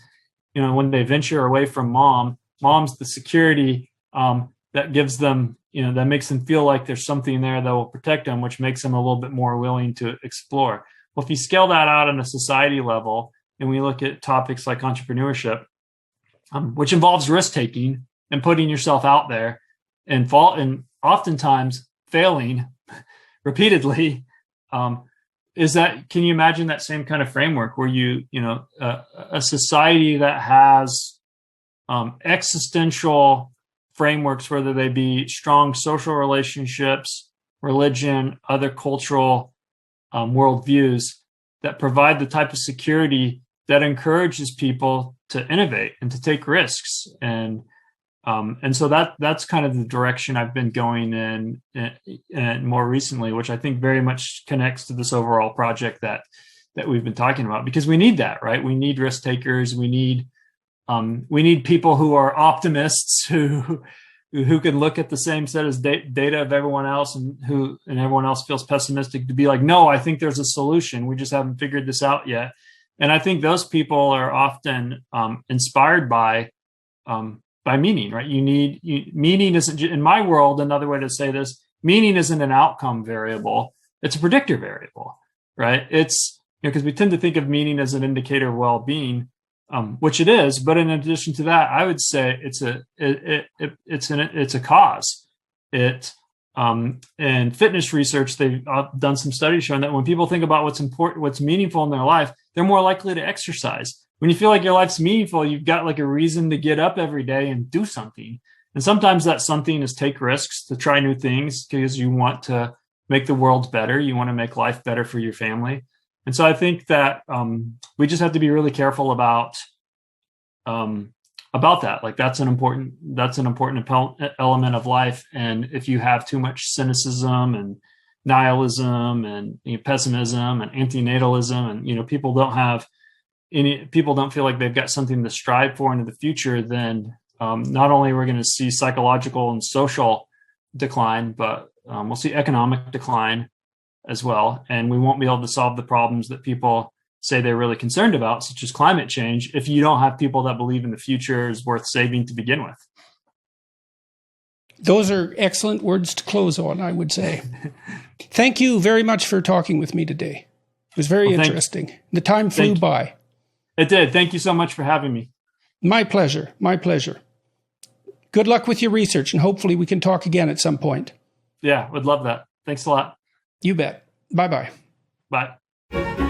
when they venture away from mom's the security that gives them, that makes them feel like there's something there that will protect them, which makes them a little bit more willing to explore. Well, if you scale that out on a society level, and we look at topics like entrepreneurship, which involves risk taking and putting yourself out there and oftentimes failing repeatedly, is that, can you imagine that same kind of framework where a society that has existential frameworks, whether they be strong social relationships, religion, other cultural worldviews, that provide the type of security that encourages people to innovate and to take risks. And so that's kind of the direction I've been going in more recently, which I think very much connects to this overall project that we've been talking about, because we need that, right? We need risk takers. We need people who are optimists, who can look at the same set as data of everyone else, and everyone else feels pessimistic, to be like, no, I think there's a solution. We just haven't figured this out yet. And I think those people are often inspired by meaning, right? Meaning isn't, in my world, another way to say this, meaning isn't an outcome variable. It's a predictor variable, right? It's, because we tend to think of meaning as an indicator of well-being, which it is. But in addition to that, I would say it's a cause. In fitness research, they've done some studies showing that when people think about what's important, what's meaningful in their life, they're more likely to exercise. When you feel like your life's meaningful, you've got like a reason to get up every day and do something. And sometimes that something is take risks, to try new things, because you want to make the world better. You want to make life better for your family. And so I think that we just have to be really careful about that. Like that's an important element of life. And if you have too much cynicism and nihilism and pessimism and antinatalism, and people don't feel like they've got something to strive for into the future, then not only are we going to see psychological and social decline, but we'll see economic decline as well. And we won't be able to solve the problems that people say they're really concerned about, such as climate change, if you don't have people that believe in the future is worth saving to begin with. Those are excellent words to close on, I would say. Thank you very much for talking with me today. It was very interesting. The time flew by. It did. Thank you so much for having me. My pleasure. My pleasure. Good luck with your research, and hopefully we can talk again at some point. Yeah, would love that. Thanks a lot. You bet. Bye-bye. Bye.